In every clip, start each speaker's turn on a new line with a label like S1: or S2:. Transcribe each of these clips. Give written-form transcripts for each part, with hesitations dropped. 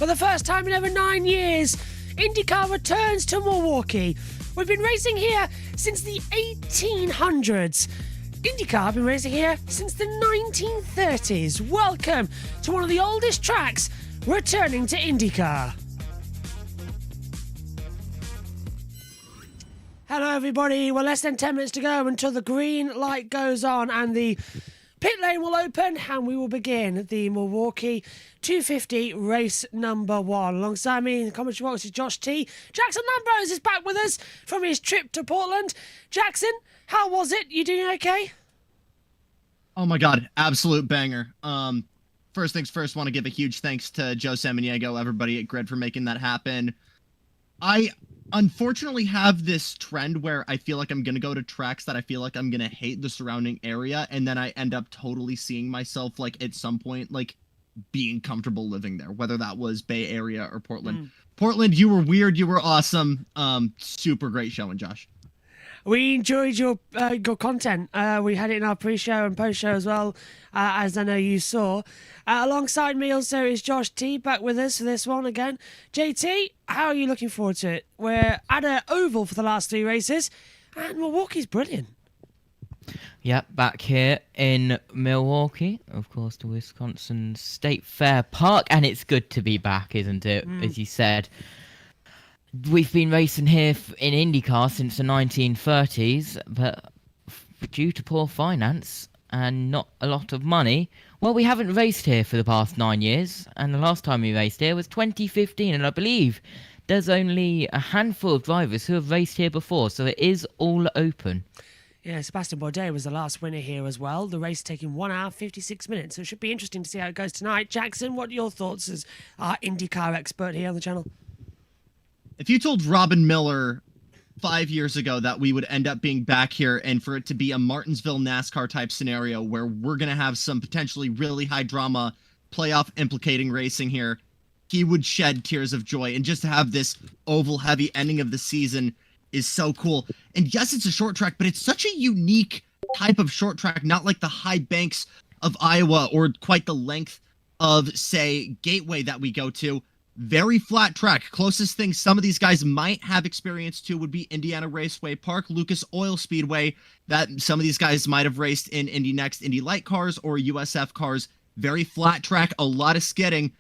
S1: For the first time in over 9 years, INDYCAR returns to Milwaukee. We've been racing here since the 1800s. INDYCAR have been racing here since the 1930s. Welcome to one of the oldest tracks returning to INDYCAR. Hello everybody, we're less than 10 minutes to go until the green light goes on and the pit lane will open and we will begin the Milwaukee 250 race number 1. Alongside me in the commentary box is Josh T. Jackson Lambrose is back with us from his trip to Portland. Jackson, how was it? You doing okay?
S2: Oh my God, absolute banger. First things first, want to give a huge thanks to Joe Samaniego, everybody at Grid for making that happen. I unfortunately have this trend where I feel like I'm going to go to tracks that I feel like I'm going to hate the surrounding area, and then I end up totally seeing myself, like, at some point, like, being comfortable living there, whether that was Bay Area or Portland. Portland, you were weird, you were awesome. Super great showing, Josh.
S1: We enjoyed your content. We had it in our pre-show and post-show as well, as I know you saw. Alongside me also is Josh T, back with us for this one again. JT, how are you looking forward to it? We're at an oval for the last 3 races, and Milwaukee's brilliant.
S3: Yeah, back here in Milwaukee, of course, the Wisconsin State Fair Park, and it's good to be back, isn't it? As you said. We've been racing here in INDYCAR since the 1930s, but due to poor finance and not a lot of money, well, we haven't raced here for the past 9 years, and the last time we raced here was 2015, and I believe there's only a handful of drivers who have raced here before, so it is all open.
S1: Yeah, Sebastian Bourdais was the last winner here as well. The race taking 1 hour, 56 minutes, so it should be interesting to see how it goes tonight. Jackson, what are your thoughts as our INDYCAR expert here on the channel?
S2: If you told Robin Miller 5 years ago that we would end up being back here and for it to be a Martinsville NASCAR type scenario where we're going to have some potentially really high drama playoff implicating racing here, he would shed tears of joy. And just to have this oval heavy ending of the season is so cool. And yes, it's a short track, but it's such a unique type of short track, not like the high banks of Iowa or quite the length of, say, Gateway that we go to. Very flat track. Closest thing some of these guys might have experience to would be Indiana Raceway Park, Lucas Oil Speedway, that some of these guys might have raced in Indy Next, Indy Light cars or USF cars. Very flat track, a lot of skidding.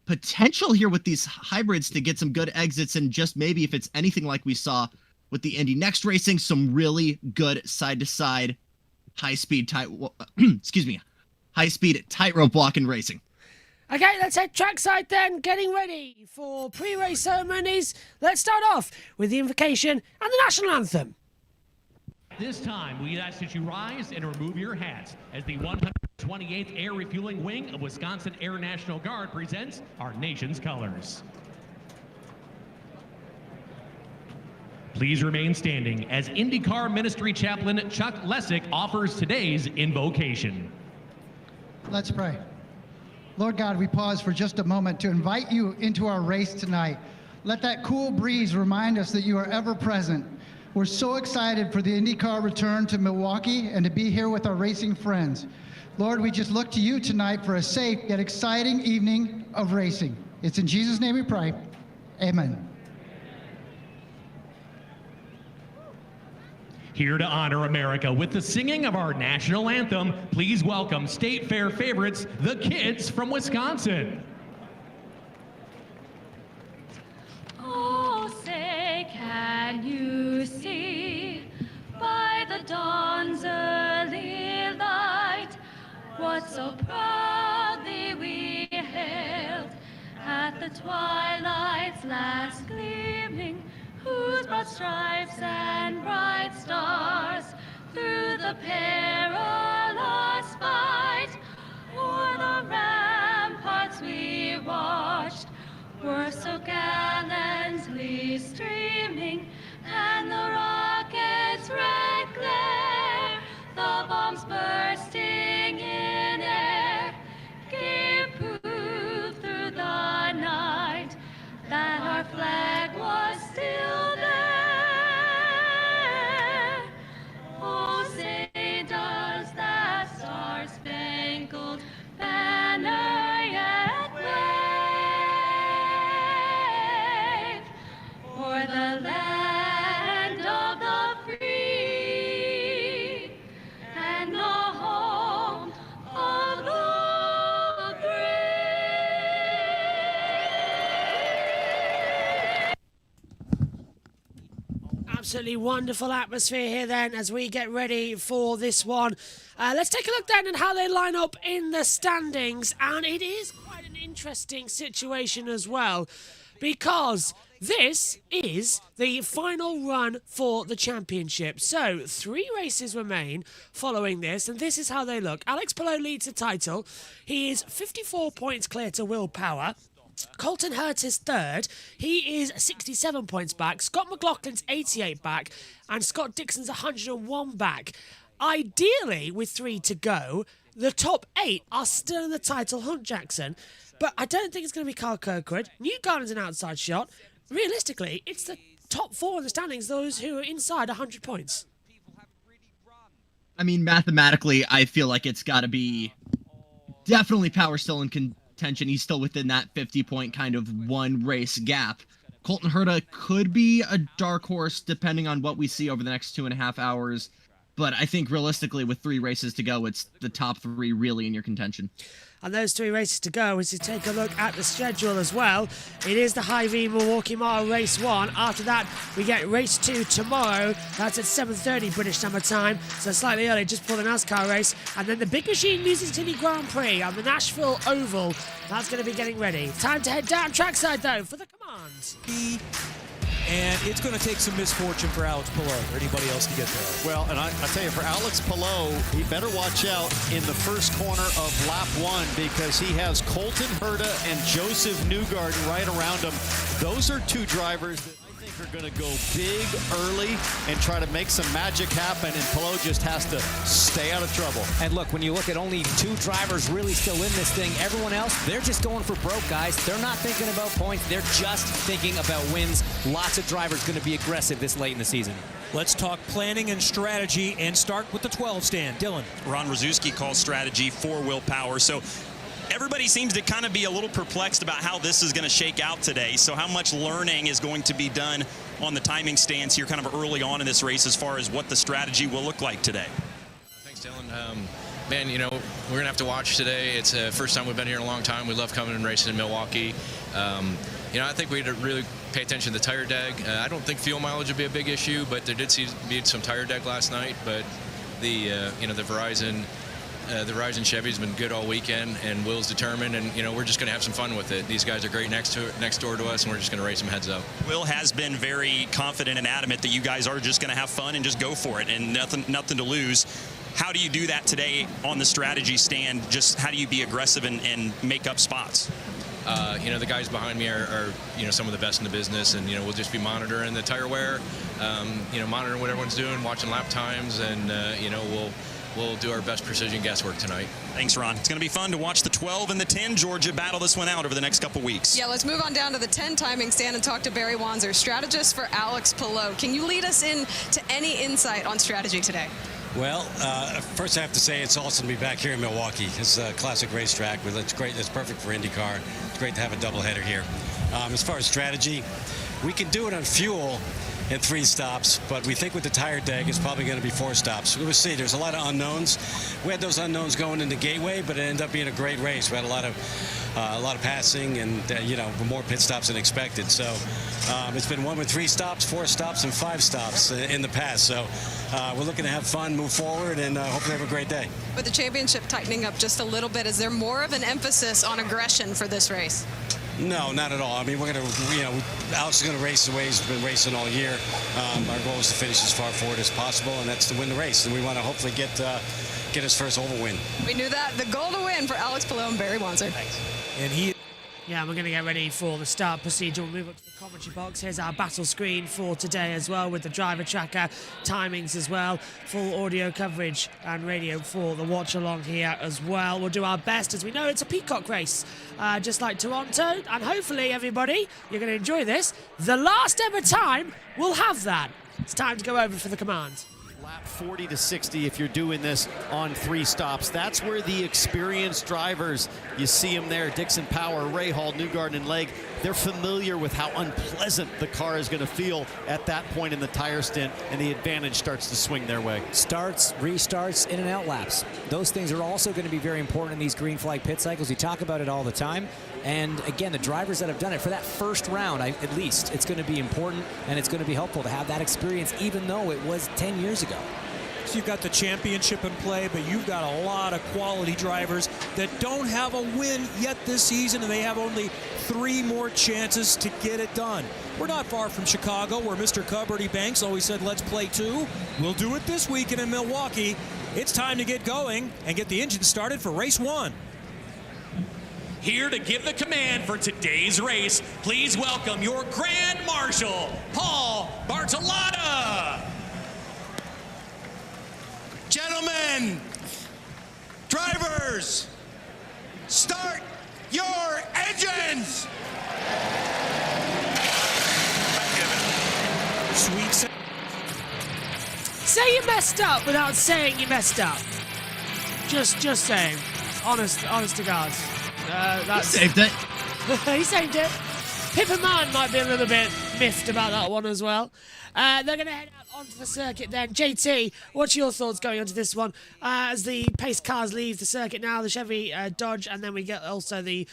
S2: Potential here with these hybrids to get some good exits, and just maybe if it's anything like we saw with the Indy Next racing, some really good side-to-side high-speed high-speed tightrope walking racing.
S1: Okay, let's head trackside then, getting ready for pre-race ceremonies. Let's start off with the invocation and the national anthem.
S4: This time, we ask that you rise and remove your hats as the 128th Air Refueling Wing of Wisconsin Air National Guard presents our nation's colors. Please remain standing as INDYCAR Ministry Chaplain Chuck Lessick offers today's invocation.
S5: Let's pray. Lord God, we pause for just a moment to invite you into our race tonight. Let that cool breeze remind us that you are ever present. We're so excited for the INDYCAR return to Milwaukee and to be here with our racing friends. Lord, we just look to you tonight for a safe yet exciting evening of racing. It's in Jesus' name we pray. Amen.
S4: Here to honor America with the singing of our national anthem, please welcome State Fair favorites, the kids from Wisconsin.
S6: Oh, say, can you see by the dawn's early light what so proudly we hailed at the twilight's last gleaming, whose broad stripes and bright stars through the perilous fight o'er the ramparts we watched were so gallantly streaming, and the rockets' red glare, the bombs bursting in air, gave proof through the night that our flag was still there. Oh, say does that star-spangled banner yet wave?
S1: Absolutely wonderful atmosphere here then as we get ready for this one. Let's take a look then at how they line up in the standings, and it is quite an interesting situation as well, because this is the final run for the championship. So 3 races remain following this, and this is how they look. Alex Palou leads the title. He is 54 points clear to Willpower. Colton Hurtt is third. He is 67 points back. Scott McLaughlin's 88 back. And Scott Dixon's 101 back. Ideally, with 3 to go, the top 8 are still in the title hunt, Jackson. But I don't think it's going to be Carl Kirkwood. Newgarden's an outside shot. Realistically, it's the top 4 in the standings, those who are inside 100 points.
S2: I mean, mathematically, I feel like it's got to be definitely Power still in contention. He's still within that 50-point kind of one race gap. Colton Herta could be a dark horse depending on what we see over the next 2.5 hours. But I think realistically, with 3 races to go, it's the top 3 really in your contention.
S1: And those 3 races to go is to take a look at the schedule as well. It is the HyVee Milwaukee Mile Race 1. After that, we get Race 2 tomorrow. That's at 7:30 British Summer Time, so slightly early just before the NASCAR race. And then the Big Machine Music City Grand Prix on the Nashville Oval. That's going to be getting ready. Time to head down trackside, though, for the command.
S7: And it's going to take some misfortune for Alex Palou or anybody else to get there.
S8: Well, and I tell you, for Alex Palou, he better watch out in the first corner of lap 1 because he has Colton Herta and Joseph Newgarden right around him. Those are 2 drivers that I think are going to go big early and try to make some magic happen, and Palou just has to stay out of trouble.
S7: And look, when you look at only 2 drivers really still in this thing, everyone else, they're just going for broke, guys. They're not thinking about points. They're just thinking about wins. Lots of drivers going to be aggressive this late in the season. Let's talk planning and strategy and start with the 12 stand. Dylan.
S9: Ron Rzuski calls strategy for Willpower. So everybody seems to kind of be a little perplexed about how this is going to shake out today. So how much learning is going to be done on the timing stands here kind of early on in this race as far as what the strategy will look like today?
S10: Thanks, Dylan. Man, you know, we're going to have to watch today. It's the first time we've been here in a long time. We love coming and racing in Milwaukee. You know, I think we had to really pay attention to the tire deg. I don't think fuel mileage would be a big issue, but there did seem to be some tire deg last night. But the you know, the Verizon Chevy's been good all weekend, and Will's determined, and you know, we're just going to have some fun with it. These guys are great next door to us, and we're just going to race them heads up.
S9: Will has been very confident and adamant that you guys are just going to have fun and just go for it, and nothing to lose. How do you do that today on the strategy stand? Just how do you be aggressive and make up spots?
S10: You know, the guys behind me are you know, some of the best in the business, and you know, we'll just be monitoring the tire wear, you know, monitoring what everyone's doing, watching lap times, and you know, we'll do our best precision guesswork tonight.
S9: Thanks, Ron. It's going to be fun to watch the 12 and the 10 Georgia battle this one out over the next couple weeks.
S11: Yeah, let's move on down to the 10 timing stand and talk to Barry Wanzer, strategist for Alex Palou. Can you lead us in to any insight on strategy today?
S12: Well, first I have to say it's awesome to be back here in Milwaukee. It's a classic racetrack. It's great. It's perfect for INDYCAR. It's great to have a doubleheader here. As far as strategy, we can do it on fuel in 3 stops, but we think with the tire deg, it's probably going to be 4 stops. We'll see. There's a lot of unknowns. We had those unknowns going into Gateway, but it ended up being a great race. We had a lot of passing, and you know, more pit stops than expected. So it's been one with 3 stops, 4 stops, and 5 stops in the past. So we're looking to have fun, move forward, and hopefully have a great day.
S11: With the championship tightening up just a little bit, is there more of an emphasis on aggression for this race?
S12: No, not at all. I mean, we're going to, you know, Alex is going to race the way he's been racing all year. Our goal is to finish as far forward as possible, and that's to win the race. And we want to hopefully get his first oval win.
S11: We knew that. The goal to win for Alex Palou and Barry Wanzer.
S7: Thanks. And he...
S1: Yeah, we're going to get ready for the start procedure. We'll move up to the commentary box. Here's our battle screen for today as well, with the driver tracker, timings as well, full audio coverage and radio for the watch along here as well. We'll do our best, as we know it's a peacock race, just like Toronto, and hopefully everybody, you're going to enjoy this. The last ever time we'll have that. It's time to go over for the command.
S8: Lap 40 to 60 if you're doing this on 3 stops. That's where the experienced drivers, you see them there, Dixon, Power, Ray Hall, Newgarden, and Legg, they're familiar with how unpleasant the car is going to feel at that point in the tire stint, and the advantage starts to swing their way.
S7: Starts, restarts, in and out laps. Those things are also going to be very important in these green flag pit cycles. You talk about it all the time. And again, the drivers that have done it for that first round, at least, it's going to be important and it's going to be helpful to have that experience, even though it was 10 years ago.
S13: So you've got the championship in play, but you've got a lot of quality drivers that don't have a win yet this season, and they have only 3 more chances to get it done. We're not far from Chicago, where Mr. Cubberty Banks always said, let's play 2. We'll do it this weekend in Milwaukee. It's time to get going and get the engine started for race 1.
S4: Here to give the command for today's race, please welcome your Grand Marshal, Paul Bartolotta.
S14: Gentlemen, drivers, start your engines!
S13: Sweet.
S1: Say you messed up without saying you messed up. Just saying. Honest to God.
S2: He saved it.
S1: He saved it. Pip and Man might be a little bit miffed about that one as well. They're going to head out onto the circuit then. JT, what's your thoughts going onto this one? As the pace cars leave the circuit now, the Chevy Dodge, and then we get also the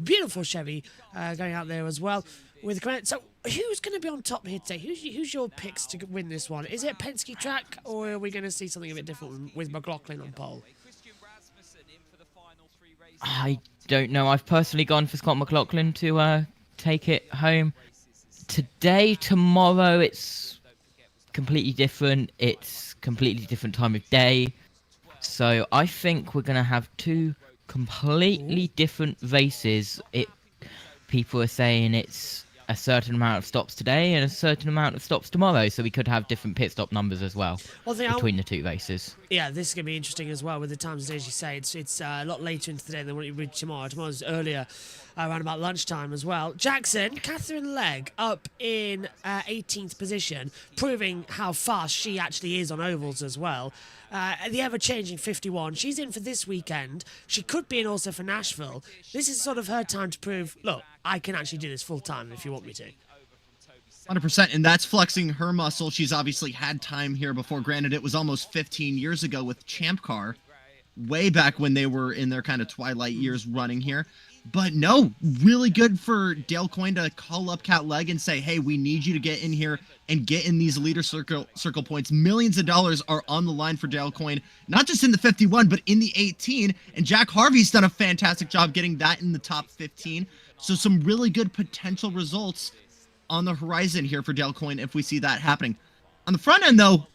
S1: beautiful Chevy going out there as well. With the so who's going to be on top here today? Who's your picks to win this one? Is it a Penske track, or are we going to see something a bit different with McLaughlin on pole?
S3: I don't know. I've personally gone for Scott McLaughlin to take it home. Today, tomorrow, it's completely different. It's completely different time of day. So I think we're going to have 2 completely different races. People are saying it's a certain amount of stops today and a certain amount of stops tomorrow, so we could have different pit stop numbers as well between the 2 races.
S1: Yeah, this is going to be interesting as well with the times, as you say. It's a lot later into the day than what it would be tomorrow. Tomorrow's earlier, around about lunchtime as well. Jackson, Catherine Legg up in 18th position, proving how fast she actually is on ovals as well. The ever-changing 51. She's in for this weekend. She could be in also for Nashville. This is sort of her time to prove, look, I can actually do this full-time if you want me to.
S2: 100%, and that's flexing her muscle. She's obviously had time here before. Granted, it was almost 15 years ago with Champ Car, way back when they were in their kind of twilight years running here. But no, really good for Dale Coyne to call up Cat Legg and say, hey, we need you to get in here and get in these leader circle points. Millions of dollars are on the line for Dale Coyne, not just in the 51, but in the 18. And Jack Harvey's done a fantastic job getting that in the top 15. So some really good potential results on the horizon here for Dale Coyne if we see that happening. On the front end, though,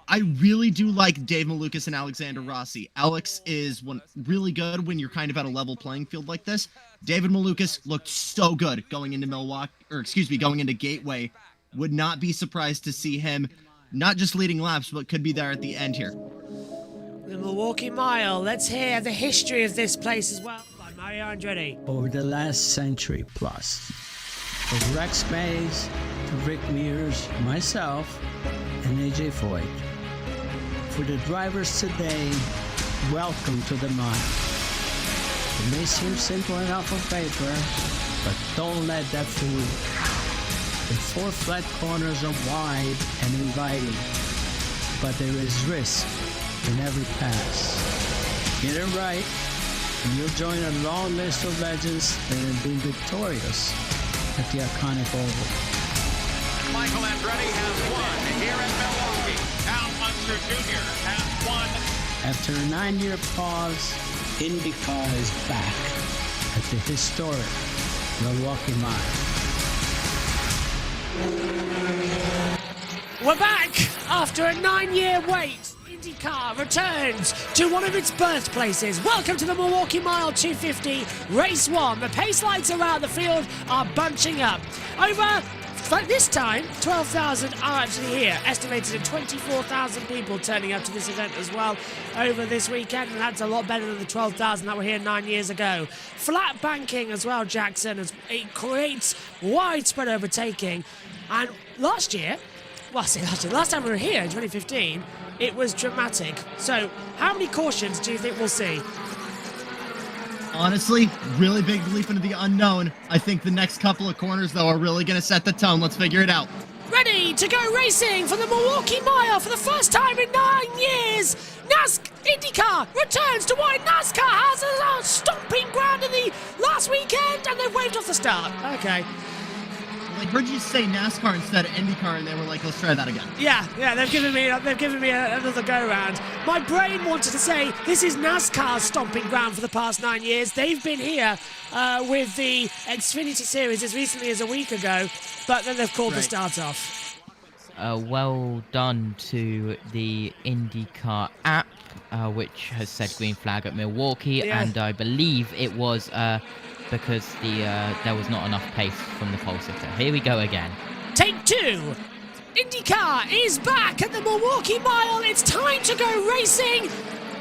S2: I really do like Dave Malukas and Alexander Rossi. Alex is really good when you're kind of at a level playing field like this. David Malukas looked so good going into going into Gateway. Would not be surprised to see him not just leading laps, but could be there at the end here.
S1: The Milwaukee Mile. Let's hear the history of this place as well by Mario Andretti.
S15: Over the last century plus, from Rex Mays to Rick Mears, myself, and AJ Foyt. For the drivers today, welcome to the mile. It may seem simple enough on paper, but don't let that fool you. The 4 flat corners are wide and inviting, but there is risk in every pass. Get it right, and you'll join a long list of legends that have been victorious at the iconic oval.
S16: Michael Andretti has won here in Milwaukee. Al Unser Jr. has won.
S15: After a 9-year pause, INDYCAR is back at the historic Milwaukee Mile.
S1: We're back after a 9-year wait. INDYCAR returns to one of its birthplaces. Welcome to the Milwaukee Mile 250 Race 1. The pace lights around the field are bunching up. This time, 12,000 are actually here. Estimated at 24,000 people turning up to this event as well over this weekend, and that's a lot better than the 12,000 that were here 9 years ago. Flat banking as well, Jackson, as it creates widespread overtaking. And last time we were here in 2015, it was dramatic. So, how many cautions do you think we'll see?
S2: Honestly, really big leap into the unknown. I think the next couple of corners, though, are really going to set the tone. Let's figure it out.
S1: ready to go racing for the Milwaukee Mile for the first time in 9 years. INDYCAR returns to what NASCAR has as our stomping ground in the last weekend, and they've waved off the start. Okay.
S2: I heard you say NASCAR instead of INDYCAR, and they were like, let's try that again.
S1: Yeah, they've given me another go round. My brain wanted to say this is NASCAR's stomping ground for the past 9 years. They've been here with the Xfinity Series as recently as a week ago, but then they've called the start off.
S3: Well done to the INDYCAR app, which has said green flag at Milwaukee, and I believe it was because there was not enough pace from the pole sitter. Here we go again.
S1: Take two. INDYCAR is back at the Milwaukee Mile. It's time to go racing.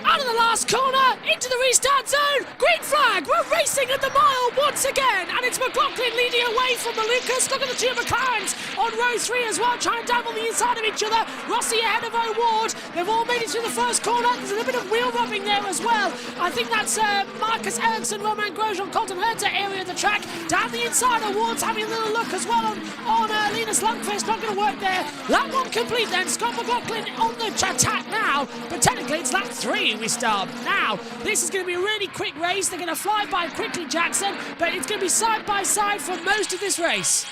S1: Out of the last corner, into the restart zone. Green flag. We're racing at the mile once again. And it's McLaughlin leading away from Malukas. Look at the two McLarens on row 3 as well, trying to dive on the inside of each other. Rossi ahead of O'Ward. They've all made it through the first corner. There's a little bit of wheel rubbing there as well. I think that's Marcus Ericsson, Roman Grosjean, Colton Herta area of the track. Down the inside, O'Ward's having a little look as well on Linus Lundqvist. Not going to work there. Lap 1 complete then. Scott McLaughlin on the attack now. But technically it's lap 3 we start. Now, this is going to be a really quick race. They're going to fly by quickly, Jackson, but it's going to be side by side for most of this race.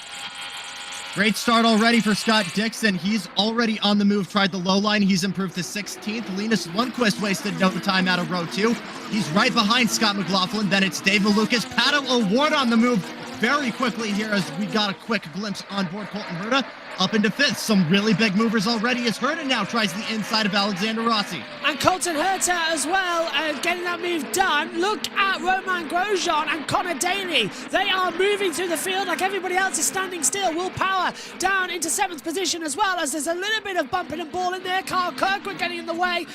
S2: Great start already for Scott Dixon. He's already on the move, tried the low line. He's improved to 16th. Linus Lundqvist wasted no time out of row 2. He's right behind Scott McLaughlin. Then it's Dave Malukas. Pato O'Ward on the move very quickly here as we got a quick glimpse on board Colton Herta. Up into 5th. Some really big movers already as Herta now tries the inside of Alexander Rossi.
S1: And Colton Herta as well, getting that move done. Look at Roman Grosjean and Connor Daly. They are moving through the field like everybody else is standing still. Will Power down into 7th position as well, as there's a little bit of bumping and balling there. Carl Kirkwood getting in the way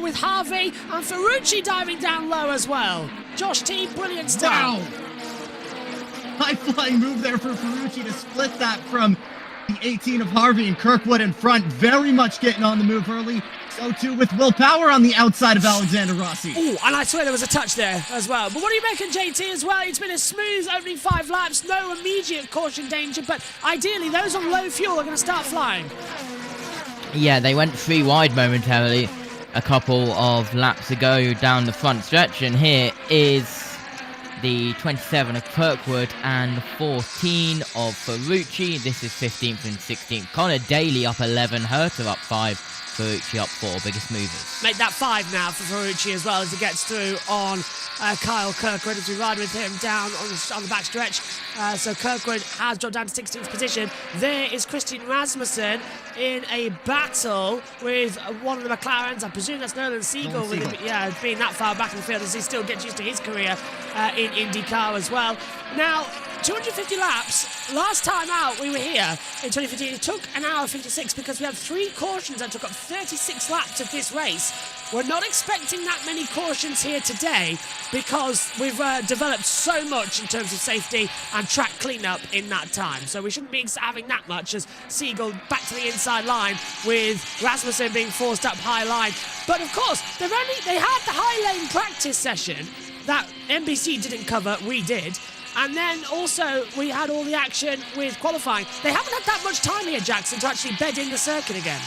S1: with HyVee, and Ferrucci diving down low as well. Josh T, brilliant stuff.
S2: Wow. High-flying move there for Ferrucci to split that from the 18 of HyVee, and Kirkwood in front, very much getting on the move early. So too with Will Power on the outside of Alexander Rossi.
S1: Ooh, and I swear there was a touch there as well. But what do you make of JT as well? It's been a smooth opening 5 laps, no immediate caution danger, but ideally those on low fuel are going to start flying.
S3: Yeah, they went 3 wide momentarily a couple of laps ago down the front stretch, and here is the 27 of Kirkwood and the 14 of Ferrucci. This is 15th and 16th. Connor Daly up 11, Herta up 5, Ferrucci up 4, biggest movers.
S1: Make that 5 now for Ferrucci as well as he gets through on Kyle Kirkwood as we ride with him down on the back stretch. So Kirkwood has dropped down to 16th position. There is Christian Rasmussen in a battle with one of the McLarens. I presume that's Nolan Siegel. Being that far back in the field as he still gets used to his career in IndyCar as well. Now, 250 laps. Last time out we were here in 2015, it took an hour 56 because we had 3 cautions that took up 36 laps of this race. We're not expecting that many cautions here today because we've developed so much in terms of safety and track cleanup in that time. So we shouldn't be having that much as Siegel back to the inside line with Rasmussen being forced up high line. But of course, they had the high lane practice session that NBC didn't cover, we did. And then also we had all the action with qualifying. They haven't had that much time here, Jackson, to actually bed in the circuit again.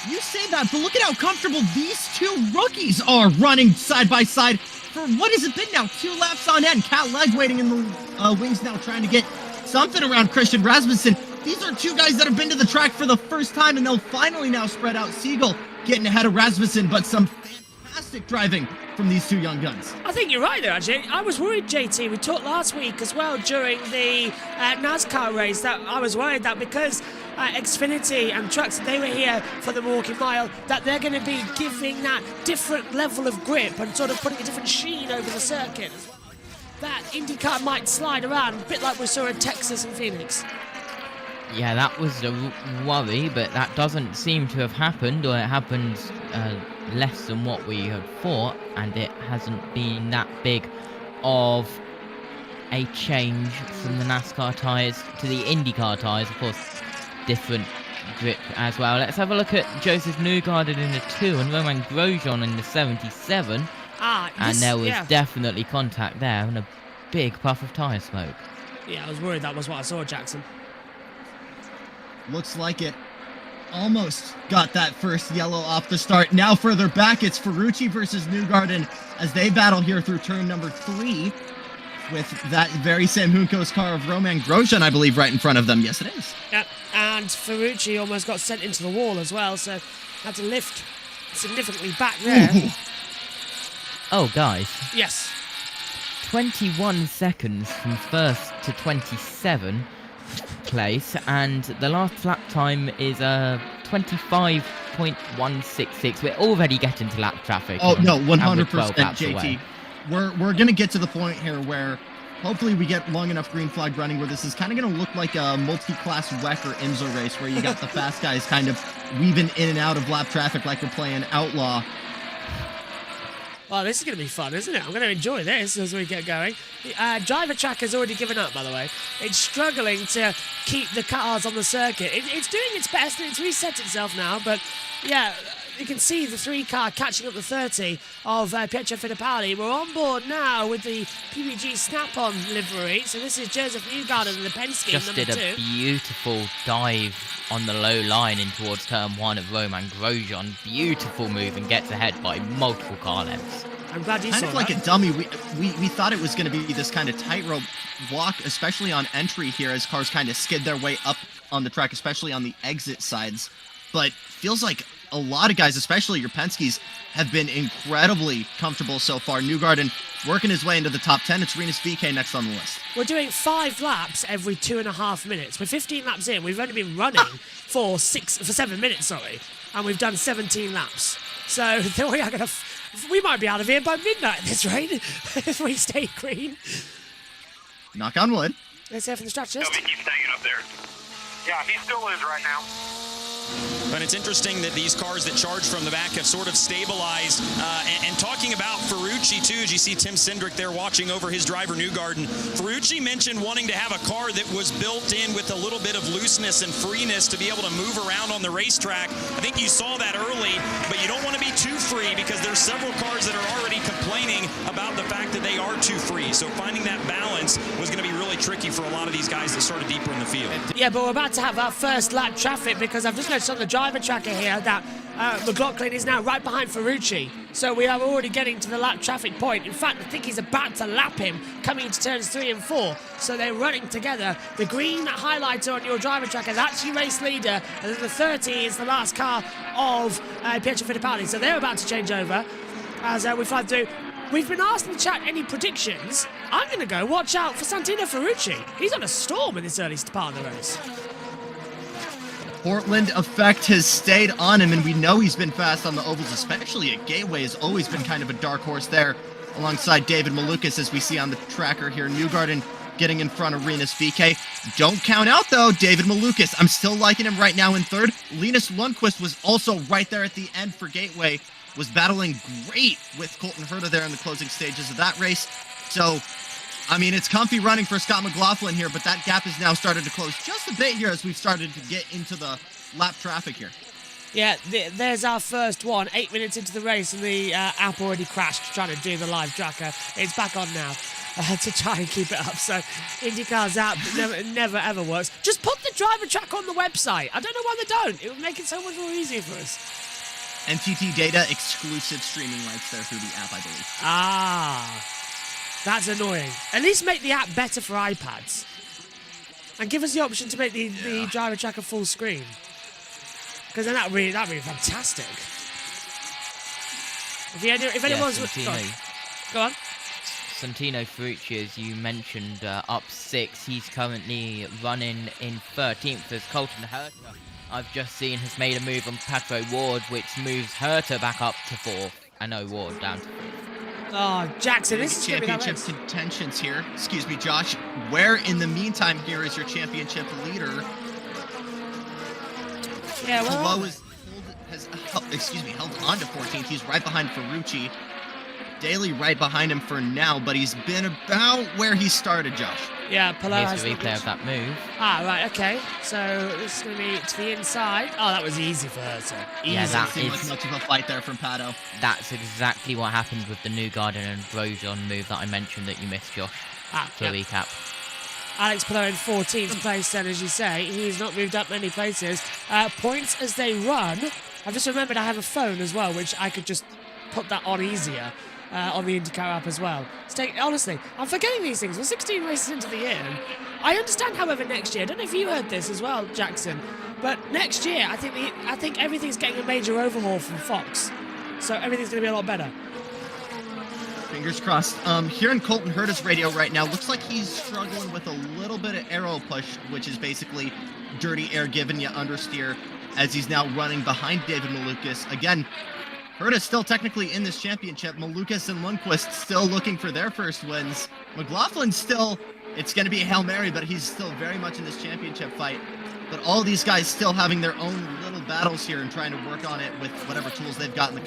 S2: You say that, but look at how comfortable these 2 rookies are running side by side for what has it been now? 2 laps on end. Cal Legg waiting in the wings now, trying to get something around Christian Rasmussen. These are 2 guys that have been to the track for the first time, and they'll finally now spread out. Siegel getting ahead of Rasmussen, but some fantastic driving from these 2 young guns.
S1: I think you're right there, actually. I was worried, JT. We talked last week as well during the NASCAR race that I was worried that because Xfinity and trucks, they were here for the Milwaukee Mile, that they're going to be giving that different level of grip and sort of putting a different sheen over the circuit as well. That IndyCar might slide around, a bit like we saw in Texas and Phoenix.
S3: Yeah, that was a worry, but that doesn't seem to have happened, or it happened less than what we had thought, and it hasn't been that big of a change from the NASCAR tyres to the IndyCar tyres. Of course, different grip as well. Let's have a look at Joseph Newgarden in the 2 and Roman Grosjean in the 77. And there was definitely contact there and a big puff of tyre smoke.
S1: Yeah, I was worried that was what I saw, Jackson.
S2: Looks like it almost got that first yellow off the start. Now further back, it's Ferrucci versus Newgarden as they battle here through turn number 3 with that very same Junko's car of Roman Grosjean, I believe, right in front of them. Yes, it is.
S1: Yep, and Ferrucci almost got sent into the wall as well, so had to lift significantly back there.
S2: Ooh.
S3: Oh, guys.
S1: Yes.
S3: 21 seconds from first to 27 place, and the last lap time is 25.166. We're already getting to lap traffic.
S2: Oh, no,
S3: and we're
S2: 100%,
S3: 12 laps
S2: JT.
S3: away.
S2: We're going to get to the point here where hopefully we get long enough green flag running where this is kind of going to look like a multi-class WEC or IMSA race where you got the fast guys kind of weaving in and out of lap traffic like we're playing Outlaw.
S1: Well, this is going to be fun, isn't it? I'm going to enjoy this as we get going. Driver Track has already given up, by the way. It's struggling to keep the cars on the circuit. It's doing its best, and it's reset itself now, but yeah, you can see the 3-car catching up the 30 of Pietro Fittipaldi. We're on board now with the PPG Snap-on livery, so this is Joseph Newgarden and the Penske
S3: Just
S1: number
S3: did a
S1: 2.
S3: beautiful dive on the low line in towards turn 1 of Roman Grosjean. Beautiful move and gets ahead by multiple car lengths.
S1: I'm glad you
S2: Kind
S1: saw
S2: of like
S1: that.
S2: a dummy. We thought it was going to be this kind of tightrope walk, especially on entry here as cars kind of skid their way up on the track, especially on the exit sides. But feels like a lot of guys, especially your Penske's, have been incredibly comfortable so far. Newgarden working his way into the top 10. It's Rinus VeeKay next on the list.
S1: We're doing 5 laps every 2.5 minutes. We're 15 laps in. We've only been running for 7 minutes, and we've done 17 laps. So we might be out of here by midnight at this rate if we stay green.
S2: Knock on wood.
S1: Let's hear from the strategist.
S16: He keeps hanging up there. Yeah, he still is right now.
S9: But it's interesting that these cars that charge from the back have sort of stabilized. And talking about Ferrucci, too, as you see Tim Cindric there watching over his driver, Newgarden. Ferrucci mentioned wanting to have a car that was built in with a little bit of looseness and freeness to be able to move around on the racetrack. I think you saw that early, but you don't want to be too free because there's several cars that are already complaining about the fact that they are too free. So finding that balance was going to be really tricky for a lot of these guys that started deeper in the field.
S1: Yeah, but we're about to have our first lap traffic because I've just noticed on the driver tracker here that McLaughlin is now right behind Ferrucci. So we are already getting to the lap traffic point. In fact, I think he's about to lap him coming into turns 3 and 4. So they're running together. The green highlighter on your driver tracker, that's your race leader. And then the 30 is the last car of Pietro Fittipaldi. So they're about to change over as we fly through. We've been asked in the chat any predictions. I'm going to go watch out for Santino Ferrucci. He's on a storm in this early part of the race.
S2: Portland effect has stayed on him, and we know he's been fast on the ovals, especially at Gateway. Has always been kind of a dark horse there, alongside David Malukas, as we see on the tracker here. Newgarden getting in front of Rinus VeeKay. Don't count out, though, David Malukas. I'm still liking him right now in third. Linus Lundqvist was also right there at the end for Gateway, was battling great with Colton Herta there in the closing stages of that race. So, I mean, it's comfy running for Scott McLaughlin here, but that gap has now started to close just a bit here as we've started to get into the lap traffic here.
S1: Yeah, there's our first one. 8 minutes into the race, and the app already crashed trying to do the live tracker. It's back on now to try and keep it up. So IndyCar's app never ever works. Just put the driver track on the website. I don't know why they don't. It would make it so much more easier for us.
S2: NTT Data exclusive streaming rights there through the app, I believe.
S1: Ah, that's annoying. At least make the app better for iPads. And give us the option to make the driver tracker full screen. Because then that'd be fantastic. If anyone's... Go on.
S3: Santino Ferrucci, as you mentioned, up 6. He's currently running in 13th as Colton Herta, I've just seen, has made a move on Pato Ward, which moves Herta back up to 4th, and Ward down to 5th.
S1: Oh, Jackson, this is
S2: championship contentions here. Excuse me, Josh. Where in the meantime here is your championship leader?
S1: Yeah, well,
S2: Below has held on to 14th. He's right behind Ferrucci. Daly right behind him for now, but he's been about where he started, Josh.
S1: Yeah, Palou has
S3: the replay of that move.
S1: Ah, right, okay. So this is going to be to the inside. Oh, that was easy for her, so easy.
S3: Yeah, that
S2: seemed like much of a fight there from Pato.
S3: That's exactly what happened with the Newgarden and Grosjean move that I mentioned that you missed, Josh. To recap.
S1: Alex Palou in 14th place then, as you say. He's not moved up many places. Points as they run. I've just remembered I have a phone as well, which I could just put that on easier on the INDYCAR app as well. Honestly, I'm forgetting these things. We're 16 races into the year. I understand, however, next year, I don't know if you heard this as well, Jackson, but next year I think everything's getting a major overhaul from Fox. So everything's going to be a lot better.
S2: Fingers crossed. Here in Colton Herta's radio right now, looks like he's struggling with a little bit of aero push, which is basically dirty air giving you understeer, as he's now running behind David Malukas. Again, Herta's still technically in this championship. Malukas and Lundqvist still looking for their first wins. McLaughlin still, it's going to be a Hail Mary, but he's still very much in this championship fight. But all these guys still having their own little battles here and trying to work on it with whatever tools they've got in the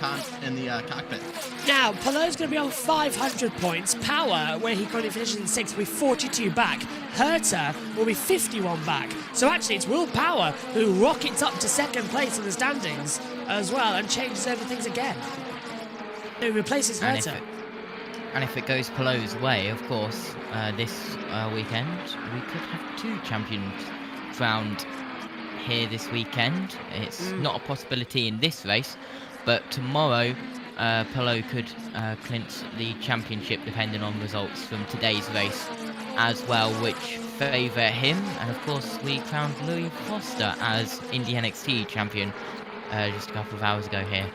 S2: cockpit.
S1: Now, Palou's going to be on 500 points. Power, where he currently finishes in 6th, will be 42 back. Herta will be 51 back. So actually, it's Will Power who rockets up to 2nd place in the standings as well and changes everything again. Who replaces Herta.
S3: And if it goes Palou's way, of course, this weekend, we could have 2 champions crowned here this weekend. It's not a possibility in this race, but tomorrow Palou could clinch the championship depending on results from today's race as well, which favour him. And of course, we crowned Louis Foster as Indy NXT champion just a couple of hours ago here.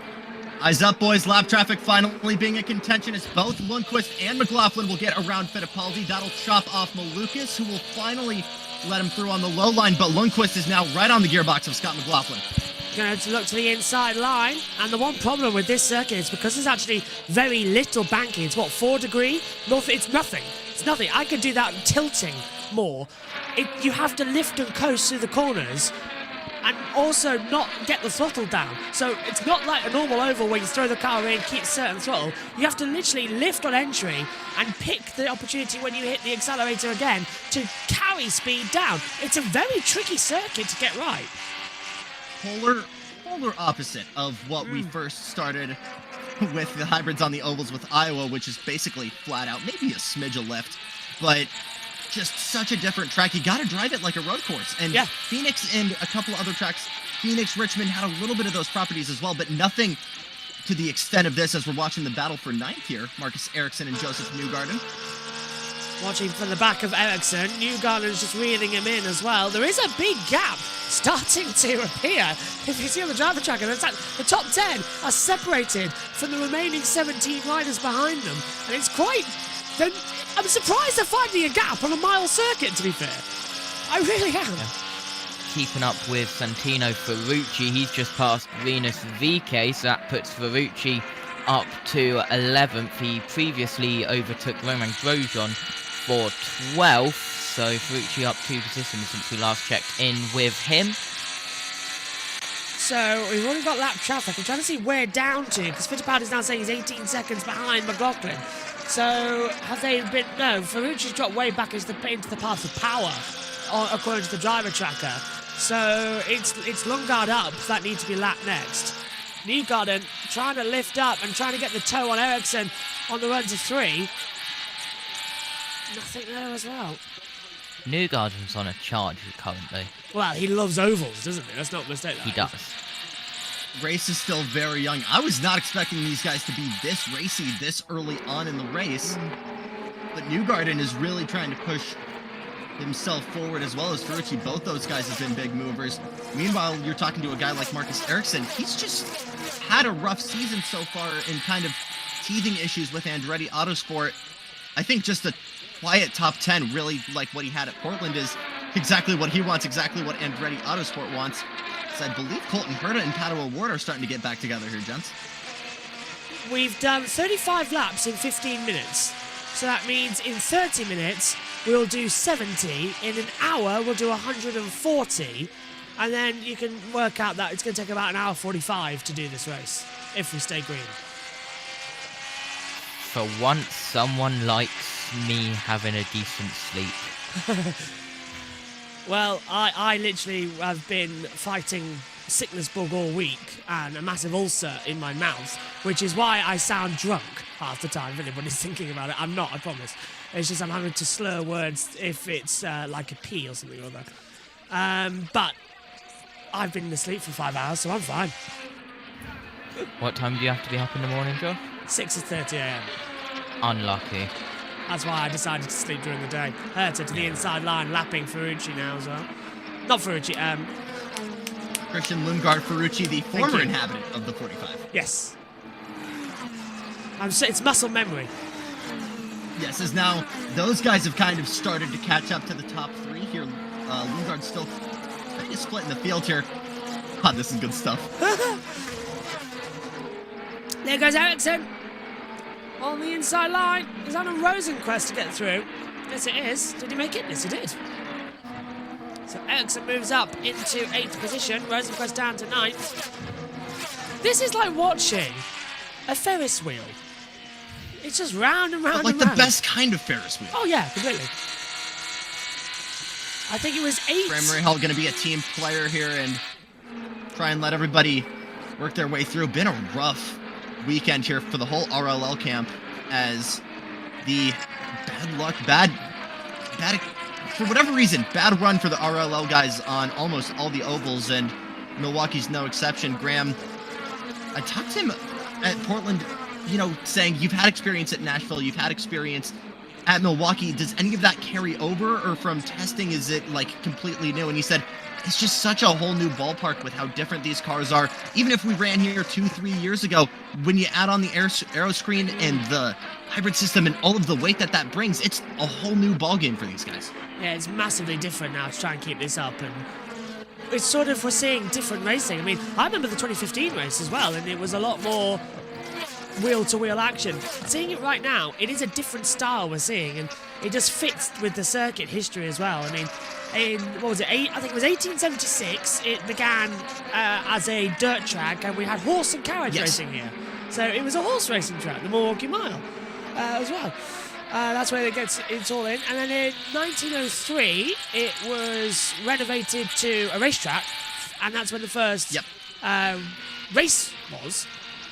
S2: Eyes up, boys. Lap traffic finally being in contention as both Lundqvist and McLaughlin will get around Fittipaldi. That'll chop off Malukas, who will finally let him through on the low line, but Lundqvist is now right on the gearbox of Scott McLaughlin.
S1: Going to look to the inside line, and the one problem with this circuit is because there's actually very little banking. It's what, 4 degree? It's nothing. It's nothing. I could do that tilting more. You have to lift and coast through the corners and also not get the throttle down. So it's not like a normal oval where you throw the car in, keep certain throttle. You have to literally lift on entry and pick the opportunity when you hit the accelerator again to carry speed down. It's a very tricky circuit to get right.
S2: Polar opposite of what we first started with the hybrids on the ovals with Iowa, which is basically flat out, maybe a smidge of lift, but just such a different track. You got to drive it like a road course. And yeah, Phoenix and a couple of other tracks, Phoenix, Richmond, had a little bit of those properties as well, but nothing to the extent of this as we're watching the battle for 9th here. Marcus Ericsson and Joseph Newgarden.
S1: Watching from the back of Ericsson, Newgarden's just reeling him in as well. There is a big gap starting to appear. If you see on the driver tracker, the top 10 are separated from the remaining 17 riders behind them. And it's quite... I'm surprised they're finding a gap on a mile circuit, to be fair. I really am.
S3: Yeah. Keeping up with Santino Ferrucci, he's just passed Venus VK, so that puts Ferrucci up to 11th. He previously overtook Roman Grosjean for 12th, so Ferrucci up 2 positions since we last checked in with him.
S1: So we've already got lap traffic. I'm trying to see where down to, because Fittipaldi's now saying he's 18 seconds behind McLaughlin. So have they been... No, Ferrucci's dropped way back into the path of power, according to the driver tracker. So it's Lundgaard up that needs to be lapped next. Newgarden trying to lift up and trying to get the toe on Ericsson on the run to 3. Nothing there as well.
S3: Newgarden's on a charge currently.
S1: Well, he loves ovals, doesn't he? Let's not mistake that.
S3: He does.
S2: Race is still very young. I was not expecting these guys to be this racy this early on in the race. But Newgarden is really trying to push himself forward as well as Ferrucci. Both those guys have been big movers. Meanwhile, you're talking to a guy like Marcus Ericsson. He's just had a rough season so far in kind of teething issues with Andretti Autosport. I think just a quiet top 10, really like what he had at Portland, is exactly what he wants, exactly what Andretti Autosport wants. So I believe Colton Herta and Pato O'Ward are starting to get back together here, gents.
S1: We've done 35 laps in 15 minutes. So that means in 30 minutes, we'll do 70. In an hour, we'll do 140. And then you can work out that it's going to take about an hour 45 to do this race, if we stay green.
S3: For once, someone likes me having a decent sleep.
S1: Well, I literally have been fighting sickness bug all week and a massive ulcer in my mouth, which is why I sound drunk half the time. If anybody's thinking about it, I'm not, I promise. It's just I'm having to slur words if it's like a P or something or other. But I've been asleep for 5 hours, so I'm fine.
S3: What time do you have to be up in the morning, Joe?
S1: 6:30 a.m.
S3: Unlucky.
S1: That's why I decided to sleep during the day. Herta to the inside line, lapping Ferrucci now as well. Not Ferrucci,
S2: Christian Lundgaard Ferrucci, the former inhabitant of the 45.
S1: Yes. It's muscle memory.
S2: Yes, as now those guys have kind of started to catch up to the top three here. Lundgaard's still kind of split in the field here. God, this is good stuff.
S1: There goes Ericsson on the inside line. Is that a Rosenquist to get through? Yes, it is. Did he make it? Yes, he did. So Ericsson moves up into 8th position. Rosenquist down to 9th. This is like watching a Ferris wheel. It's just round and round
S2: But like
S1: and
S2: the
S1: round.
S2: best kind of Ferris wheel.
S1: Oh, yeah, completely. I think it was 8.
S2: Graham Rahal going to be a team player here and try and let everybody work their way through. Been a rough weekend here for the whole RLL camp, as the bad luck, bad, for whatever reason, bad run for the RLL guys on almost all the ovals, and Milwaukee's no exception. Graham, I talked to him at Portland, saying you've had experience at Nashville, you've had experience at Milwaukee. Does any of that carry over, or from testing, is it like completely new? And he said, it's just such a whole new ballpark with how different these cars are. Even if we ran here 2-3 years ago, when you add on the aero screen and the hybrid system and all of the weight that brings, it's a whole new ballgame for these guys.
S1: Yeah, it's massively different now to try and keep this up, and it's sort of, we're seeing different racing. I mean, I remember the 2015 race as well, and it was a lot more wheel-to-wheel action. Seeing it right now, it is a different style we're seeing, and it just fits with the circuit history as well. I mean, in, what was it, I think it was 1876, it began as a dirt track, and we had horse and carriage racing here. So it was a horse racing track, the Milwaukee Mile, as well. That's where it's all in. And then in 1903, it was renovated to a racetrack, and that's when the first race was.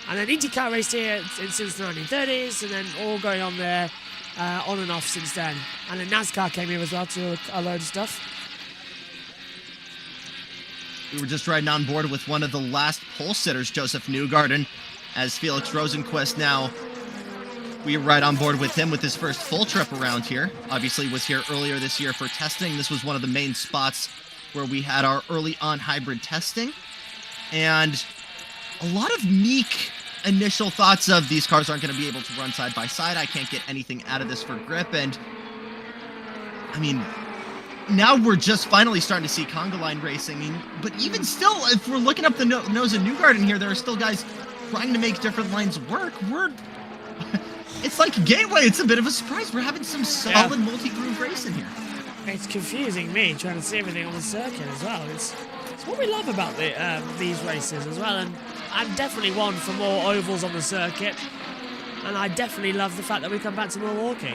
S1: And then INDYCAR raced here since the 1930s, and then all going on there, on and off since then. And then NASCAR came here as well to do a load of stuff.
S2: We were just riding on board with one of the last pole sitters, Joseph Newgarden, as Felix Rosenquist now. We ride on board with him with his first full trip around here. Obviously was here earlier this year for testing. This was one of the main spots where we had our early on hybrid testing. And a lot of meek initial thoughts of these cars aren't going to be able to run side by side. I can't get anything out of this for grip. And I mean, now we're just finally starting to see conga line racing. But even still, if we're looking up the nose of Newgarden here, there are still guys trying to make different lines work. It's like Gateway. It's a bit of a surprise. We're having some solid multi-groove racing here.
S1: It's confusing me trying to see everything on the circuit as well. It's what we love about these races as well. And I'm definitely one for more ovals on the circuit. And I definitely love the fact that we come back to Milwaukee.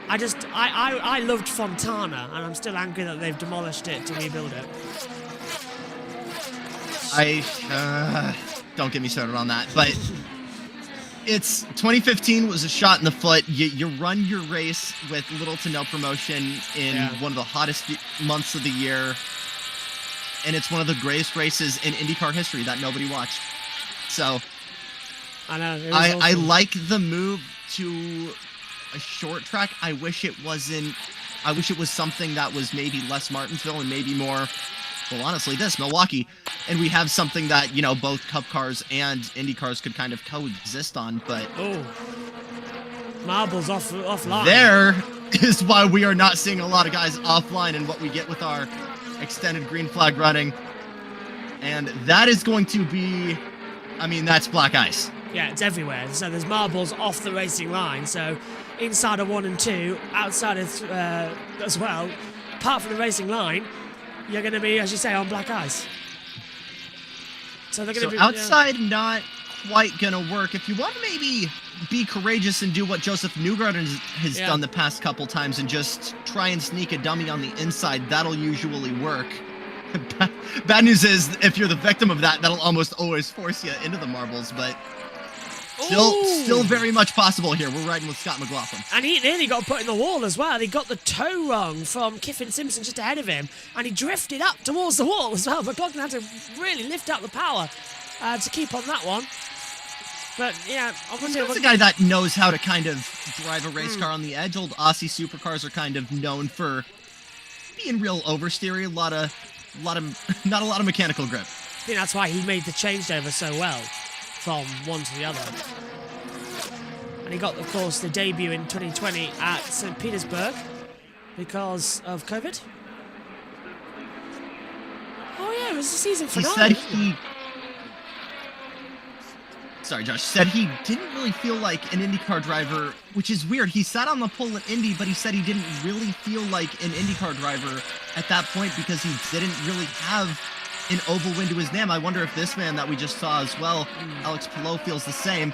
S1: I loved Fontana, and I'm still angry that they've demolished it to rebuild it.
S2: Don't get me started on that, but it's 2015 was a shot in the foot. You run your race with little to no promotion in one of the hottest months of the year, and it's one of the greatest races in IndyCar history that nobody watched. So
S1: I know.
S2: I like the move to a short track. I wish it was something that was maybe less Martinsville and maybe more, well, honestly, Milwaukee. And we have something that, both Cup cars and Indy cars could kind of coexist on, but
S1: marbles offline.
S2: There is why we are not seeing a lot of guys offline and what we get with our extended green flag running. And that is going to be, that's black ice.
S1: Yeah, it's everywhere. So there's marbles off the racing line. So inside of 1 and 2, outside of as well, apart from the racing line, you're going to be, as you say, on black ice. So they're going to be
S2: outside, not quite going to work. If you want to maybe be courageous and do what Joseph Newgarden has done the past couple times and just try and sneak a dummy on the inside, that'll usually work. Bad news is, if you're the victim of that, that'll almost always force you into the marbles, but still very much possible here. We're riding with Scott McLaughlin.
S1: And he nearly got put in the wall as well. He got the toe wrong from Kiffin Simpson just ahead of him, and he drifted up towards the wall as well. McLaughlin had to really lift up the power to keep on that one. But yeah,
S2: He's a guy that knows how to kind of drive a race car on the edge. Old Aussie supercars are kind of known for being real oversteery. Not a lot of mechanical grip.
S1: I think that's why he made the changeover so well from one to the other. And he got, of course, the debut in 2020 at St. Petersburg because of COVID. Oh yeah, it was the season finale.
S2: Sorry, Josh. Said he didn't really feel like an IndyCar driver, which is weird. He sat on the pole at Indy, but he said he didn't really feel like an IndyCar driver at that point because he didn't really have an oval win to his name. I wonder if this man that we just saw as well, Alex Palou, feels the same.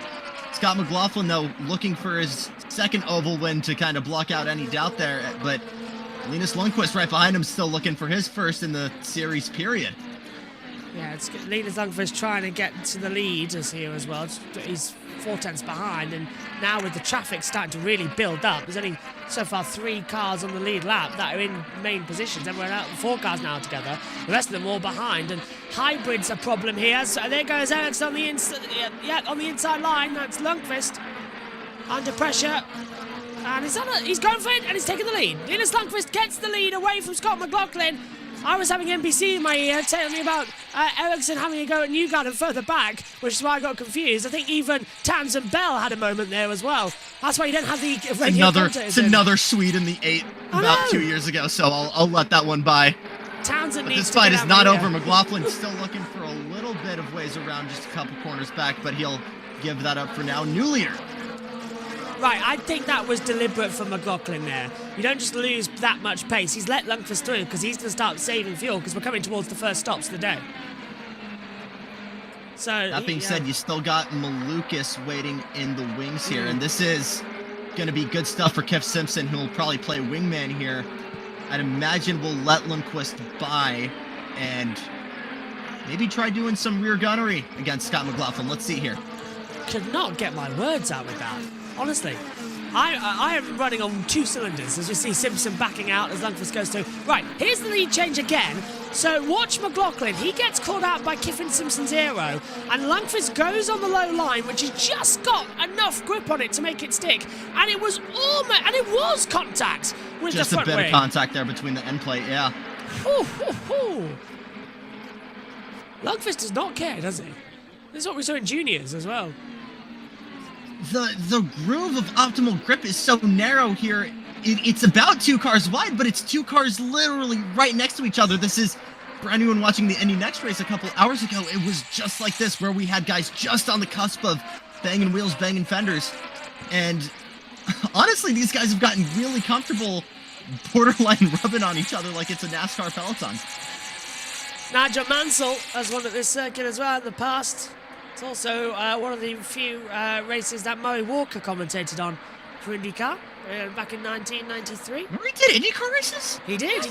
S2: Scott McLaughlin, though, looking for his second oval win to kind of block out any doubt there, but Linus Lundqvist right behind him still looking for his first in the series period.
S1: Yeah, it's Linus Lundqvist trying to get to the lead here as well. He's 4 tenths behind, and now with the traffic starting to really build up, there's only so far 3 cars on the lead lap that are in main positions. Everyone out, 4 cars now together. The rest of them all behind, and hybrid's a problem here. So there goes Ericsson on the on the inside line. That's Lundqvist under pressure. And he's going for it, and he's taking the lead. Linus Lundqvist gets the lead away from Scott McLaughlin. I was having NBC in my ear telling me about Ericsson having a go at Newgarden further back, which is why I got confused. I think even Townsend Bell had a moment there as well. That's why you don't have the radio commentators.
S2: It's another Swede in the 8 about 2 years ago, so I'll let that one by.
S1: Townsend needs
S2: this
S1: to
S2: fight
S1: get
S2: is
S1: out
S2: not
S1: of
S2: over.
S1: here.
S2: McLaughlin's still looking for a little bit of ways around, just a couple corners back, but he'll give that up for now. New leader.
S1: Right, I think that was deliberate from McLaughlin there. You don't just lose that much pace. He's let Lundqvist through because he's going to start saving fuel because we're coming towards the first stops of the day. So
S2: that being said, you still got Malukas waiting in the wings here, and this is going to be good stuff for Kiff Simpson, who will probably play wingman here. I'd imagine we'll let Lundqvist by and maybe try doing some rear gunnery against Scott McLaughlin. Let's see here.
S1: Could not get my words out with that. Honestly, I am running on 2 cylinders as we see Simpson backing out as Lundqvist goes through. Right, here's the lead change again. So watch McLaughlin. He gets caught out by Kiffin Simpson's aero, and Lundqvist goes on the low line, which has just got enough grip on it to make it stick. And it was contact with
S2: just
S1: the front
S2: a bit
S1: wing.
S2: of contact there between the end plate, yeah.
S1: Lundqvist does not care, does he? This is what we saw in juniors as well.
S2: The groove of optimal grip is so narrow here. It's about 2 cars wide, but it's 2 cars literally right next to each other. This is, for anyone watching the Indy Next race a couple hours ago, it was just like this, where we had guys just on the cusp of banging wheels, banging fenders. And honestly, these guys have gotten really comfortable borderline rubbing on each other like it's a NASCAR peloton.
S1: Nigel Mansell has won at this circuit as well in the past. It's also one of the few races that Murray Walker commentated on for IndyCar back in 1993.
S2: Murray did IndyCar races?
S1: He did.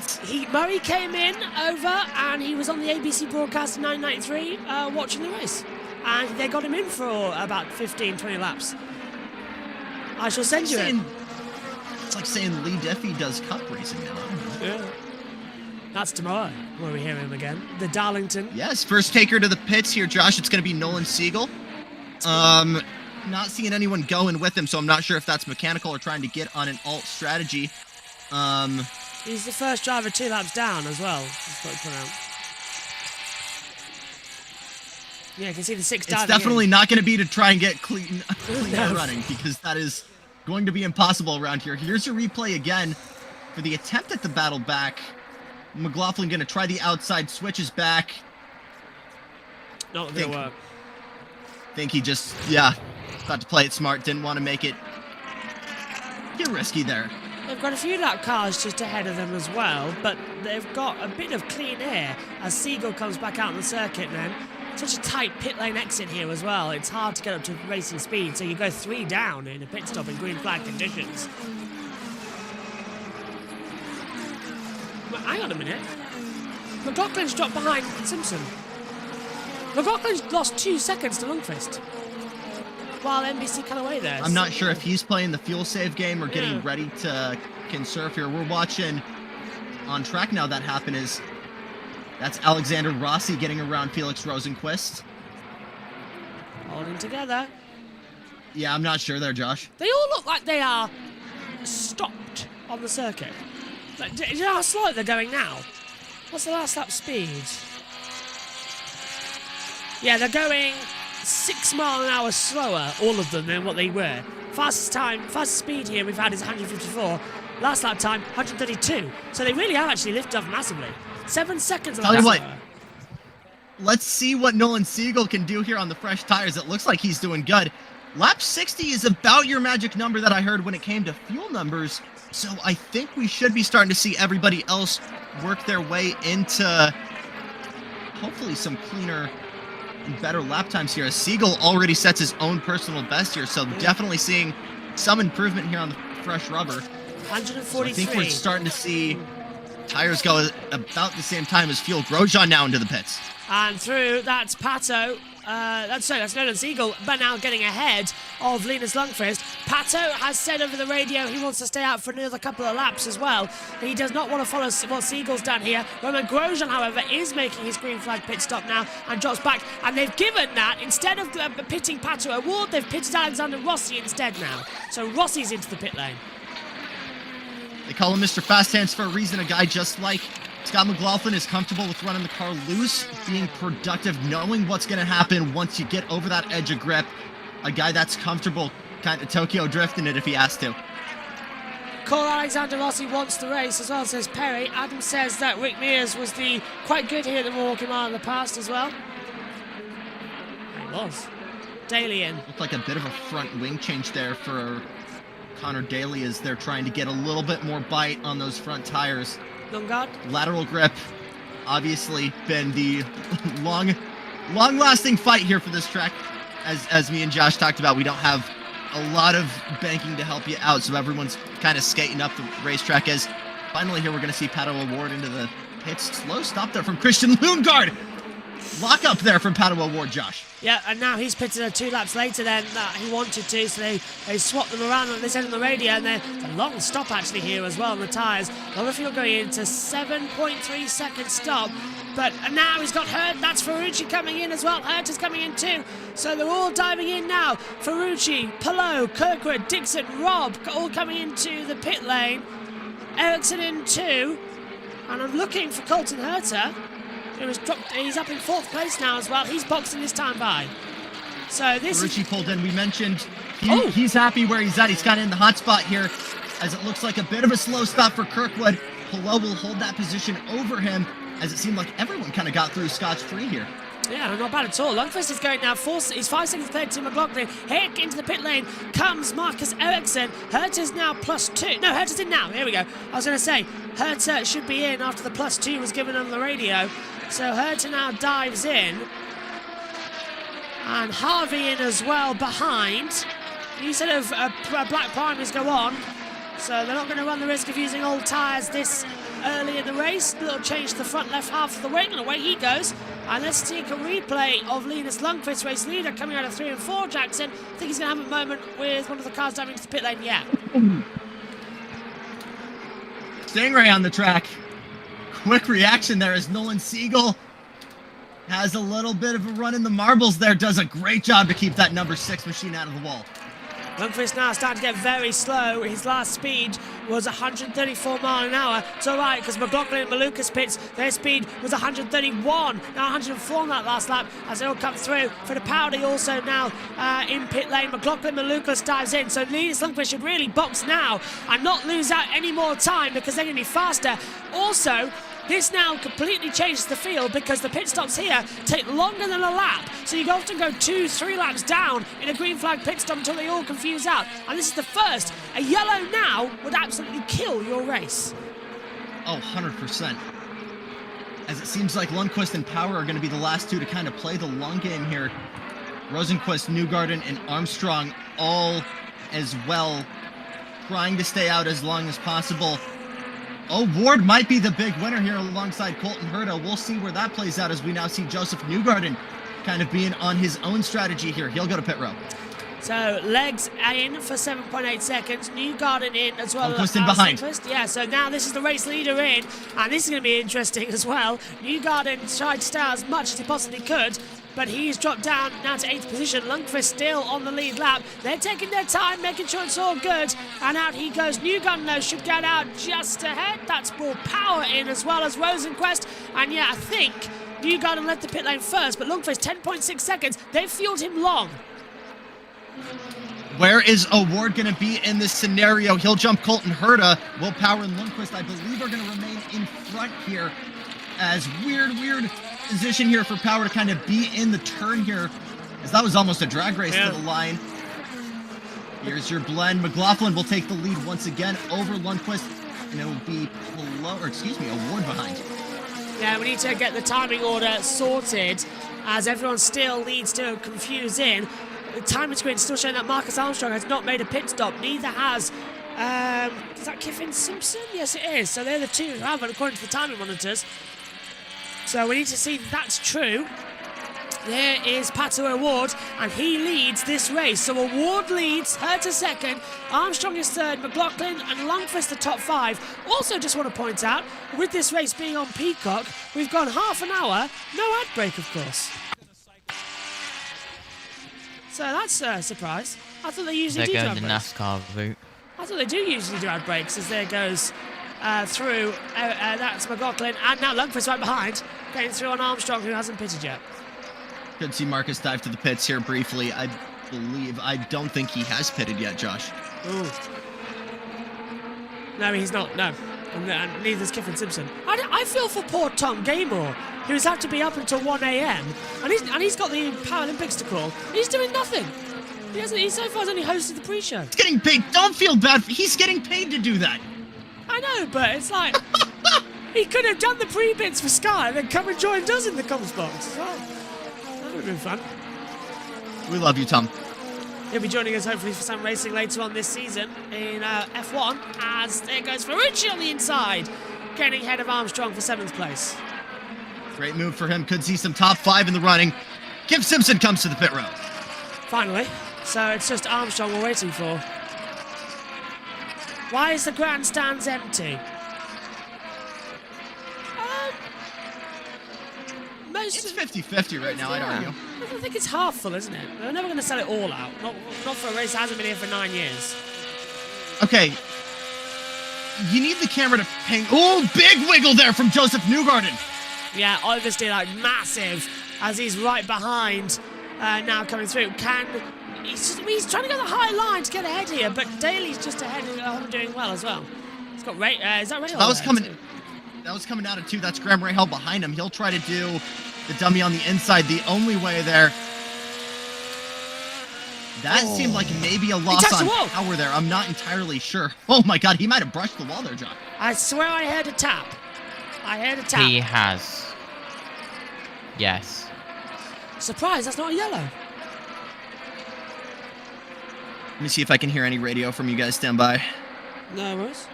S1: Murray came in over and he was on the ABC broadcast in 1993 watching the race. And they got him in for about 15, 20 laps. I shall send you it.
S2: It's like saying Lee Diffie does cup racing now.
S1: Yeah. That's tomorrow where we hear him again. The Darlington.
S2: Yes, first taker to the pits here, Josh. It's going to be Nolan Siegel. Not seeing anyone going with him, so I'm not sure if that's mechanical or trying to get on an alt strategy.
S1: He's the first driver 2 laps down as well. Just got to point out. Yeah, you can see the 6 diving.
S2: It's definitely not going to be to try and get clean
S1: No.
S2: running, because that is going to be impossible around here. Here's a replay again for the attempt at the battle back. McLaughlin going to try the outside switches back.
S1: Not going to work.
S2: Think he just, thought to play it smart. Didn't want to make it get risky there.
S1: They've got a few lap cars just ahead of them as well, but they've got a bit of clean air as Siegel comes back out on the circuit then. Such a tight pit lane exit here as well. It's hard to get up to racing speed, so you go 3 down in a pit stop in green flag conditions. Well, hang on a minute. McLaughlin's dropped behind Simpson. McLaughlin's lost 2 seconds to Lundqvist. While NBC cut away there.
S2: I'm not sure if he's playing the fuel save game or getting ready to conserve here. We're watching on track now that happen is that's Alexander Rossi getting around Felix Rosenqvist.
S1: Holding together.
S2: Yeah, I'm not sure there, Josh.
S1: They all look like they are stopped on the circuit. Like, do you know how slow they're going now? What's the last lap speed? Yeah, they're going 6 miles an hour slower, all of them, than what they were. Fastest speed here we've had is 154. Last lap time, 132. So they really have actually lifted off massively. 7 seconds on
S2: Tell you
S1: that.
S2: what, let's see what Nolan Siegel can do here on the fresh tires. It looks like he's doing good. Lap 60 is about your magic number that I heard when it came to fuel numbers. So I think we should be starting to see everybody else work their way into hopefully some cleaner and better lap times here. As Siegel already sets his own personal best here. So definitely seeing some improvement here on the fresh rubber.
S1: 143.
S2: So I think we're starting to see tires go about the same time as fuel. Grosjean now into the pits.
S1: And through, that's Pato. That's Nolan Siegel, but now getting ahead of Linus Lundqvist. Pato has said over the radio he wants to stay out for another couple of laps as well. He does not want to follow what Siegel's done here. Roman Grosjean, however, is making his green flag pit stop now and drops back. And they've given that, instead of pitting Pato at Ward, they've pitted Alexander Rossi instead now. So Rossi's into the pit lane.
S2: They call him Mr. Fast Hands for a reason. A guy just like Scott McLaughlin is comfortable with running the car loose, being productive, knowing what's going to happen once you get over that edge of grip. A guy that's comfortable kind of Tokyo drifting it if he has to.
S1: Cole Alexander Rossi wants the race as well, says Perry. Adam says that Rick Mears was quite good here at the Milwaukee Mile in the past as well. He was. Daly in.
S2: Looked like a bit of a front wing change there for Connor Daly as they're trying to get a little bit more bite on those front tires.
S1: Lundgaard.
S2: Lateral grip, obviously been the long-lasting fight here for this track. As me and Josh talked about, we don't have a lot of banking to help you out, so everyone's kind of skating up the racetrack. As finally here we're going to see Pato O'Ward into the pits. Slow stop there from Christian Lundgaard. Lock up there from Pato O'Ward, Josh.
S1: Yeah, and now he's pitted 2 laps later than he wanted to, so they swapped them around on this end of the radio, and there's a long stop actually here as well on the tyres. A lot of fuel going into 7.3 second stop, but now he's got Hurt. That's Ferrucci coming in as well. Hurt is coming in too, so they're all diving in now. Ferrucci, Palou, Kirkwood, Dixon, Robb, all coming into the pit lane. Ericsson in too, and I'm looking for Colton Herter. He's up in 4th place now as well. He's boxing this time by. So this
S2: Richie pulled in. We mentioned he's happy where he's at. He's kind of in the hot spot here as it looks like a bit of a slow stop for Kirkwood. Palou will hold that position over him as it seemed like everyone kind of got through scotch-free here.
S1: Yeah, not bad at all. Lundqvist is going now. He's 5 seconds clear to McLaughlin. Hick into the pit lane comes Marcus Ericsson. Herter's now +2. No, Herter's in now. Here we go. I was going to say, Herter should be in after the +2 was given on the radio. So Herter now dives in. And HyVee in as well behind. Instead of black primers go on. So they're not going to run the risk of using old tyres this early in the race. A little change to the front left half of the wing, and away he goes. And let's take a replay of Linus Lundqvist, race leader, coming out of 3 and 4, Jackson. I think he's going to have a moment with one of the cars diving into the pit lane. Yeah.
S2: Stingray on the track. Quick reaction there as Nolan Siegel has a little bit of a run in the marbles there. Does a great job to keep that number 6 machine out of the wall.
S1: Lundqvist now starting to get very slow. His last speed was 134 miles an hour. It's all right, because McLaughlin and Malukas pits, their speed was 131. Now 104 on that last lap as they all come through. For the Powdy also now in pit lane. McLaughlin and Malukas dives in. So Linus Lundqvist should really box now and not lose out any more time because they're going to be faster. Also, this now completely changes the field because the pit stops here take longer than a lap. So you often go 2-3 laps down in a green flag pit stop until they all confuse out. And this is the first. A yellow now would absolutely kill your race.
S2: Oh, 100%. As it seems like Lundqvist and Power are going to be the last 2 to kind of play the long game here. Rosenqvist, Newgarden, and Armstrong all as well trying to stay out as long as possible. Ward might be the big winner here alongside Colton Herta. We'll see where that plays out as we now see Joseph Newgarden kind of being on his own strategy here. He'll go to pit row.
S1: So legs in for 7.8 seconds. Newgarden in as well.
S2: Lundqvist in behind.
S1: Yeah, so now this is the race leader in, and this is going to be interesting as well. Newgarden tried to stay out as much as he possibly could, but he's dropped down now to 8th position. Lundqvist still on the lead lap. They're taking their time, making sure it's all good, and out he goes. Newgarden, though, should get out just ahead. That's more power in as well as Rosenquist, and yeah, I think Newgarden left the pit lane first, but Lundqvist 10.6 seconds. They've fueled him long.
S2: Where is O'Ward going to be in this scenario? He'll jump Colton Herta. Will Power and Lundqvist, I believe, are going to remain in front here. As weird position here for Power to kind of be in the turn here, as that was almost a drag race to the line. Here's your blend. McLaughlin will take the lead once again over Lundqvist, and it will be O'Ward behind.
S1: Yeah, we need to get the timing order sorted, as everyone still leads to confuse in. The timing screen is still showing that Marcus Armstrong has not made a pit stop. Neither has, is that Kiffin Simpson? Yes, it is. So they're the two who haven't, according to the timing monitors. So we need to see if that's true. There is Pato O'Ward, and he leads this race. So O'Ward leads, Herta second, Armstrong is third, McLaughlin and Lundqvist the top 5. Also just want to point out, with this race being on Peacock, we've gone half an hour, no ad break of course. So that's a surprise. I thought they usually do ad breaks.
S3: They're going the NASCAR route.
S1: I thought they do usually do ad breaks as there goes through. That's McLaughlin, and now Lundqvist right behind, getting through on Armstrong, who hasn't pitted yet.
S2: Could see Marcus dive to the pits here briefly. I don't think he has pitted yet, Josh.
S1: Ooh. No, he's not, no. And neither's Kiffin Simpson. I feel for poor Tom Gaymore, who's had to be up until 1 a.m. And he's got the Paralympics to call. He's doing nothing. He so far has only hosted the pre-show.
S2: He's getting paid. Don't feel bad. He's getting paid to do that.
S1: I know, but it's like he could have done the pre-bits for Sky and then come and join us in the comms box. Well, that would have been fun.
S2: We love you, Tom.
S1: He'll be joining us hopefully for some racing later on this season in F1, as there goes Ferrucci on the inside, getting ahead of Armstrong for 7th place.
S2: Great move for him. Could see some top 5 in the running. Kim Simpson comes to the pit row.
S1: Finally. So it's just Armstrong we're waiting for. Why is the grandstands empty?
S2: It's 50-50 right now, I'd argue.
S1: I think it's half full, isn't it? They're never going to sell it all out. Not for a race that hasn't been here for 9 years.
S2: Okay. You need the camera to ping. Oh, big wiggle there from Joseph Newgarden.
S1: Yeah, obviously, like, massive, as he's right behind now coming through. He's trying to go the high line to get ahead here, but Daly's just ahead and doing well as well. He's got Ray. Is that Ray?
S2: That was coming. That was coming out of 2. That's Graham Rahal behind him. He'll try to do the dummy on the inside. The only way there. That seemed like maybe a loss on power there. I'm not entirely sure. Oh my God, he might have brushed the wall there, John.
S1: I swear I heard a tap.
S3: He has. Yes.
S1: Surprise, that's not a yellow.
S2: Let me see if I can hear any radio from you guys. Stand by.
S1: No worries.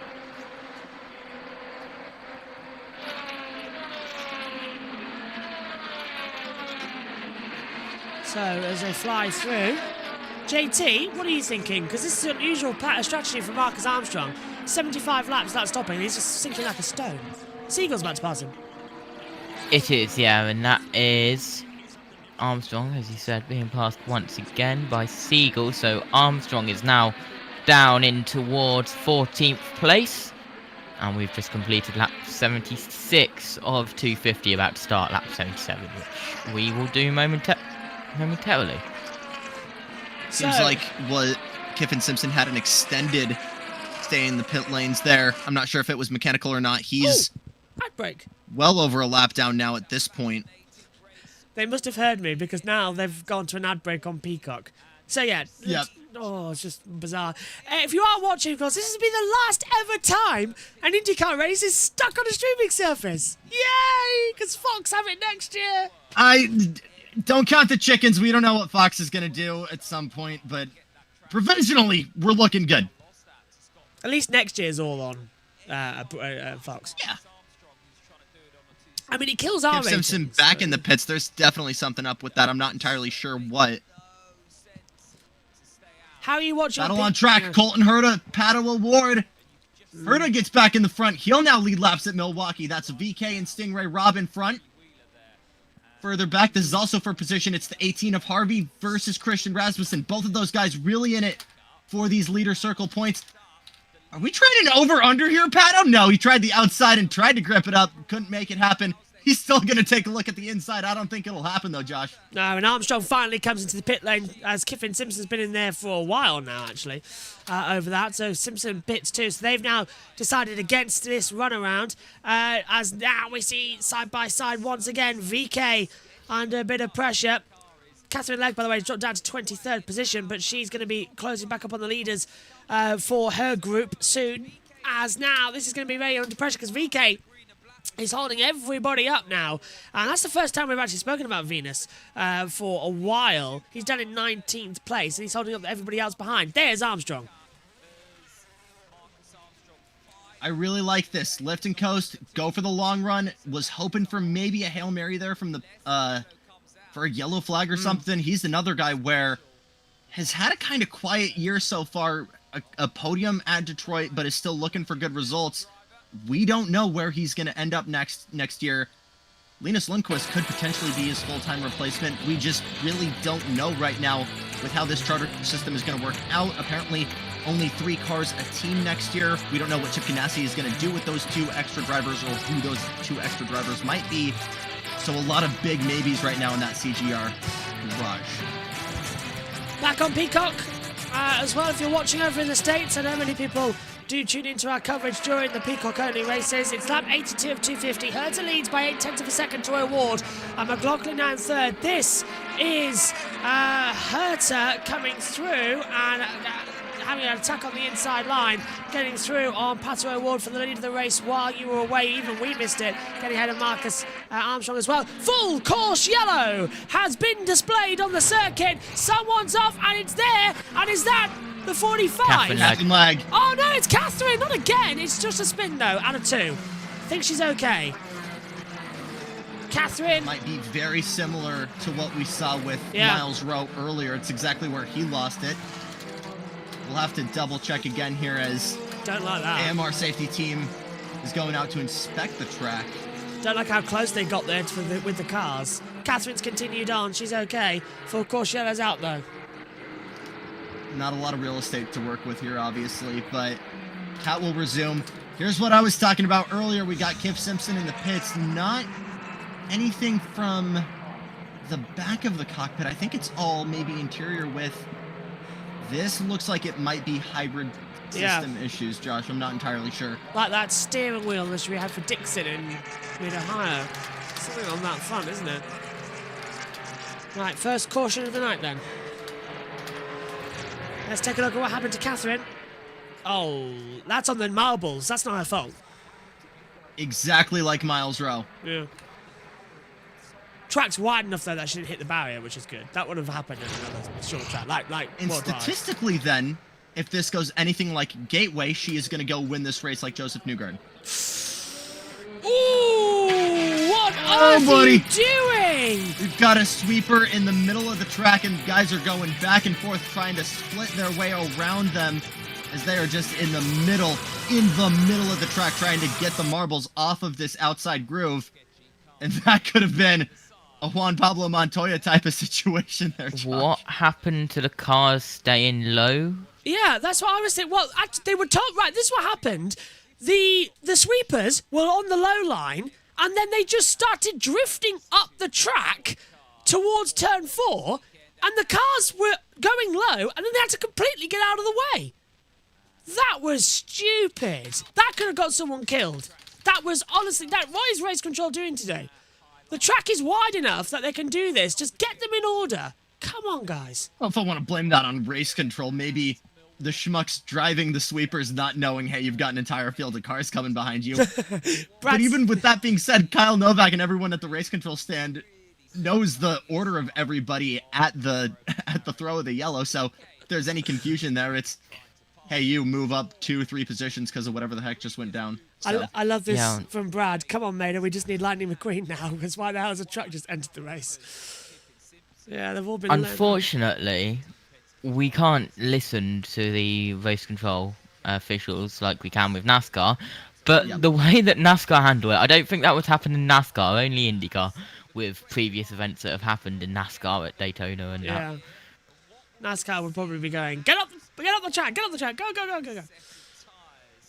S1: So as they fly through, JT, what are you thinking? Because this is an unusual strategy for Marcus Armstrong. 75 laps without stopping, he's just sinking like a stone. Siegel's about to pass him.
S3: It is, yeah, and that is Armstrong, as you said, being passed once again by Siegel. So Armstrong is now down in towards 14th place. And we've just completed lap 76 of 250, about to start lap 77, which we will do momentarily.
S2: Seems like Kiffin Simpson had an extended stay in the pit lanes there. I'm not sure if it was mechanical or not. He's
S1: ad break.
S2: Well over a lap down now at this point.
S1: They must have heard me because now they've gone to an ad break on Peacock. So yeah.
S2: Yep.
S1: It's just bizarre. If you are watching, of course, this has been the last ever time an INDYCAR race is stuck on a streaming surface. Yay! Because Fox have it next year.
S2: I don't count the chickens. We don't know what Fox is going to do at some point, but provisionally, we're looking good.
S1: At least next year's all on Fox.
S2: Yeah.
S1: I mean, he kills our
S2: If Simpson
S1: ratings,
S2: back in the pits, there's definitely something up with that. I'm not entirely sure what.
S1: How are you watching?
S2: Battle on track.
S1: Yeah.
S2: Colton Herta, Pato Award. Herta gets back in the front. He'll now lead laps at Milwaukee. That's VK and Stingray Rob in front. Further back, this is also for position. It's the 18 of HyVee versus Christian Rasmussen. Both of those guys really in it for these leader circle points. Are we trying an over-under here, Pato? No, he tried the outside and tried to grip it up. Couldn't make it happen. He's still going to take a look at the inside. I don't think it'll happen, though, Josh.
S1: No, and Armstrong finally comes into the pit lane as Kiffin Simpson's been in there for a while now, actually, over that. So Simpson pits too. So they've now decided against this runaround. As now we see side by side once again, VK under a bit of pressure. Catherine Legg, by the way, has dropped down to 23rd position, but she's going to be closing back up on the leaders for her group soon. As now, this is going to be very under pressure because VK is holding everybody up now. And that's the first time we've actually spoken about Venus for a while. He's done in 19th place, and he's holding up everybody else behind. There's Armstrong.
S2: I really like this. Lift and coast, go for the long run. Was hoping for maybe a Hail Mary there from the for a yellow flag or something. He's another guy where has had a kind of quiet year so far. A podium at Detroit, but is still looking for good results. We don't know where he's going to end up next year. Linus Lundqvist could potentially be his full-time replacement. We just really don't know right now with how this charter system is going to work out. Apparently, only 3 cars a team next year. We don't know what Chip Ganassi is going to do with those 2 extra drivers or who those 2 extra drivers might be. So a lot of big maybes right now in that CGR garage.
S1: Back on Peacock as well, if you're watching over in the States. I know many people do tune into our coverage during the Peacock-only races. It's lap 82 of 250. Herta leads by 0.8 of a second to Award. And McLaughlin now in third. This is Herta coming through and having an attack on the inside line, getting through on Pato Award for the lead of the race while you were away. Even we missed it, getting ahead of Marcus Armstrong as well. Full course yellow has been displayed on the circuit. Someone's off, and it's there. And is that the 45?
S2: Catherine Legg.
S1: Oh no, it's Catherine, not again. It's just a spin though, and a 2. I think she's okay. Catherine
S2: might be very similar to what we saw with Miles Rowe earlier. It's exactly where he lost it. We'll have to double check again here as
S1: don't like that.
S2: AMR safety team is going out to inspect the track.
S1: Don't like how close they got there with the cars. Catherine's continued on. She's okay. Full course yellow's out though.
S2: Not a lot of real estate to work with here, obviously, but Cat will resume. Here's what I was talking about earlier. We got Kip Simpson in the pits. Not anything from the back of the cockpit. I think it's all maybe interior with... This looks like it might be hybrid system issues, Josh. I'm not entirely sure.
S1: Like that steering wheel that we had for Dixon in Mid-Ohio. Something on that front, isn't it? Right, first caution of the night then. Let's take a look at what happened to Catherine. Oh, that's on the marbles. That's not her fault.
S2: Exactly like Miles Rowe.
S1: Yeah. Track's wide enough though that she didn't hit the barrier, which is good. That would have happened in another short track, like.
S2: And statistically, then, if this goes anything like Gateway, she is going to go win this race like Joseph Newgarden.
S1: Ooh! What are you doing?
S2: We've got a sweeper in the middle of the track, and guys are going back and forth trying to split their way around them as they are just in the middle of the track trying to get the marbles off of this outside groove. And that could have been a Juan Pablo Montoya type of situation there, Josh.
S3: What happened to the cars staying low?
S1: Yeah, that's what I was thinking. Well, actually, they were told, right, this is what happened. The sweepers were on the low line, and then they just started drifting up the track towards turn 4, and the cars were going low, and then they had to completely get out of the way. That was stupid. That could have got someone killed. That was, honestly, what is race control doing today? The track is wide enough that they can do this. Just get them in order. Come on, guys.
S2: Well, if I want to blame that on race control, maybe the schmucks driving the sweepers not knowing, hey, you've got an entire field of cars coming behind you. But even with that being said, Kyle Novak and everyone at the race control stand knows the order of everybody at the throw of the yellow. So if there's any confusion there, it's hey, you move up 2-3 positions because of whatever the heck just went down. So.
S1: I love this from Brad. Come on, mate. We just need Lightning McQueen now, because why the hell has a truck just entered the race? Yeah, they've all been...
S3: Unfortunately, we can't listen to the race control officials like we can with NASCAR. But the way that NASCAR handle it, I don't think that would happen in NASCAR, only INDYCAR, with previous events that have happened in NASCAR at Daytona and that.
S1: NASCAR would probably be going, get up the track, go.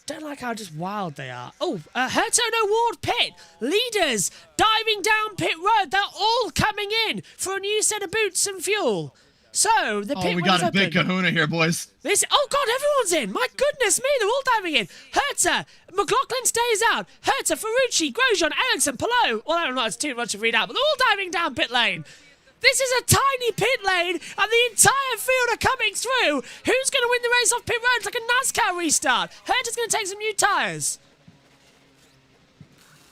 S1: Don't like how just wild they are. Oh, Herto Award pit. Leaders diving down pit road. They're all coming in for a new set of boots and fuel. So, the pit
S2: we got a
S1: open.
S2: big kahuna here, boys.
S1: Oh, God, everyone's in. My goodness me, they're all diving in. Herta, McLaughlin stays out. Herta, Ferrucci, Grosjean, Ericsson, Palou. Well, I don't know, it's too much to read out, but they're all diving down pit lane. This is a tiny pit lane, and the entire field are coming through. Who's going to win the race off pit road? It's like a NASCAR restart. Herta's going to take some new tyres.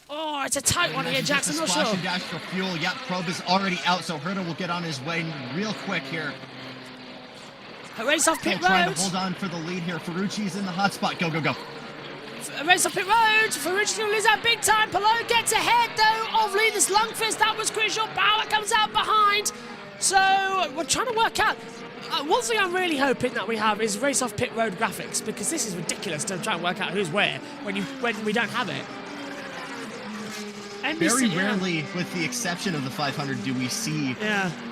S1: Oh, it's a tight one here, Jackson. Not sure.
S2: Splash and dash for fuel. Yep, Probe is already out, so Herta will get on his way real quick here.
S1: A race off pit road.
S2: Trying to hold on for the lead here. Ferrucci's in the hot spot. Go.
S1: A race off pit road. Ferrucci's going to lose out big time. Palou gets ahead, though, of Linus Lundqvist. That was crucial. Bauer comes out behind. So we're trying to work out. One thing I'm really hoping that we have is race off pit road graphics, because this is ridiculous to try and work out who's where when we don't have it.
S2: Very rarely, with the exception of the 500, do we see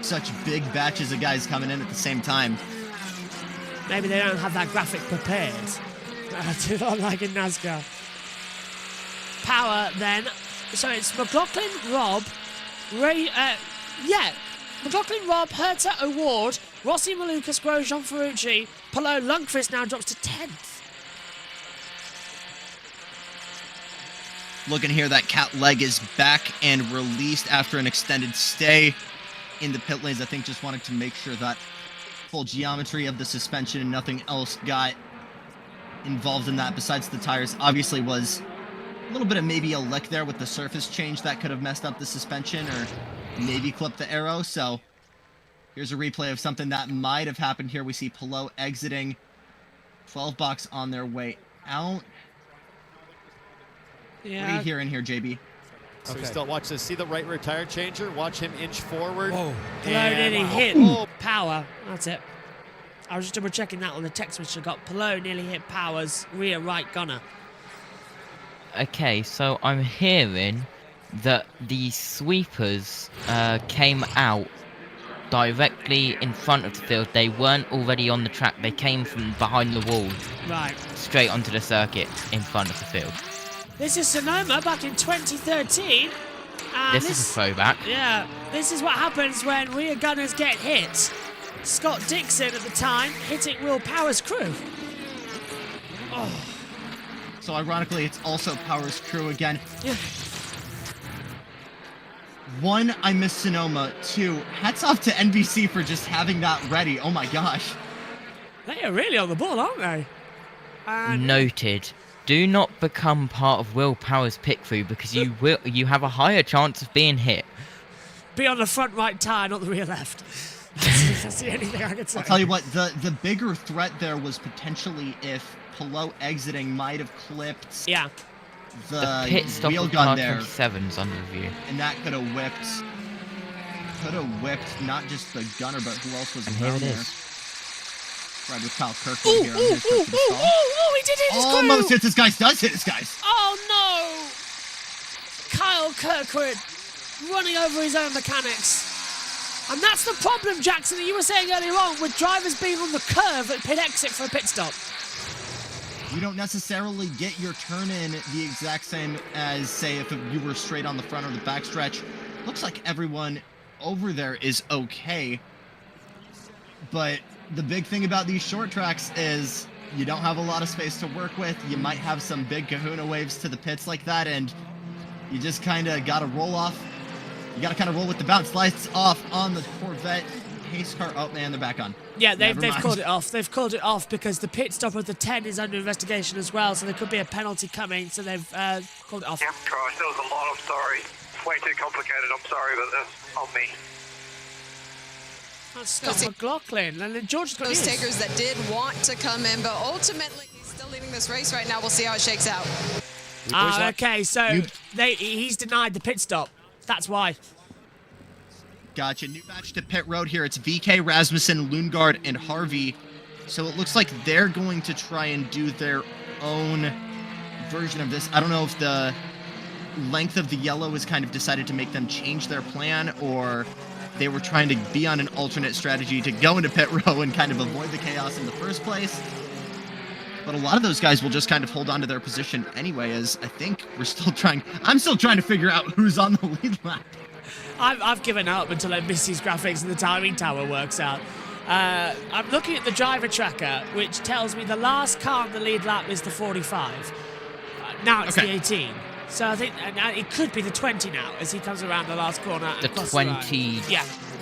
S2: such big batches of guys coming in at the same time.
S1: Maybe they don't have that graphic prepared. Like in NASCAR. Power then. So it's McLaughlin, Rob, McLaughlin, Rob, Herta, Award, Rossi, Malukas, Grosjean, Ferrucci, Palou, Lundqvist now drops to 10th.
S2: Looking here, that cat leg is back and released after an extended stay in the pit lanes. I think just wanted to make sure that full geometry of the suspension and nothing else got involved in that besides the tires. Obviously was a little bit of maybe a lick there with the surface change that could have messed up the suspension or maybe clipped the aero. So here's a replay of something that might have happened here. We see Palou exiting, 12 box on their way out.
S17: Yeah.
S2: What are you hearing here, JB?
S17: So we still watch this. See the right rear tire changer? Watch him inch forward. Oh,
S1: Palou nearly hit Power. That's it. I was just double checking that on the text which I got. Palou nearly hit Power's rear right gunner.
S3: Okay, so I'm hearing that the sweepers came out directly in front of the field. They weren't already on the track. They came from behind the wall.
S1: Right.
S3: Straight onto the circuit in front of the field.
S1: This is Sonoma back in 2013.
S3: This is a throwback.
S1: Yeah, this is what happens when rear gunners get hit. Scott Dixon at the time hitting Will Power's crew. Oh.
S2: So ironically, it's also Power's crew again.
S1: Yeah.
S2: 1, I miss Sonoma. 2, hats off to NBC for just having that ready. Oh my gosh.
S1: They are really on the ball, aren't they?
S3: Noted. Do not become part of Will Power's pit crew because you have a higher chance of being hit.
S1: Be on the front right tyre, not the rear left. That's the only thing I can say.
S2: I'll tell you what, the bigger threat there was potentially if Palou exiting might have clipped the
S3: pit stop
S2: wheel
S3: of
S2: gun
S3: car
S2: there.
S3: 27's under review.
S2: And that could have whipped not just the gunner, but who else was around there. Right with Kyle Kirkwood here.
S1: He did hit his crew.
S2: Almost hits his guys, does hit his guys.
S1: Oh no! Kyle Kirkwood running over his own mechanics. And that's the problem, Jackson, that you were saying earlier on, with drivers being on the curve at pit exit for a pit stop.
S2: You don't necessarily get your turn in the exact same as, say, if you were straight on the front or the back stretch. Looks like everyone over there is okay. But the big thing about these short tracks is you don't have a lot of space to work with. You might have some big kahuna waves to the pits like that, and you just kind of got to roll off. You got to kind of roll with the bounce. Lights off on the Corvette pace car. Oh, man, they're back on.
S1: Yeah, they've called it off. They've called it off because the pit stop of the 10 is under investigation as well, so there could be a penalty coming, so they've called it off.
S18: Yep, Crash, there was a lot. I'm sorry. It's way too complicated. I'm sorry about this. On me.
S1: That's Scott McLaughlin. And then George's got
S11: Those
S1: his.
S11: takers that did want to come in, but ultimately he's still leading this race right now. We'll see how it shakes out.
S1: Okay, so he's denied the pit stop. That's why.
S2: Gotcha. New match to pit road here. It's VK, Rasmussen, Lundgaard, and HyVee. So it looks like they're going to try and do their own version of this. I don't know if the length of the yellow has kind of decided to make them change their plan, or they were trying to be on an alternate strategy to go into pit row and kind of avoid the chaos in the first place. But a lot of those guys will just kind of hold on to their position anyway, as I think I'm still trying to figure out who's on the lead lap.
S1: I've given up until I miss these graphics and the timing tower works out. I'm looking at the driver tracker, which tells me the last car on the lead lap is the 45. Now it's the 18. So I think it could be the 20 now as he comes around the last corner.
S3: The 20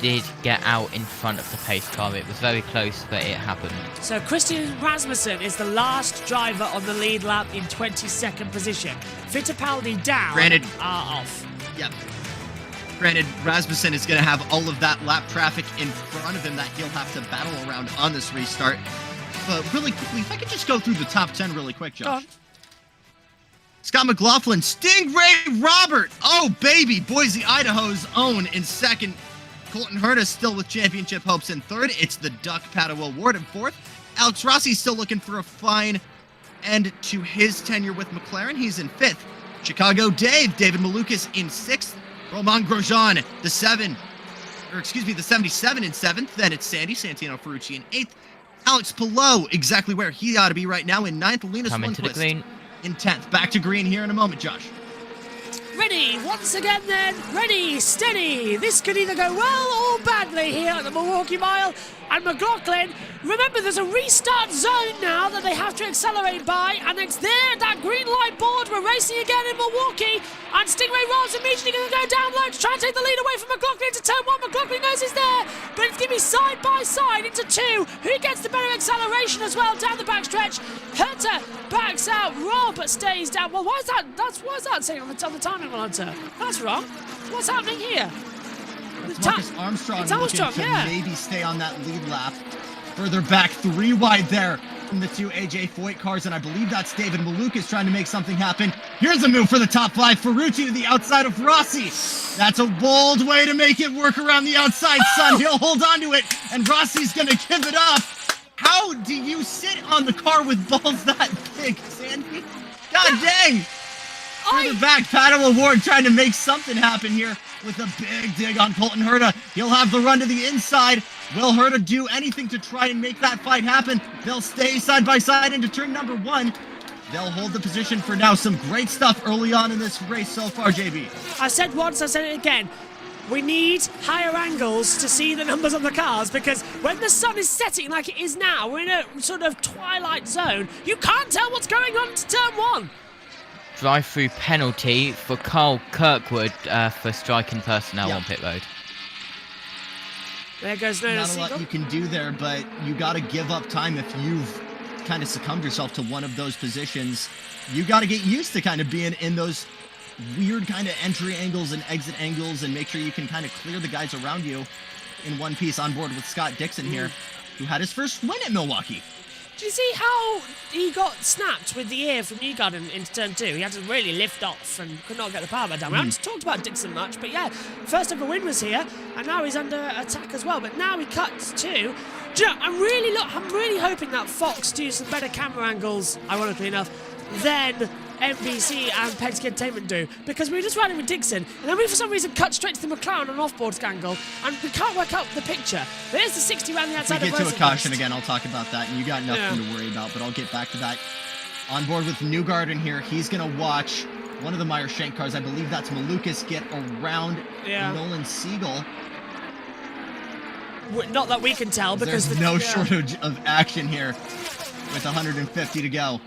S3: did get out in front of the pace car. It was very close, but it happened.
S1: So Christian Rasmussen is the last driver on the lead lap in 22nd position. Fittipaldi down, are off.
S2: Yep. Granted, Rasmussen is going to have all of that lap traffic in front of him that he'll have to battle around on this restart. But really quickly, if I could just go through the top 10 really quick, Josh. Scott McLaughlin, Stingray Robert, oh baby, Boise, Idaho's own in second. Colton Herta still with championship hopes in third. It's the Duck Paddle Award in fourth. Alex Rossi still looking for a fine end to his tenure with McLaren. He's in fifth. Chicago David Malukas in sixth. Romain Grosjean, the 77 in seventh. Then it's Santino Ferrucci in eighth. Alex Palou, exactly where he ought to be right now, in ninth. Linus Lundqvist in 10th. Back to green here in a moment, Josh.
S1: Ready, once again then, ready, steady. This could either go well or badly here at the Milwaukee Mile. And McLaughlin, remember there's a restart zone now that they have to accelerate by, and it's there, that green light board. We're racing again in Milwaukee, and Stingray Rob's immediately going to go down low to try and take the lead away from McLaughlin into turn one. McLaughlin knows he's there, but it's going to be side by side into two. Who gets the better acceleration as well down the backstretch? Herta backs out, Rob stays down. Well, why is that saying on the timing monitor? That's wrong. What's happening here?
S2: It's Marcus Armstrong looking to maybe stay on that lead lap. Further back, 3 wide there from the two AJ Foyt cars, and I believe that's David Malukas trying to make something happen. Here's a move for the top 5. Ferrucci to the outside of Rossi. That's a bold way to make it work around the outside, son. He'll hold on to it, and Rossi's going to give it up. How do you sit on the car with balls that big, Sandy? God dang! Further back, Paddle Award trying to make something happen here with a big dig on Colton Herta. He'll have the run to the inside. Will Herta do anything to try and make that fight happen? They'll stay side by side into turn number 1. They'll hold the position for now. Some great stuff early on in this race so far, JB.
S1: I said once, I said it again. We need higher angles to see the numbers on the cars, because when the sun is setting like it is now, we're in a sort of twilight zone. You can't tell what's going on to turn 1.
S3: Drive-through penalty for Carl Kirkwood for striking personnel on pit road.
S1: There goes
S2: Not a lot you can do there, but you got to give up time if you've kind of succumbed yourself to one of those positions. You got to get used to kind of being in those weird kind of entry angles and exit angles, and make sure you can kind of clear the guys around you in one piece. On board with Scott Dixon here, who had his first win at Milwaukee.
S1: Do you see how he got snapped with the ear from Newgarden into turn 2? He had to really lift off and could not get the power back down. We haven't talked about Dixon much, but yeah, first ever win was here, and now he's under attack as well. But now he cuts too. Do you know, I'm really hoping that Fox do some better camera angles, ironically enough, than NBC and Penske Entertainment do, because we were just riding with Dixon, and then we for some reason cut straight to the McLaren on an off-board angle, and we can't work out the picture. There's the 60 around the outside of
S2: Rosenquist. We get to a caution again, I'll talk about that, and you got nothing to worry about, but I'll get back to that. On board with Newgarden here, he's going to watch one of the Meyer Shank cars, I believe that's Malukas, get around Nolan Siegel.
S1: Not that we can tell, because
S2: there's no shortage of action here with 150 to go.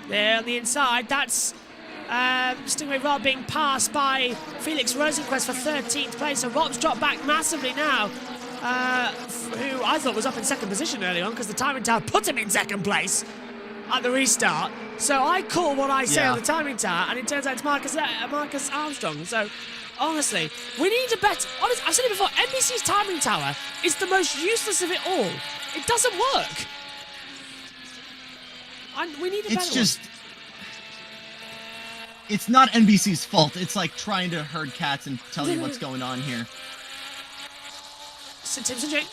S1: There on the inside, that's Stingray Rob being passed by Felix Rosenquist for 13th place. So Rob's dropped back massively now, who I thought was up in second position early on, because the timing tower put him in second place at the restart. So I call what I say on the timing tower, and it turns out it's Marcus Armstrong. So Honestly, we need a better... Honestly, I've said it before, NBC's timing tower is the most useless of it all. It doesn't work. And we need a better
S2: It's just... It's not NBC's fault. It's like trying to herd cats and tell you what's going on here.
S1: Timson Jake.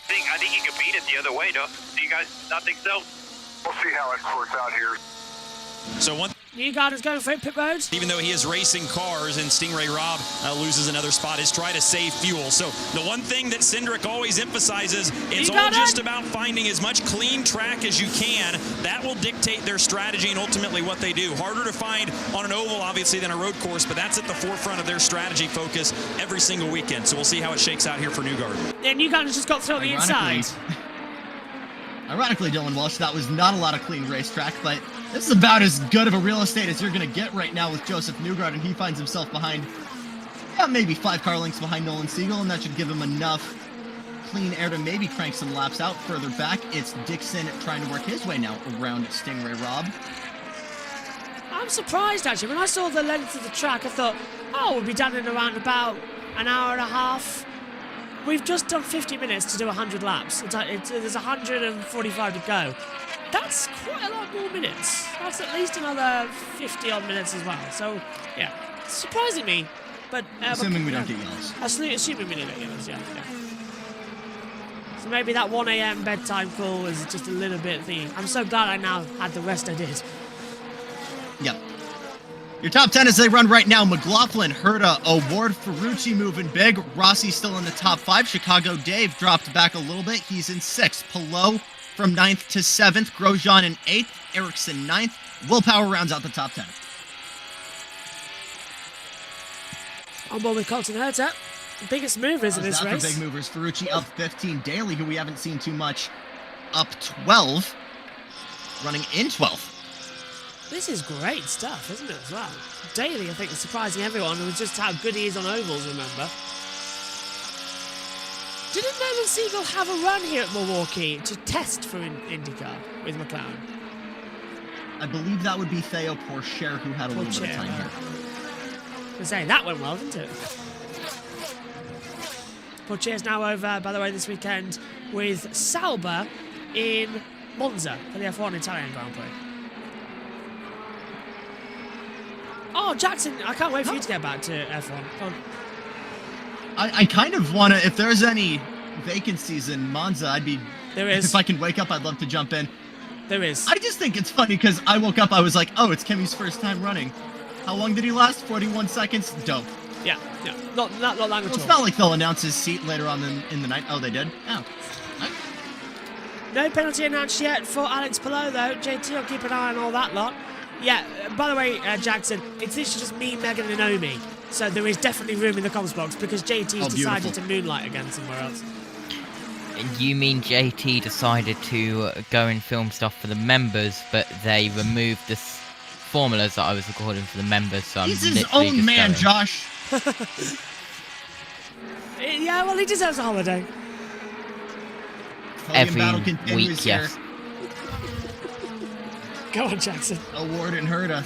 S18: I think you could beat it the other way, do you guys not think so?
S19: We'll see how it works out here.
S9: So one...
S1: Newgarden's going for it, pit road.
S9: Even though he is racing cars and Stingray Rob loses another spot, is try to save fuel. So the one thing that Cindric always emphasizes, it's all just about finding as much clean track as you can. That will dictate their strategy and ultimately what they do. Harder to find on an oval, obviously, than a road course, but that's at the forefront of their strategy focus every single weekend. So we'll see how it shakes out here for Newgarden.
S1: Yeah, Newgarden's just got through on the inside.
S2: Ironically, Dylan Walsh, that was not a lot of clean racetrack, but this is about as good of a real estate as you're going to get right now with Joseph Newgarden. He finds himself behind, maybe 5 car lengths behind Nolan Siegel, and that should give him enough clean air to maybe crank some laps out. Further back, it's Dixon trying to work his way now around Stingray Rob.
S1: I'm surprised, actually. When I saw the length of the track, I thought, oh, we'll be done in around about an hour and a half. We've just done 50 minutes to do 100 laps. There's 145 to go. That's quite a lot more minutes. That's at least another 50-odd minutes as well. So, yeah, surprising me. But
S2: assuming we don't get yells.
S1: Assuming we don't get yells, yeah. So maybe that 1 a.m. bedtime call was just a little bit thingy. I'm so glad I now had the rest I did.
S2: Yep. Your top 10 as they run right now: McLaughlin, Herta, Award, Ferrucci moving big. Rossi still in the top 5. Chicago Dave dropped back a little bit. He's in 6th. Palou from 9th to 7th. Grosjean in 8th. Ericsson 9th. Willpower rounds out the top 10.
S1: On board with Colton Herta. The biggest movers in this race.
S2: Big movers. Ferrucci up 15. Daly, who we haven't seen too much, up 12. Running in 12th.
S1: This is great stuff, isn't it, as well? Daly, I think, is surprising everyone. It was just how good he is on ovals, remember? Didn't Nolan Siegel have a run here at Milwaukee to test for IndyCar with McLaren?
S2: I believe that would be Theo Pourchaire, who had a little bit of time here.
S1: I was saying, that went well, didn't it? Pourchaire's now over, by the way, this weekend with Sauber in Monza for the F1 Italian Grand Prix. Oh, Jackson, I can't wait for you to get back to F1. Come on.
S2: I kind of want to, if there's any vacancies in Monza, I'd be...
S1: There is.
S2: If I can wake up, I'd love to jump in.
S1: There is.
S2: I just think it's funny because I woke up, I was like, oh, it's Kemi's first time running. How long did he last? 41 seconds? Dope.
S1: Yeah. Not long at all.
S2: It's not like they'll announce his seat later on in the night. Oh, they did? Oh.
S1: No penalty announced yet for Alex Palou, though. JT will keep an eye on all that lot. Yeah, by the way, Jackson, it's literally just me, Megan, and Omi. So there is definitely room in the comms box because JT's decided to moonlight again somewhere else.
S3: You mean JT decided to go and film stuff for the members, but they removed the formulas that I was recording for the members, so
S2: He's his own man, going. Josh.
S1: Yeah, well, he deserves a holiday.
S3: Every week, yes.
S1: Go on, Jackson.
S2: Award and Herta.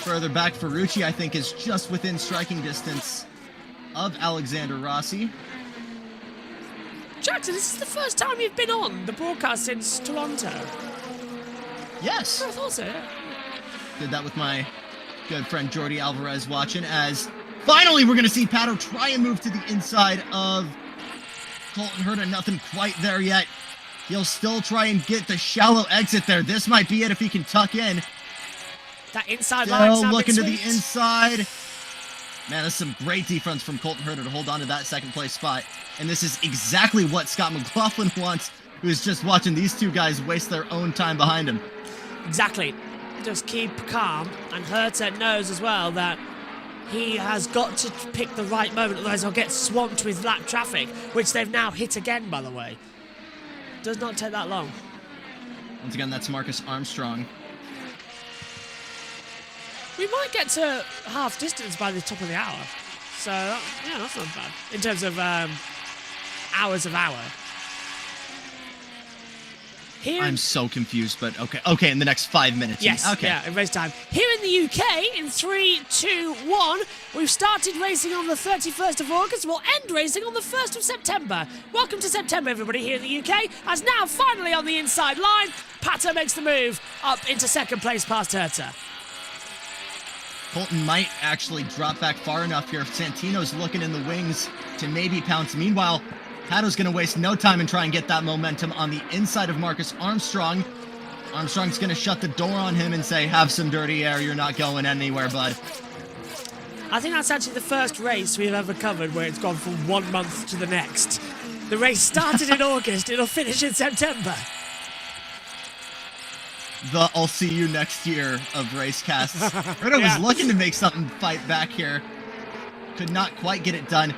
S2: Further back, Ferrucci, I think, is just within striking distance of Alexander Rossi.
S1: Jackson, this is the first time you've been on the broadcast since Toronto.
S2: Yes.
S1: I thought so, yeah.
S2: Did that with my good friend Jordi Alvarez watching, as finally we're going to see Pato try and move to the inside of Colton Herta. Nothing quite there yet. He'll still try and get the shallow exit there. This might be it if he can tuck in.
S1: That inside line.
S2: Still looking to the inside. Man, that's some great defense from Colton Herta to hold on to that second place spot. And this is exactly what Scott McLaughlin wants, who's just watching these two guys waste their own time behind him.
S1: Exactly. Just keep calm. And Herta knows as well that he has got to pick the right moment, otherwise he'll get swamped with lap traffic, which they've now hit again, by the way. Does not take that long.
S2: Once again, that's Marcus Armstrong.
S1: We might get to half distance by the top of the hour. So, yeah, that's not bad. In terms of hours of hour.
S2: I'm so confused, but okay, in the next 5 minutes.
S1: Yes,
S2: okay.
S1: yeah, in race time. Here in the UK, in 3, 2, 1, we've started racing on the 31st of August. We'll end racing on the 1st of September. Welcome to September, everybody, here in the UK. As now, finally on the inside line, Pato makes the move up into second place past Herta.
S2: Colton might actually drop back far enough here. Santino's looking in the wings to maybe pounce. Meanwhile, Pato's going to waste no time and try and get that momentum on the inside of Marcus Armstrong. Armstrong's going to shut the door on him and say, have some dirty air. You're not going anywhere, bud.
S1: I think that's actually the first race we've ever covered where it's gone from 1 month to the next. The race started in August. It'll finish in September.
S2: The I'll see you next year of race casts. Herta was looking to make something fight back here. Could not quite get it done.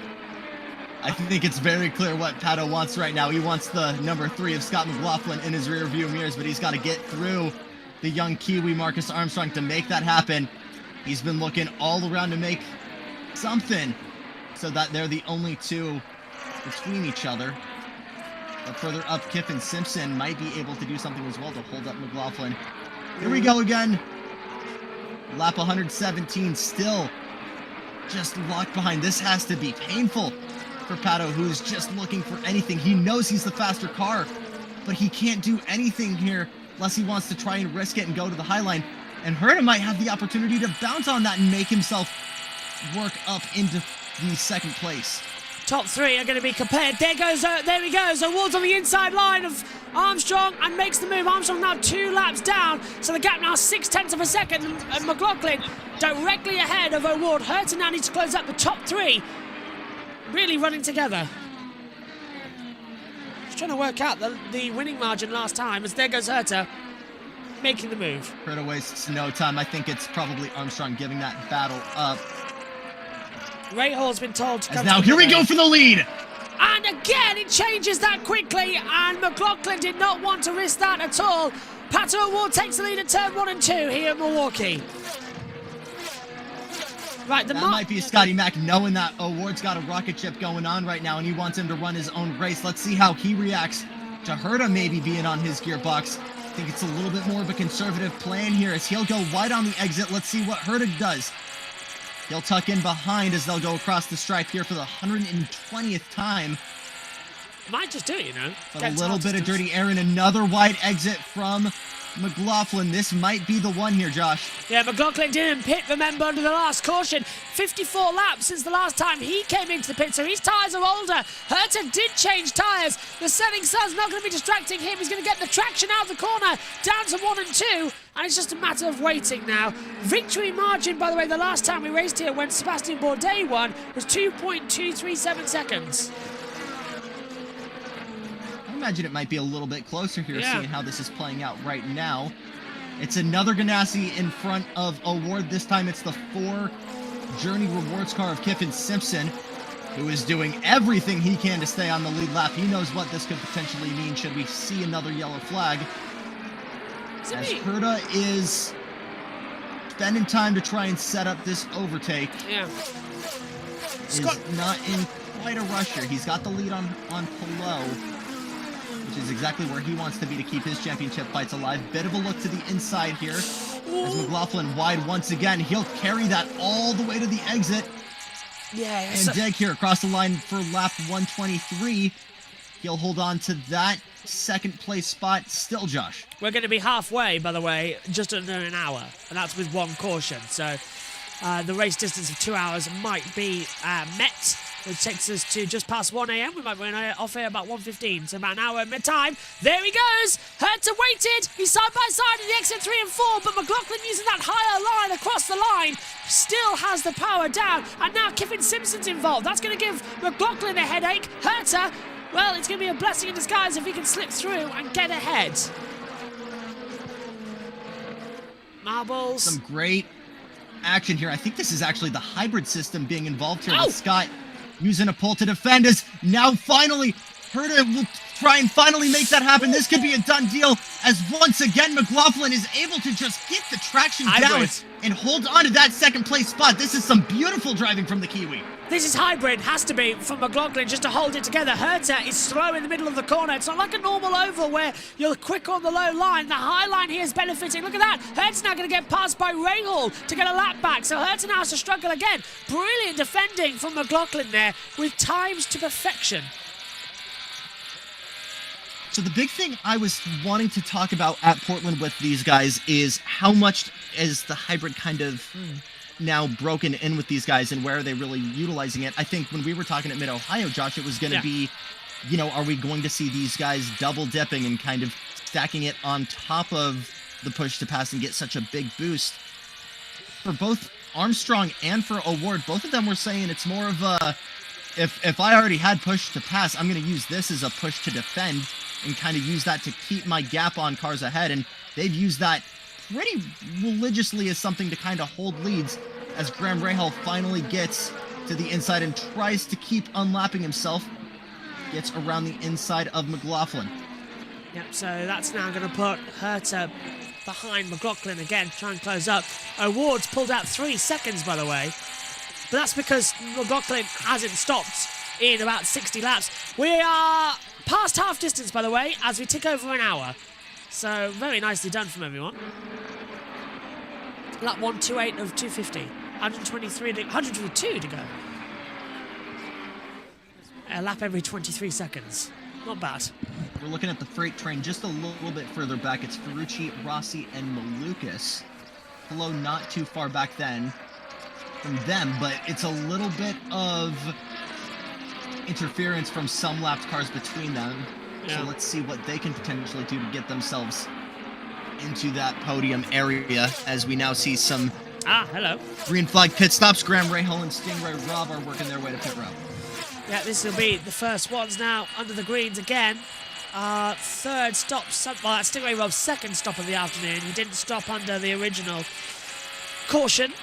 S2: I think it's very clear what Pato wants right now. He wants the number 3 of Scott McLaughlin in his rear view mirrors, but he's got to get through the young Kiwi Marcus Armstrong to make that happen. He's been looking all around to make something so that they're the only two between each other. But further up, Kiffin Simpson might be able to do something as well to hold up McLaughlin. Here we go again. Lap 117 still just locked behind. This has to be painful for Pato, who's just looking for anything. He knows he's the faster car, but he can't do anything here unless he wants to try and risk it and go to the high line. And Herta might have the opportunity to bounce on that and make himself work up into the second place.
S1: Top 3 are going to be compared. There he goes. Awards on the inside line of Armstrong and makes the move. Armstrong now 2 laps down, so the gap now 0.6 of a second. And McLaughlin directly ahead of O'Ward. Herta now needs to close up the top 3. Really running together. Just trying to work out the winning margin last time, as there goes Herta making the move.
S2: Herta wastes no time. I think it's probably Armstrong giving that battle up.
S1: Ray Hall's been told to come.
S2: Now here we go for the lead.
S1: And again, it changes that quickly, and McLaughlin did not want to risk that at all. Pato O'Ward takes the lead at turn 1 and 2 here in Milwaukee. Right,
S2: that might be Scotty Mack knowing that O'Ward's got a rocket ship going on right now, and he wants him to run his own race. Let's see how he reacts to Herta maybe being on his gearbox. I think it's a little bit more of a conservative plan here as he'll go wide on the exit. Let's see what Herta does. He'll tuck in behind as they'll go across the stripe here for the 120th time.
S1: Might just do it, you know.
S2: But a little bit of dirty air and another wide exit from McLaughlin. This might be the one here, Josh.
S1: Yeah, McLaughlin didn't pit, remember, under the last caution. 54 laps since the last time he came into the pit, so his tyres are older. Herta did change tyres. The setting sun's not going to be distracting him. He's going to get the traction out of the corner, down to 1 and 2, and it's just a matter of waiting now. Victory margin, by the way, the last time we raced here when Sebastian Bourdais won was 2.237 seconds.
S2: I imagine it might be a little bit closer here, seeing how this is playing out right now. It's another Ganassi in front of O'Ward. This time it's the 4 Journey Rewards car of Kiffin Simpson, who is doing everything he can to stay on the lead lap. He knows what this could potentially mean should we see another yellow flag. As Herta is spending time to try and set up this overtake.
S1: Yeah.
S2: Is not in quite a rush here. He's got the lead on Palou, which is exactly where he wants to be to keep his championship fights alive. Bit of a look to the inside here. As McLaughlin wide once again. He'll carry that all the way to the exit.
S1: Yeah.
S2: And Deg here across the line for lap 123. He'll hold on to that second place spot still, Josh.
S1: We're going to be halfway, by the way, just under an hour, and that's with 1 caution. So the race distance of 2 hours might be met, which takes us to just past 1 a.m. We might be off here about 1:15, so about an hour mid-time. There he goes! Herta waited! He's side by side in the exit 3 and 4, but McLaughlin using that higher line across the line still has the power down, and now Kiffin Simpson's involved. That's going to give McLaughlin a headache. Herta, well, it's going to be a blessing in disguise if he can slip through and get ahead. Marbles.
S2: Some great action here. I think this is actually the hybrid system being involved here with Scott using a pole to defend us. Now finally, Herta will try and finally make that happen. This could be a done deal as once again McLaughlin is able to just get the traction down and hold on to that second place spot. This is some beautiful driving from the Kiwi.
S1: This is hybrid, has to be, from McLaughlin just to hold it together. Herta is slow in the middle of the corner. It's not like a normal oval where you're quick on the low line. The high line here is benefiting. Look at that. Herta now going to get passed by Rahal to get a lap back. So Herta now has to struggle again. Brilliant defending from McLaughlin there with times to perfection.
S2: So the big thing I was wanting to talk about at Portland with these guys is how much is the hybrid kind of now broken in with these guys and where are they really utilizing it? I think when we were talking at Mid-Ohio, Josh, it was going to be, you know, are we going to see these guys double dipping and kind of stacking it on top of the push to pass and get such a big boost? For both Armstrong and for O'Ward, both of them were saying it's more of a, if I already had push to pass, I'm going to use this as a push to defend and kind of use that to keep my gap on cars ahead. And they've used that pretty religiously as something to kind of hold leads as Graham Rahal finally gets to the inside and tries to keep unlapping himself. Gets around the inside of McLaughlin.
S1: Yep, so that's now going to put Herta behind McLaughlin again, try and close up. O'Ward's pulled out 3 seconds, by the way. But that's because McLaughlin hasn't stopped in about 60 laps. We are past half distance, by the way, as we tick over an hour. So very nicely done from everyone. Lap 128 of 250. 122 to go. A lap every 23 seconds. Not bad.
S2: We're looking at the freight train just a little bit further back. It's Ferrucci, Rossi, and Malukas. Below not too far back then from them, but it's a little bit of interference from some lapped cars between them.
S1: Yeah.
S2: So let's see what they can potentially do to get themselves into that podium area as we now see some
S1: hello.
S2: green flag pit stops. Graham Rahal and Stingray Rob are working their way to pit road.
S1: Yeah, this will be the first ones now under the greens again. Third stop, well, that's Stingray Rob's second stop of the afternoon. He didn't stop under the original caution.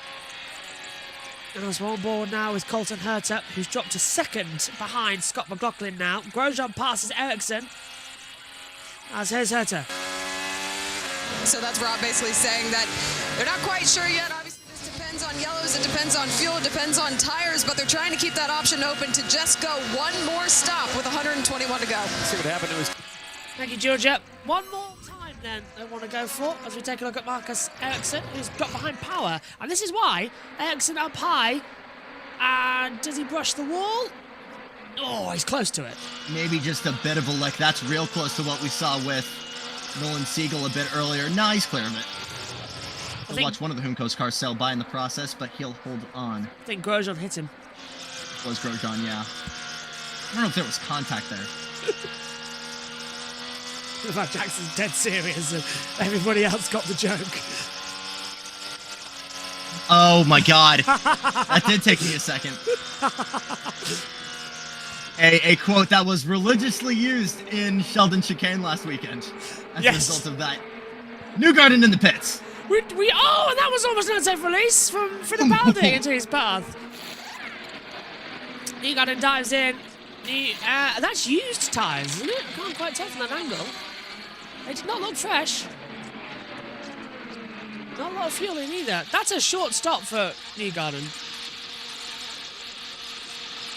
S1: And as we're on board now with Colton Herta, who's dropped to second behind Scott McLaughlin now. Grosjean passes Ericsson. As here's Herta.
S11: So that's Rob basically saying that they're not quite sure yet. Obviously, this depends on yellows, it depends on fuel, it depends on tires, but they're trying to keep that option open to just go one more stop with 121 to go.
S17: See what happened to his...
S1: Thank you, Georgia. One more time then they want to go for as we take a look at Marcus Ericsson, who's got behind power. And this is why Ericsson up high. And does he brush the wall? Oh, he's close to it.
S2: Maybe just a bit of a lick. That's real close to what we saw with Nolan Siegel a bit earlier. Nah, he's clear of it. We'll watch one of the Humco's cars sail by in the process, but he'll hold on.
S1: I think Grosjean hit him.
S2: Was Grosjean, yeah. I don't know if there was contact there.
S1: Jackson's dead serious and everybody else got the joke.
S2: Oh my god. That did take me a second. A quote that was religiously used in Sheldon Chicane last weekend as a result of that. Newgarden in the pits.
S1: And that was almost an unsafe release from Fittipaldi into his path. Newgarden dives in. That's used tyres, isn't it? I can't quite tell from that angle. They did not look fresh. Not a lot of fuel in either. That's a short stop for Newgarden.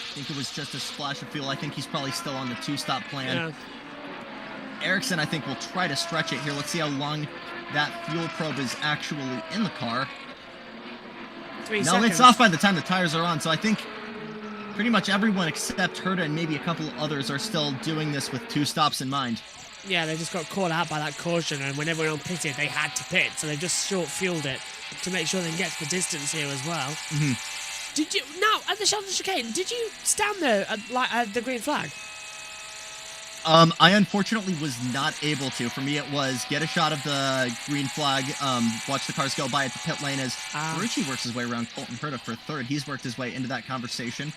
S2: I think it was just a splash of fuel. I think he's probably still on the 2-stop plan. Yeah. Ericsson, I think, will try to stretch it here. Let's see how long that fuel probe is actually in the car.
S1: 3
S2: no,
S1: seconds.
S2: It's off by the time the tires are on, so I think pretty much everyone except Herta and maybe a couple others are still doing this with 2 stops in mind.
S1: Yeah, they just got caught out by that caution, and when everyone pitted, they had to pit, so they just short-fueled it to make sure they can get to the distance here as well.
S2: Mm-hmm.
S1: Did you, now, at the Sheldon Chicane, did you stand there at the green flag?
S2: I unfortunately was not able to. For me, it was get a shot of the green flag, watch the cars go by at the pit lane as Ferrucci works his way around Colton Herta for third. He's worked his way into that conversation.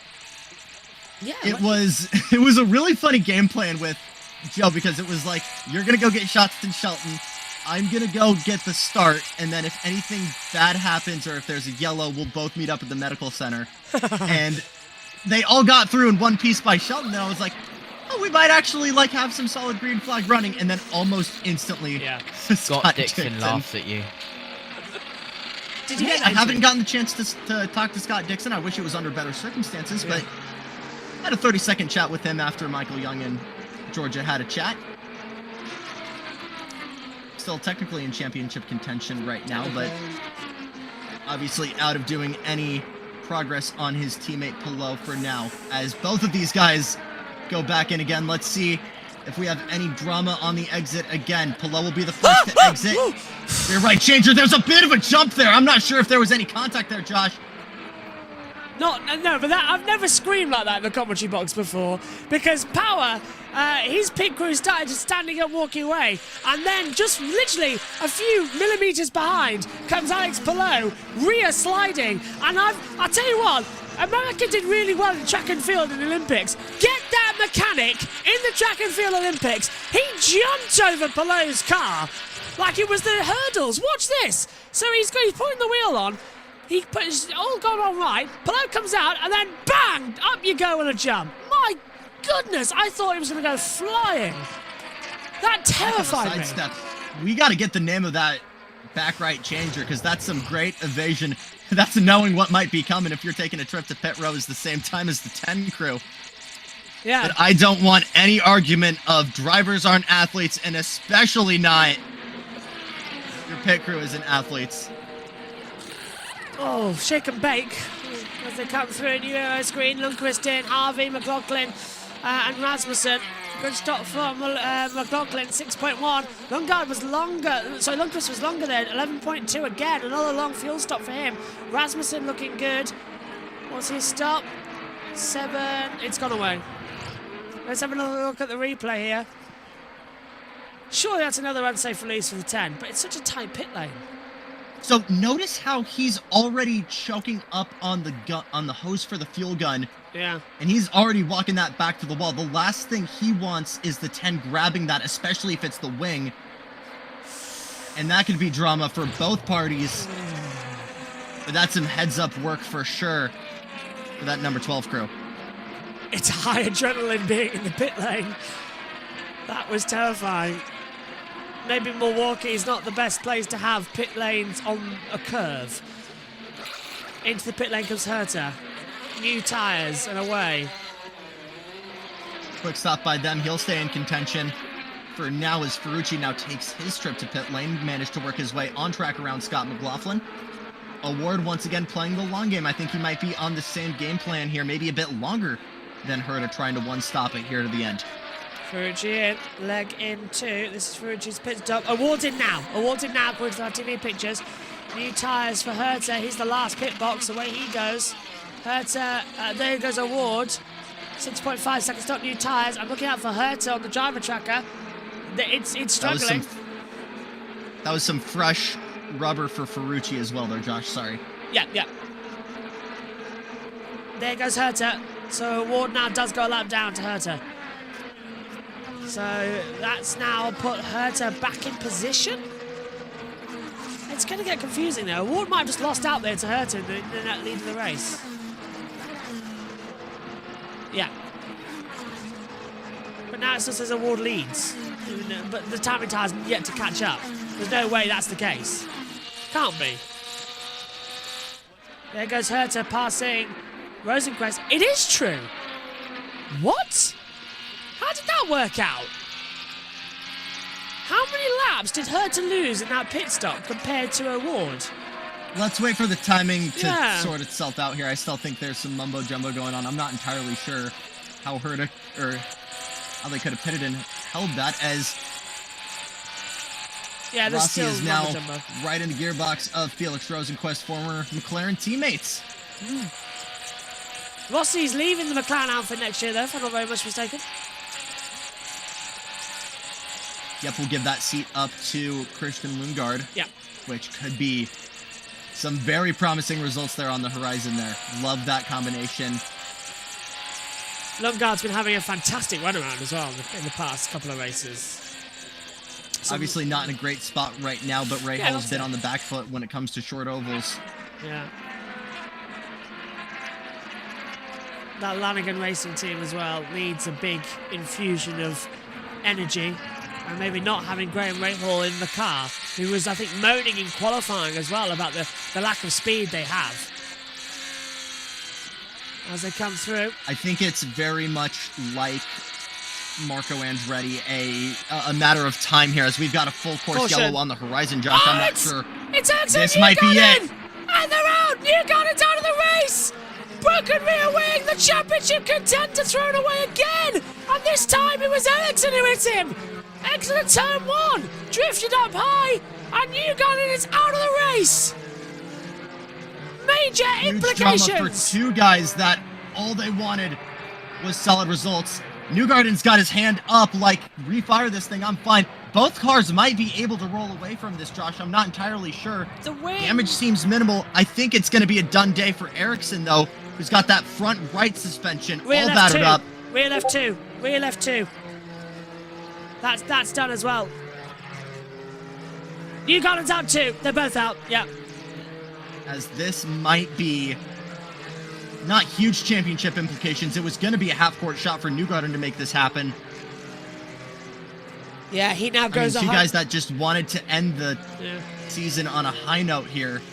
S1: Yeah,
S2: it was a really funny game plan with Joe, because it was like, you're going to go get shots in Shelton, I'm going to go get the start, and then if anything bad happens or if there's a yellow, we'll both meet up at the medical center. And they all got through in one piece by Shelton, and I was like, oh, we might actually have some solid green flag running, and then almost instantly
S3: Scott Dixon laughs at you.
S1: Did you get that
S2: I haven't
S1: interview?
S2: gotten the chance to talk to Scott Dixon. I wish it was under better circumstances, but I had a 30-second chat with him after Michael Young and Georgia had a chat. Still technically in championship contention right now, but obviously out of doing any progress on his teammate Pelot for now. As both of these guys go back in again, let's see if we have any drama on the exit again. Pelot will be the first to exit. Rear right changer. There's a bit of a jump there. I'm not sure if there was any contact there, Josh.
S1: No, but I've never screamed like that in the commentary box before, because Power, his pit crew started just standing up, walking away, and then just literally a few millimeters behind comes Alex Pelot, rear sliding, and I'll tell you what, America did really well in track and field in the Olympics. Get that mechanic in the track and field Olympics. He jumped over Pelot's car like it was the hurdles. Watch this. So he's putting the wheel on. He puts all gone on right. Pelot comes out, and then bang! Up you go on a jump. My goodness, I thought he was going to go flying. That terrified me.
S2: Sidestep. We got to get the name of that back right changer, because that's some great evasion. That's knowing what might be coming if you're taking a trip to pit rows the same time as the 10 crew.
S1: Yeah.
S2: But I don't want any argument of drivers aren't athletes, and especially not your pit crew isn't athletes.
S1: Oh, shake and bake as they come through in Euro screen. Lundqvist in, HyVee, McLaughlin, and Rasmussen. Good stop from McLaughlin, 6.1. Lundqvist was longer there, 11.2 again. Another long fuel stop for him. Rasmussen looking good. What's his stop? 7. It's gone away. Let's have another look at the replay here. Surely that's another unsafe release for the 10, but it's such a tight pit lane.
S2: So notice how he's already choking up on the hose for the fuel gun.
S1: Yeah.
S2: And he's already walking that back to the wall. The last thing he wants is the 10 grabbing that, especially if it's the wing. And that could be drama for both parties. But that's some heads-up work for sure for that number 12 crew.
S1: It's high adrenaline being in the pit lane. That was terrifying. Maybe Milwaukee is not the best place to have pit lanes on a curve. Into the pit lane comes Herta. New tyres and away.
S2: Quick stop by them. He'll stay in contention for now as Ferrucci now takes his trip to pit lane. Managed to work his way on track around Scott McLaughlin. Award once again playing the long game. I think he might be on the same game plan here. Maybe a bit longer than Herta, trying to one-stop it here to the end.
S1: Ferrucci in, leg in 2. This is Ferrucci's pit stop. Awards in now. Awards in now according to our TV pictures. New tyres for Herta. He's the last pit box. Away he goes. Herta, there goes Award. 6.5 seconds stop, new tyres. I'm looking out for Herta on the driver tracker. It's struggling.
S2: That was some fresh rubber for Ferrucci as well there, Josh. Sorry.
S1: Yeah. There goes Herta. So Award now does go a lap down to Herta. So that's now put Herta back in position. It's going to get confusing though. Ward might have just lost out there to Herta in that lead of the race. Yeah. But now it still says Award leads. But the timing tire's yet to catch up. There's no way that's the case. Can't be. There goes Herta passing Rosenquist. It is true. What? How did that work out? How many laps did Herta lose in that pit stop compared to Award?
S2: Let's wait for the timing to sort itself out here. I still think there's some mumbo jumbo going on. I'm not entirely sure how Herta or how they could have pitted and held that, as
S1: there's
S2: Rossi
S1: still
S2: is now
S1: mumbo jumbo.
S2: right in the gearbox of Felix Rosenquist, former McLaren teammates.
S1: Rossi's leaving the McLaren outfit next year though, if I'm not very much mistaken.
S2: Yep, we'll give that seat up to Christian Lundgaard.
S1: Yeah.
S2: Which could be some very promising results there on the horizon there. Love that combination.
S1: Lundgaard's been having a fantastic run around as well in the past couple of races.
S2: Obviously not in a great spot right now, but Ray Hall's been on the back foot when it comes to short ovals.
S1: Yeah. That Lanigan racing team as well needs a big infusion of energy. And maybe not having Graham Rahal in the car who was, I think, moaning in qualifying as well about the lack of speed they have as they come through.
S2: I think it's very much like Marco Andretti, a matter of time here, as we've got a full course yellow on the horizon. Josh, I'm not sure.
S1: It's Axel
S2: This might be it.
S1: And they're out! Newgarden's out of the race! Broken rear wing, the championship contender thrown away again! And this time it was Ericsson who hit him! Ericsson at turn 1, drifted up high, and Newgarden is out of the race! Major implications!
S2: Huge drama for two guys that all they wanted was solid results. Newgarden's got his hand up like, refire this thing, I'm fine. Both cars might be able to roll away from this, Josh. I'm not entirely sure.
S1: The win.
S2: Damage seems minimal. I think it's going to be a done day for Ericsson, though, who's got that front right suspension all battered up.
S1: Rear left 2. Rear left 2. That's done as well. Newgarden's out 2. They're both out. Yeah.
S2: As this might be not huge championship implications. It was going to be a half-court shot for Newgarden to make this happen.
S1: Yeah, he now goes
S2: two guys that just wanted to end the season on a high note here.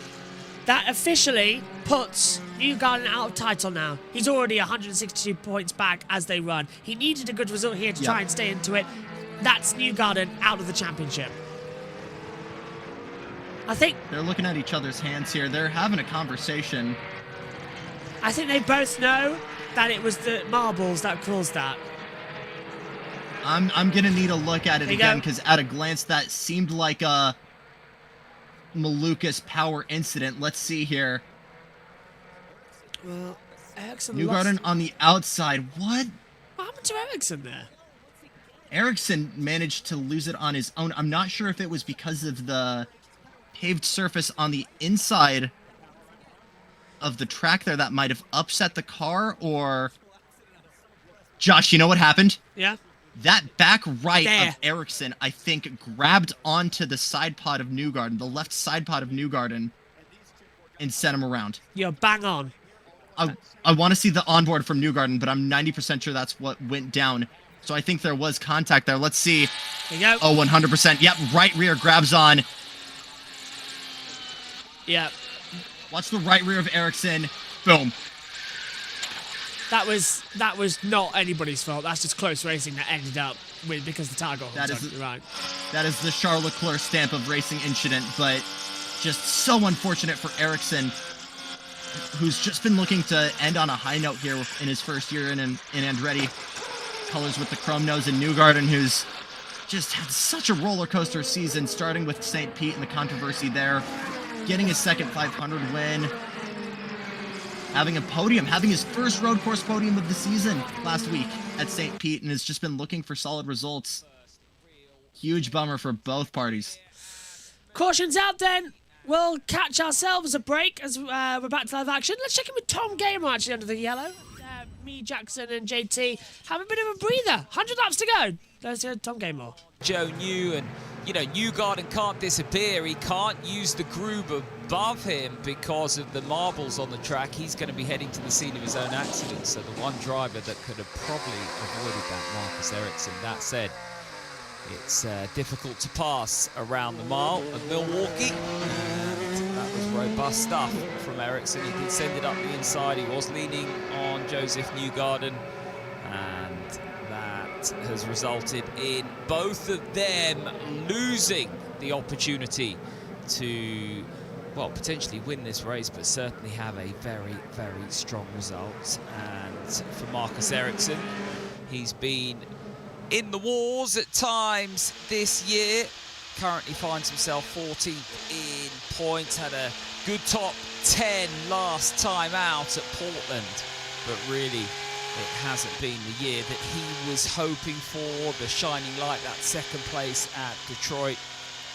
S1: That officially puts Newgarden out of title now. He's already 162 points back as they run. He needed a good result here to try and stay into it. That's Newgarden out of the championship. I think
S2: they're looking at each other's hands here. They're having a conversation.
S1: I think they both know that it was the marbles that caused that.
S2: I'm gonna need a look at it again, because at a glance that seemed like a Malukas power incident. Let's see here.
S1: Well, Ericsson
S2: Newgarden on the outside. What
S1: happened to Ericsson there?
S2: Ericsson managed to lose it on his own. I'm not sure if it was because of the paved surface on the inside of the track there that might have upset the car, or... Josh, you know what happened?
S1: Yeah?
S2: That back right of Ericsson, I think, grabbed onto the side pod of Newgarden, the left side pod of Newgarden, and sent him around.
S1: You're bang on.
S2: I want to see the onboard from Newgarden, but I'm 90% sure that's what went down. So I think there was contact there. Let's see.
S1: There you go.
S2: Oh, 100%. Yep, right rear grabs on.
S1: Yeah.
S2: Watch the right rear of Ericsson. Boom.
S1: That was not anybody's fault. That's just close racing that ended up with because the tire got hooked on. Right.
S2: That is the Charles Leclerc stamp of racing incident, but just so unfortunate for Ericsson, who's just been looking to end on a high note here in his first year in Andretti colors with the chrome nose, and Newgarden, who's just had such a roller coaster season, starting with St. Pete and the controversy there, getting his second 500 win, having a podium, having his first road course podium of the season last week at St. Pete, and has just been looking for solid results. Huge bummer for both parties.
S1: Caution's out then. We'll catch ourselves a break as we're back to live action. Let's check in with Tom Gamer actually under the yellow. Me, Jackson, and JT have a bit of a breather. 100 laps to go. Let's hear Tom Gamer.
S20: Joe New, and Newgarden can't disappear. He can't use the groove above him because of the marbles on the track. He's going to be heading to the scene of his own accident. So the one driver that could have probably avoided that, Marcus Ericsson. That said, it's difficult to pass around the mile of Milwaukee. And that was robust stuff from Ericsson. He did send it up the inside. He was leaning on Joseph Newgarden. And that has resulted in both of them losing the opportunity to, well, potentially win this race, but certainly have a very, very strong result. And for Marcus Ericsson, he's been in the wars at times this year. Currently finds himself 14th in points. Had a good top 10 last time out at Portland, but really it hasn't been the year that he was hoping for. The shining light, that second place at Detroit.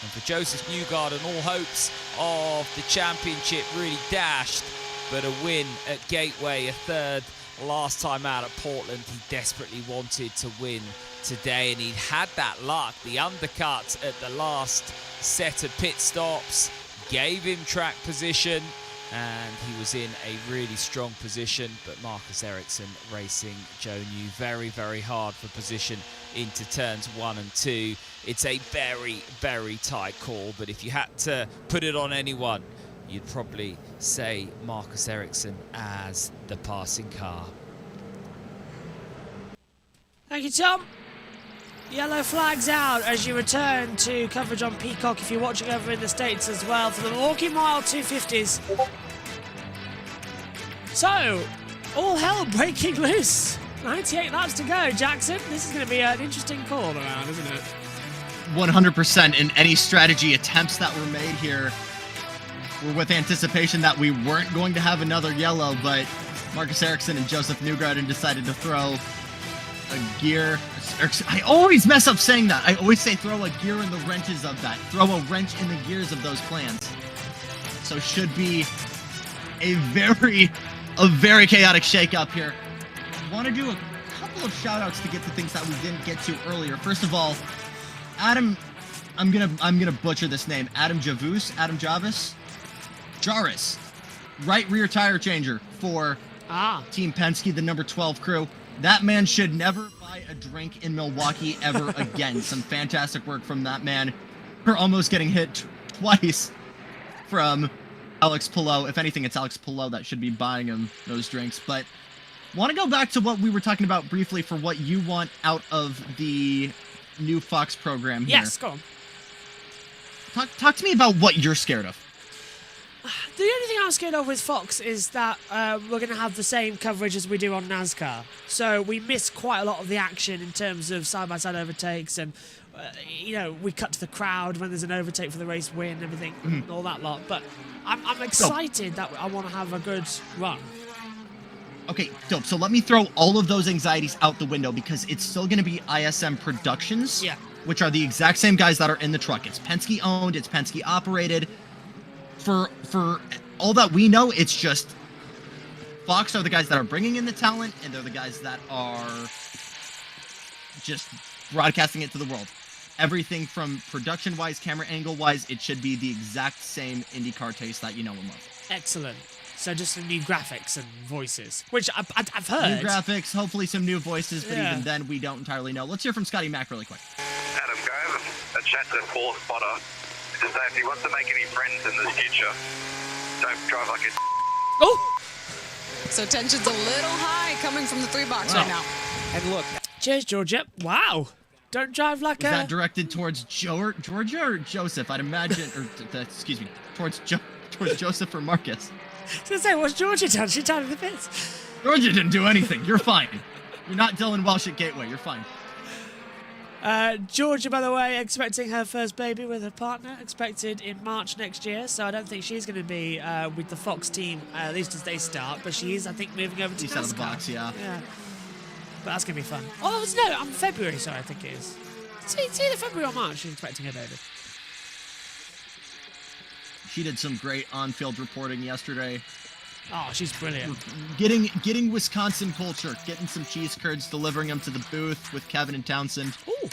S20: And for Joseph Newgarden, all hopes of the championship really dashed, but a win at Gateway, a third last time out at Portland. He desperately wanted to win today, and he'd had that luck. The undercut at the last set of pit stops gave him track position, and he was in a really strong position, but Marcus Ericsson racing Joe New very, very hard for position into turns 1 and 2. It's a very, very tight call, but if you had to put it on anyone, you'd probably say Marcus Ericsson as the passing car.
S1: Thank you, Tom. Yellow flags out as you return to coverage on Peacock if you're watching over in the States as well for the Milwaukee Mile 250s. So, all hell breaking loose. 98 laps to go, Jackson. This is going to be an interesting call around, isn't it?
S2: 100%. In any strategy attempts that were made here were with anticipation that we weren't going to have another yellow, but Marcus Ericsson and Joseph Newgarden decided to throw a gear. I always mess up saying that. I always say throw a gear in the wrenches of that. Throw a wrench in the gears of those plans. So should be a very chaotic shakeup here. I want to do a couple of shout outs to get to things that we didn't get to earlier. First of all, Adam, I'm gonna butcher this name. Adam Javis, Jarvis, right rear tire changer for Team Penske, the number 12 crew. That man should never buy a drink in Milwaukee ever again. Some fantastic work from that man. We're almost getting hit twice from Alex Palou. If anything, it's Alex Palou that should be buying him those drinks. But want to go back to what we were talking about briefly for what you want out of the new Fox program here.
S1: Yes, go on.
S2: Talk to me about what you're scared of.
S1: The only thing I'm scared of with Fox is that we're going to have the same coverage as we do on NASCAR. So we miss quite a lot of the action in terms of side-by-side overtakes and, we cut to the crowd when there's an overtake for the race win and everything, and all that lot. But I'm excited that I want to have a good run.
S2: Okay, dope. So let me throw all of those anxieties out the window because it's still going to be ISM Productions, which are the exact same guys that are in the truck. It's Penske owned, it's Penske operated. For all that we know, it's just Fox are the guys that are bringing in the talent, and they're the guys that are just broadcasting it to the world. Everything from production-wise, camera angle-wise, it should be the exact same IndyCar taste that you know and love.
S1: Excellent. So just some new graphics and voices, which I've heard.
S2: New graphics, hopefully some new voices, but even then we don't entirely know. Let's hear from Scotty Mack really quick.
S19: Adam, go have a chat to Paul Spotter to say if he wants to make any friends in the future, don't drive like a
S1: Oh!
S11: So tension's a little high coming from the 3-box right now.
S20: And look.
S1: Cheers, Georgia. Wow. Don't drive like
S2: Is that directed towards Georgia or Joseph? I'd imagine, towards Joseph or Marcus.
S1: I was going to say, what's Georgia done? She tied the pits.
S2: Georgia didn't do anything. You're fine. You're not Dylan Welsh at Gateway. You're fine.
S1: Georgia, by the way, expecting her first baby with her partner, expected in March next year. So I don't think she's going to be with the Fox team, at least as they start. But she is, I think, moving over to NASCAR.
S2: Out of the box, yeah.
S1: But that's going to be fun. Oh, no, I'm February, sorry, I think it is. It's either February or March she's expecting her baby.
S2: She did some great on-field reporting yesterday.
S1: Oh, she's brilliant.
S2: Getting Wisconsin culture, getting some cheese curds, delivering them to the booth with Kevin and Townsend.
S1: Ooh.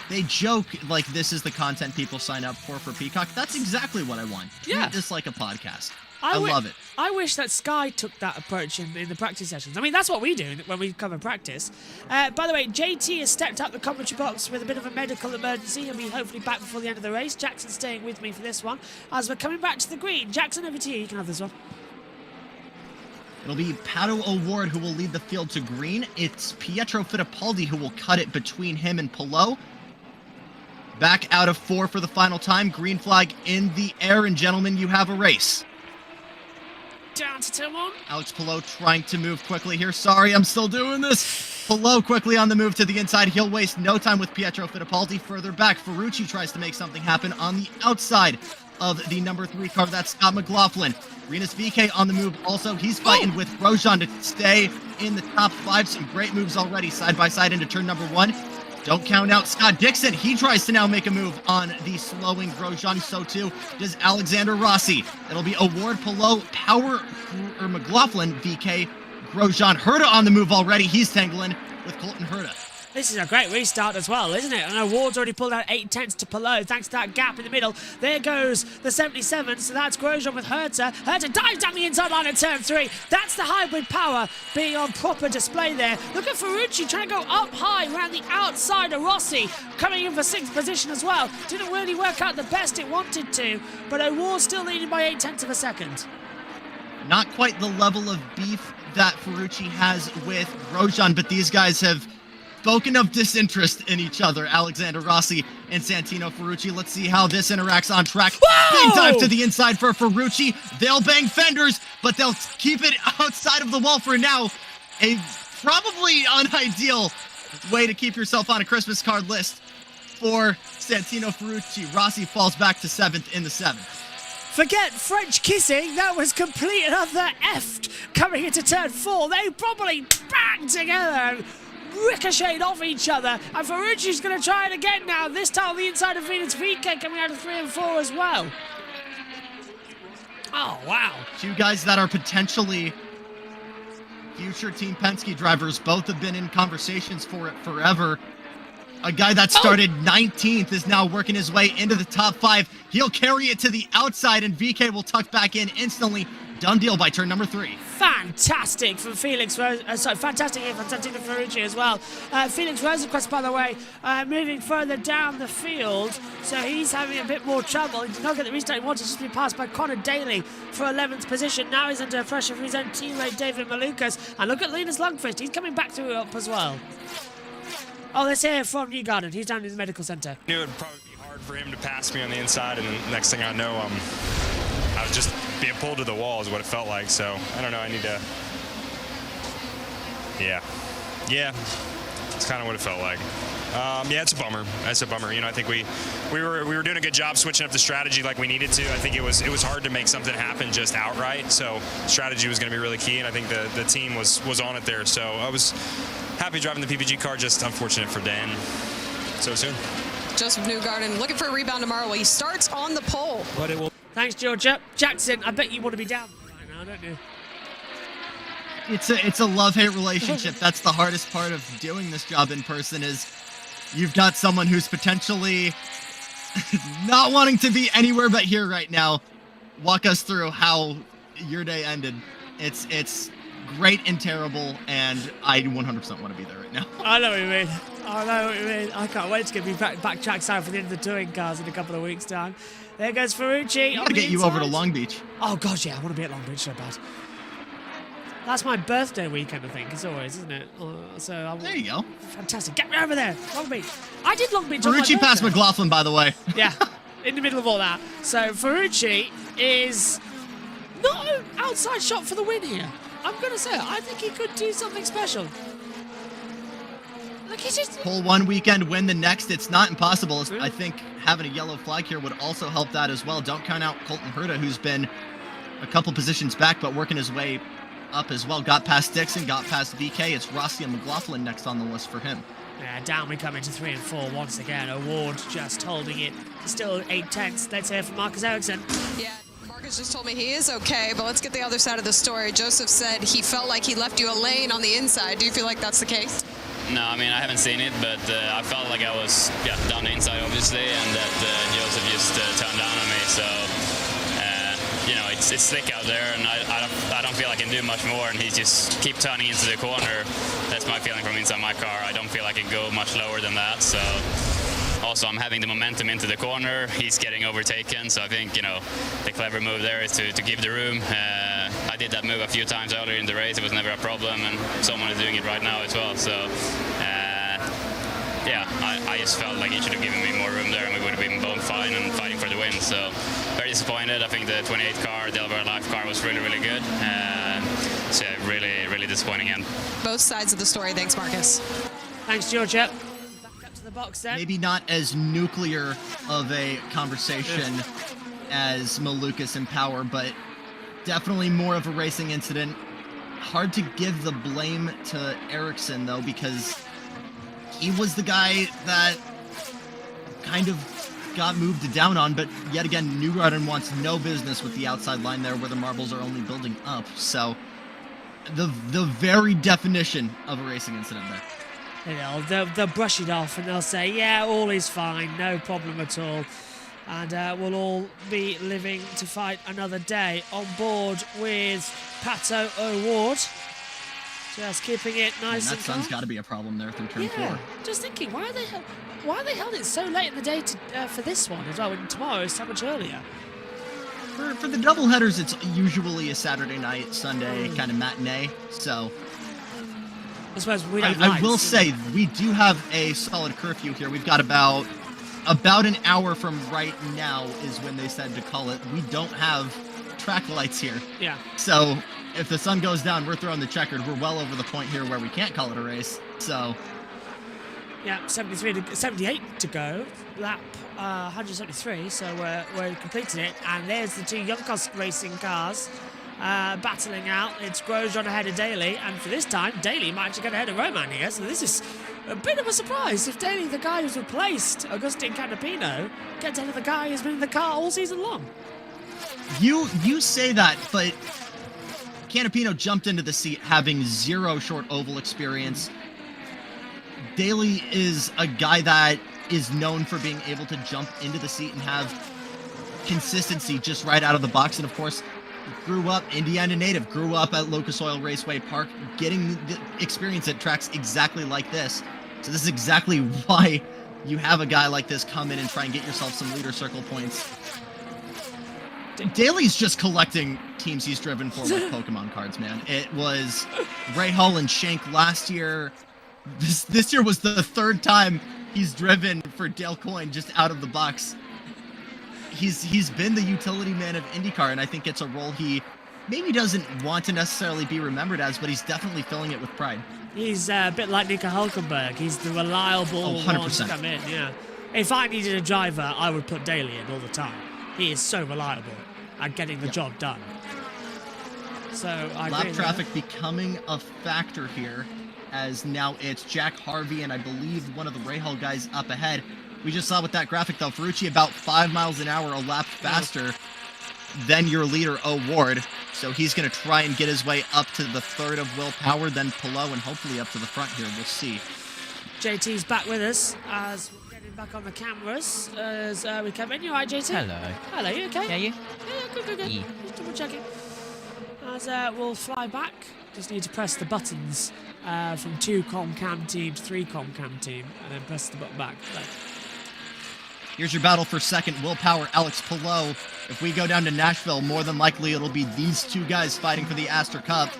S2: They joke like this is the content people sign up for Peacock. That's exactly what I want.
S1: Yeah.
S2: Just like a podcast. I love it.
S1: I wish that Sky took that approach in the practice sessions. I mean, that's what we do when we cover practice. By the way, JT has stepped up the commentary box with a bit of a medical emergency. He'll be hopefully back before the end of the race. Jackson's staying with me for this one. As we're coming back to the green, Jackson, over to you. You can have this one.
S2: It'll be Pato O'Ward who will lead the field to green. It's Pietro Fittipaldi who will cut it between him and Palou. Back out of 4 for the final time. Green flag in the air, and gentlemen, you have a race.
S1: Down to turn 1.
S2: Alex Palou trying to move quickly here. Sorry, I'm still doing this. Palou quickly on the move to the inside. He'll waste no time with Pietro Fittipaldi. Further back, Ferrucci tries to make something happen on the outside of the number 3 car. That's Scott McLaughlin. Rinus VeeKay on the move also. He's fighting with Grosjean to stay in the top 5. Some great moves already side by side into turn number 1. Don't count out Scott Dixon. He tries to now make a move on the slowing Grosjean. So too does Alexander Rossi. It'll be O'Ward, Palou, or McLaughlin, VeeKay, Grosjean. Herta on the move already. He's tangling with Colton Herta.
S1: This is a great restart as well, isn't it? And Ward's already pulled out 8/10 to Palou, thanks to that gap in the middle. There goes the 77, so that's Grosjean with Herta. Herta dives down the inside line at turn 3. That's the hybrid power being on proper display there. Look at Ferrucci trying to go up high around the outside of Rossi, coming in for 6th position as well. Didn't really work out the best it wanted to, but Ward's still leading by 8/10 of a second.
S2: Not quite the level of beef that Ferrucci has with Grosjean, but these guys have spoken of disinterest in each other, Alexander Rossi and Santino Ferrucci. Let's see how this interacts on track.
S1: Whoa!
S2: Big dive to the inside for Ferrucci. They'll bang fenders, but they'll keep it outside of the wall for now. A probably unideal way to keep yourself on a Christmas card list for Santino Ferrucci. Rossi falls back to 7th in the 7th.
S1: Forget French kissing, that was complete and utter effed coming into turn 4. They probably banged together, ricocheted off each other, and Ferrucci's going to try it again now, this time on the inside of Venus VK coming out of 3 and 4 as well. Oh, wow.
S2: Two guys that are potentially future Team Penske drivers, both have been in conversations for it forever. A guy that started 19th is now working his way into the top 5. He'll carry it to the outside, and VK will tuck back in instantly. Done deal by turn number 3.
S1: Fantastic from Felix fantastic here from Santino Ferrucci as well. Felix Rosenquist, by the way, moving further down the field, so he's having a bit more trouble. He did not get the restart he wanted, just been passed by Connor Daly for 11th position. Now he's under pressure from his own teammate David Malukas. And look at Linus Lundqvist, he's coming back to up as well. Oh, let's hear from Newgarden. He's down in the medical centre.
S21: I knew it would probably be hard for him to pass me on the inside, and the next thing I know, I was just being pulled to the wall is what it felt like. So I don't know. I need to. Yeah, it's kind of what it felt like. Yeah, it's a bummer. That's a bummer. You know, I think we were doing a good job switching up the strategy like we needed to. I think it was hard to make something happen just outright. So strategy was going to be really key, and I think the team was on it there. So I was happy driving the PPG car. Just unfortunate for Dan so soon.
S11: Joseph Newgarden looking for a rebound tomorrow. Well, he starts on the pole.
S13: But it will.
S1: Thanks, Georgia. Jackson, I bet you want to be down right now, don't you?
S2: It's a love-hate relationship. That's the hardest part of doing this job in person, is you've got someone who's potentially not wanting to be anywhere but here right now. Walk us through how your day ended. It's great and terrible, and I 100% want to be there right now.
S1: I know what you mean. I can't wait to get me back trackside for the end of the touring cars in a couple of weeks' time. There goes Ferrucci.
S2: I'll get you over to Long Beach.
S1: Oh, gosh, yeah, I want to be at Long Beach so bad. That's my birthday weekend, I think, as always, isn't it?
S2: There you go.
S1: Fantastic. Get me over there, Long Beach. I did Long Beach on my
S2: Ferrucci passed
S1: birthday.
S2: McLaughlin, by the way.
S1: Yeah, in the middle of all that. So Ferrucci is not an outside shot for the win here. I'm going to say it. I think he could do something special. Like, he's just...
S2: Pull one weekend, win the next. It's not impossible. I think having a yellow flag here would also help that as well. Don't count out Colton Herta, who's been a couple positions back, but working his way up as well. Got past Dixon, got past VK. It's Rossi and McLaughlin next on the list for him.
S1: Yeah, down we come into 3 and 4 once again. Award just holding it. Still 8/10. Let's hear from Marcus Ericsson.
S11: Yeah. Marcus just told me he is okay, but let's get the other side of the story. Joseph said he felt like he left you a lane on the inside. Do you feel like that's the case?
S22: No, I mean, I haven't seen it, but I felt like I was down the inside, obviously, and that Joseph just turned down on me. So, you know, it's slick out there, and I don't feel I can do much more, and he just keep turning into the corner. That's my feeling from inside my car. I don't feel I can go much lower than that, so... Also, I'm having the momentum into the corner. He's getting overtaken, so I think, you know, the clever move there is to give the room. I did that move a few times earlier in the race. It was never a problem, and someone is doing it right now as well. So, yeah, I just felt like he should have given me more room there, and we would have been both fine and fighting for the win. So, very disappointed. I think the 28 car, Delaware Life car, was really, really good. So, really, really disappointing end.
S11: Both sides of the story. Thanks, Marcus.
S1: Thanks, Georgia. The box then.
S2: Maybe not as nuclear of a conversation as Malukas and Power, but definitely more of a racing incident. Hard to give the blame to Ericsson, though, because he was the guy that kind of got moved down on, but yet again, Newgarden wants no business with the outside line there where the marbles are only building up. So the very definition of a racing incident there.
S1: they'll brush it off and they'll say, yeah, all is fine, no problem at all. And we'll all be living to fight another day. On board with Pato O'Ward. Just keeping it nice and calm.
S2: That sun's got to be a problem there through turn 4.
S1: Just thinking, why they held it so late in the day for this one as well, when tomorrow is so much earlier?
S2: For the double headers, it's usually a Saturday night, Sunday kind of matinee. So
S1: I suppose we don't
S2: I will say we do have a solid curfew here. We've got about an hour from right now is when they said to call it. We don't have track lights here.
S1: Yeah.
S2: So if the sun goes down, we're throwing the checkered. We're well over the point here where we can't call it a race. So
S1: yeah, 78 to go. Lap 173. So we're completing it. And there's the two Youngcos racing cars battling out. It's Grosjean ahead of Daly, and for this time, Daly might actually get ahead of Roman here. So this is a bit of a surprise if Daly, the guy who's replaced Agustin Canapino, gets ahead of the guy who's been in the car all season long.
S2: You say that, but Canapino jumped into the seat having 0 short oval experience. Daly is a guy that is known for being able to jump into the seat and have consistency just right out of the box. And of course, grew up Indiana native, grew up at Locust Oil Raceway Park, getting the experience at tracks exactly like this. So this is exactly why you have a guy like this come in and try and get yourself some leader circle points. Daly's just collecting teams he's driven for like Pokemon cards, man. It was Ray Hall and Shank last year. This year was the 3rd time he's driven for Dale Coyne just out of the box. He's been the utility man of IndyCar, and I think it's a role he maybe doesn't want to necessarily be remembered as, but he's definitely filling it with pride.
S1: He's a bit like Nico Hulkenberg. He's the reliable one to come in, yeah. If I needed a driver, I would put Daly in all the time. He is so reliable at getting the job done. So I
S2: lap traffic becoming a factor here, as now it's Jack HyVee and I believe one of the Rahal guys up ahead. We just saw with that graphic though, Ferrucci about 5 miles an hour a lap faster than your leader O'Ward. So he's going to try and get his way up to the 3rd of Will Power, then Pillow, and hopefully up to the front here. We'll see.
S1: JT's back with us as we're getting back on the cameras as we come in. You all right, JT?
S3: Hello.
S1: Hello, you okay?
S3: Yeah, you?
S1: Yeah, good.
S3: Yeah.
S1: Just double checking. As we'll fly back. Just need to press the buttons from 2 ComCam team to 3 ComCam team, and then press the button back. So.
S2: Here's your battle for 2nd. Will Power, Alex Pillow. If we go down to Nashville, more than likely it'll be these 2 guys fighting for the Astor Cup.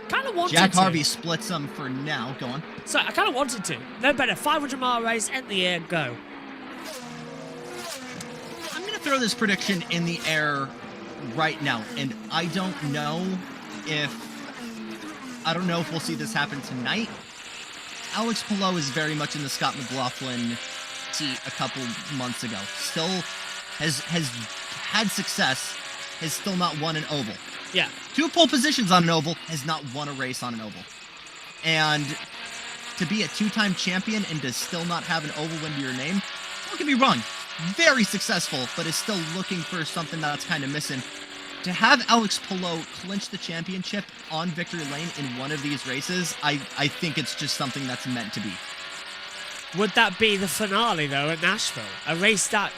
S1: Kind of wanted
S2: Jack
S1: to.
S2: HyVee splits them for now. Go on.
S1: So I kind of wanted to. No better. 500-mile race, end the year, go.
S2: I'm going to throw this prediction in the air right now, and I don't know if we'll see this happen tonight. Alex Pillow is very much in the Scott McLaughlin seat a couple months ago. Still has had success, has still not won an oval.
S1: Yeah.
S2: 2 pole positions on an oval, has not won a race on an oval. And to be a 2-time champion and to still not have an oval win to your name, don't get me wrong, very successful, but is still looking for something that's kind of missing. To have Alex Pillow clinch the championship on victory lane in one of these races, I think it's just something that's meant to be.
S1: Would that be the finale, though, at Nashville? A race that,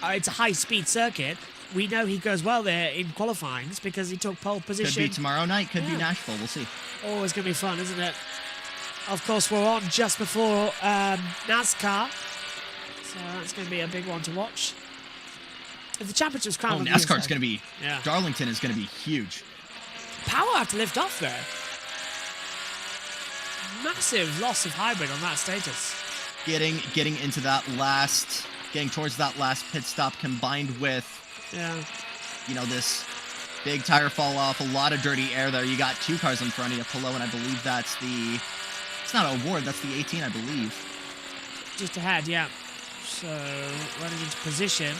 S1: it's a high-speed circuit. We know he goes well there in qualifyings because he took pole position.
S2: Could be tomorrow night, could be Nashville, we'll see.
S1: Always going to be fun, isn't it? Of course, we're on just before NASCAR, so that's going to be a big one to watch. If the championship's crowned...
S2: Oh, NASCAR's going to be... Yeah. Darlington is going to be huge.
S1: Power have to lift off there. Massive loss of hybrid on that status.
S2: Getting into that last... Getting towards that last pit stop combined with...
S1: Yeah.
S2: You know, this big tire fall off, a lot of dirty air there. You got 2 cars in front of you, Pillow, and I believe that's the... It's not a Ward, that's the 18, I believe.
S1: Just ahead, yeah. So, running into position.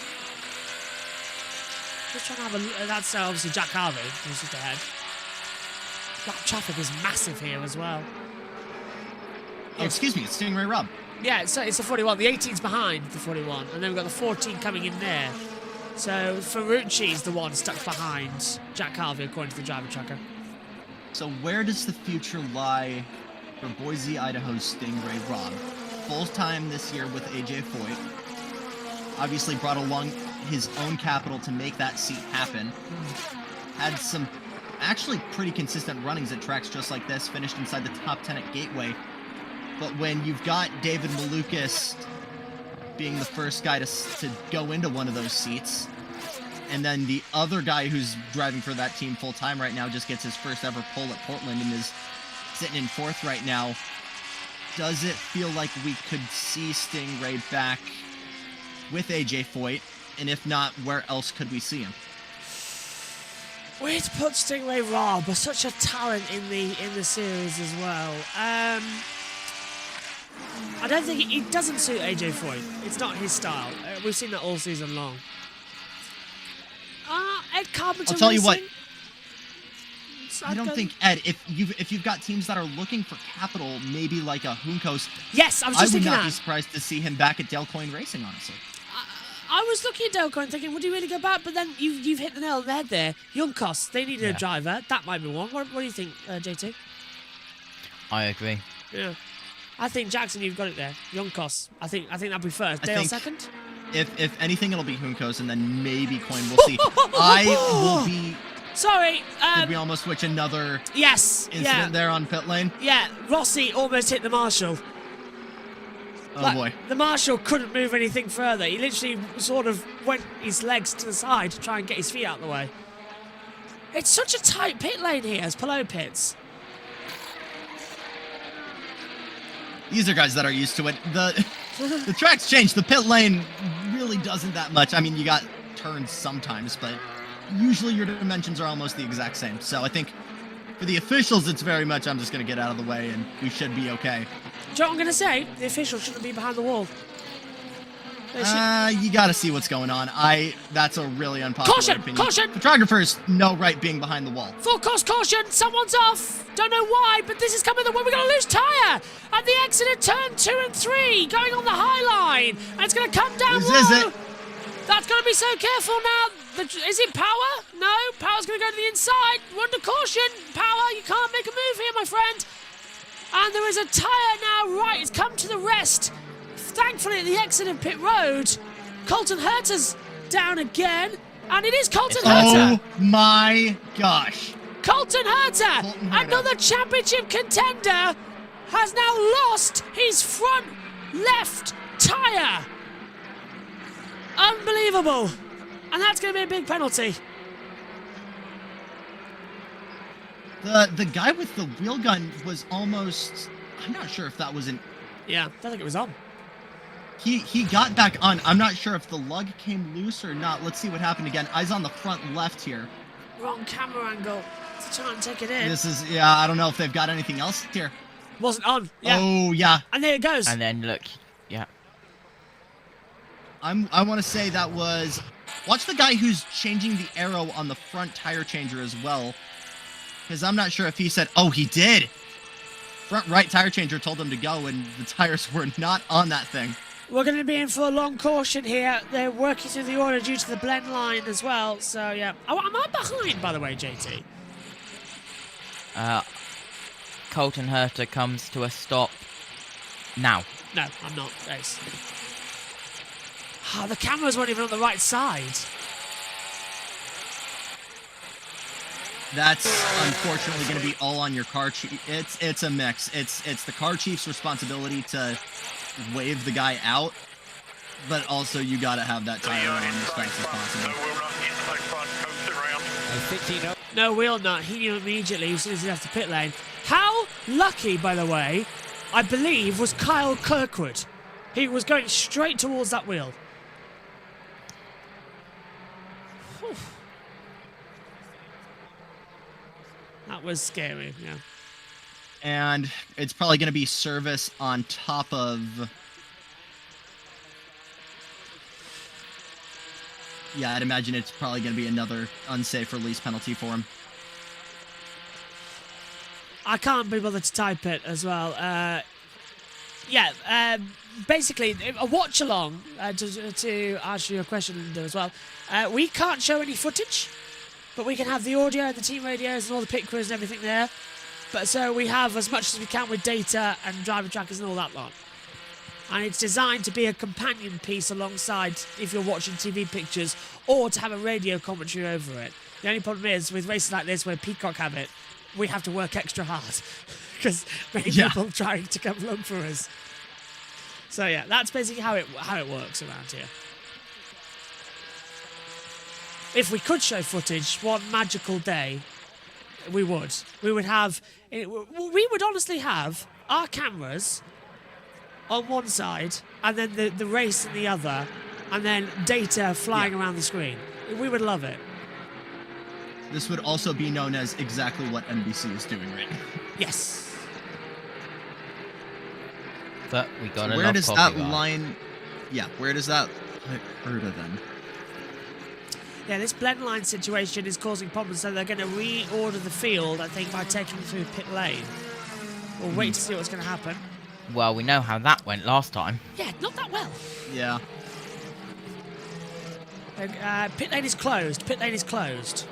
S1: Just trying to have a... That's obviously Jack HyVee, who's just ahead. That traffic is massive here as well.
S2: Oh, excuse me, it's Stingray Rob.
S1: Yeah, so it's the 41. The 18's behind the 41, and then we've got the 14 coming in there. So Ferrucci's the one stuck behind Jack HyVee, according to the driver tracker.
S2: So where does the future lie for Boise, Idaho's Stingray Rob. Full time this year with AJ Foyt. Obviously brought along his own capital to make that seat happen. Had some actually pretty consistent runnings at tracks just like this, finished inside the top 10 at Gateway. But when you've got David Malukas being the first guy to go into one of those seats, and then the other guy who's driving for that team full time right now just gets his first ever pole at Portland and is sitting in 4th right now, does it feel like we could see Stingray back with AJ Foyt? And if not, where else could we see him?
S1: Where to put Stingray Rob? Such a talent in the series as well. I don't think it doesn't suit AJ Foyt. It's not his style. We've seen that all season long. Ed Carpenter.
S2: I'll tell you what.
S1: Racing?
S2: I don't think, Ed, if you've got teams that are looking for capital, maybe like a Juncos.
S1: Yes, I was just thinking
S2: I would
S1: that.
S2: not be surprised to see him back at Dale Coyne Racing, honestly.
S1: I was looking at Dale Coyne thinking, would he really go back? But then you've hit the nail on the head there. Juncos, they needed a driver. That might be one. What do you think, JT?
S3: I agree.
S1: Yeah. I think, Jackson, you've got it there. Juncos. I think that'd be first. Dale second?
S2: If anything, it'll be Juncos, and then maybe Coyne. We'll see. I will be...
S1: Sorry.
S2: Did we almost switch another
S1: incident
S2: there on pit lane?
S1: Yeah, Rossi almost hit the marshal.
S2: Oh, boy.
S1: The marshal couldn't move anything further. He literally sort of went his legs to the side to try and get his feet out of the way. It's such a tight pit lane here as Palou pits.
S2: These are guys that are used to it. The track's changed. The pit lane really doesn't that much. I mean, you got turns sometimes, but usually your dimensions are almost the exact same. So I think for the officials, it's very much, I'm just going to get out of the way and we should be okay.
S1: Do you know what I'm going to say? The officials shouldn't be behind the wall.
S2: You got to see what's going on. That's a really unpopular opinion.
S1: Caution!
S2: Photographers, no right being behind the wall.
S1: Full course caution! Someone's off! Don't know why, but this is coming the way. We're going to lose tyre at the exit of turn 2 and 3, going on the high line, and it's going to come down low.
S2: This is it.
S1: That's going to be so careful now. Is it Power? No, Power's going to go to the inside. We're under caution. Power, you can't make a move here, my friend. And there is a tyre now, right, it's come to the rest. Thankfully, at the exit of pit road, Colton Herta's down again, and it is Colton Herta.
S2: Oh my gosh.
S1: Colton Herta, another championship contender, has now lost his front left tyre. Unbelievable. And that's going to be a big penalty.
S2: The guy with the wheel gun was almost... I'm not sure if that was an...
S1: Yeah, I don't think it was on.
S2: He got back on. I'm not sure if the lug came loose or not. Let's see what happened again. Eyes on the front left here.
S1: Wrong camera angle to try and take it in.
S2: This is... Yeah, I don't know if they've got anything else here.
S1: Wasn't on. Yeah.
S2: Oh, yeah.
S1: And there it goes.
S3: And then, look, yeah.
S2: I want to say that was... Watch the guy who's changing the arrow on the front tire changer as well. Because I'm not sure if he said... Oh, he did! Front right tire changer told him to go, and the tires were not on that thing.
S1: We're going to be in for a long caution here. They're working through the order due to the blend line as well. So, yeah. Oh, am I behind, by the way, JT?
S3: Colton Herta comes to a stop now.
S1: No, I'm not. Ace. The cameras weren't even on the right side.
S2: That's unfortunately going to be all on your car chief. It's a mix. It's the car chief's responsibility to wave the guy out, but also you got to have that tire on as fast as possible.
S1: I think he knows. No, will not. He knew immediately as soon as he left the pit lane. How lucky, by the way, I believe, was Kyle Kirkwood. He was going straight towards that wheel. Whew. That was scary, yeah.
S2: And it's probably going to be service on top of... Yeah, I'd imagine it's probably going to be another unsafe release penalty for him.
S1: I can't be bothered to type it as well. Basically, a watch along to answer your question as well. We can't show any footage, but we can have the audio, the team radios, and all the pit crews and everything there. But so we have as much as we can with data and driver trackers and all that lot. And it's designed to be a companion piece alongside if you're watching TV pictures or to have a radio commentary over it. The only problem is with races like this where Peacock have it, we have to work extra hard because many people trying to come look for us. So yeah, that's basically how it works around here. If we could show footage one magical day, we would. We would honestly have our cameras on one side and then the race on the other, and then data flying around the screen. We would love it.
S2: This would also be known as exactly what NBC is doing right now.
S1: Yes.
S3: But we got
S2: where does that line? Yeah, where does that Herta then?
S1: Yeah, this blend line situation is causing problems, so they're going to reorder the field, I think, by taking through pit lane. We'll wait to see what's going to happen.
S3: Well, we know how that went last time.
S1: Yeah, not that well.
S2: Yeah.
S1: Pit lane is closed. Pit lane is closed.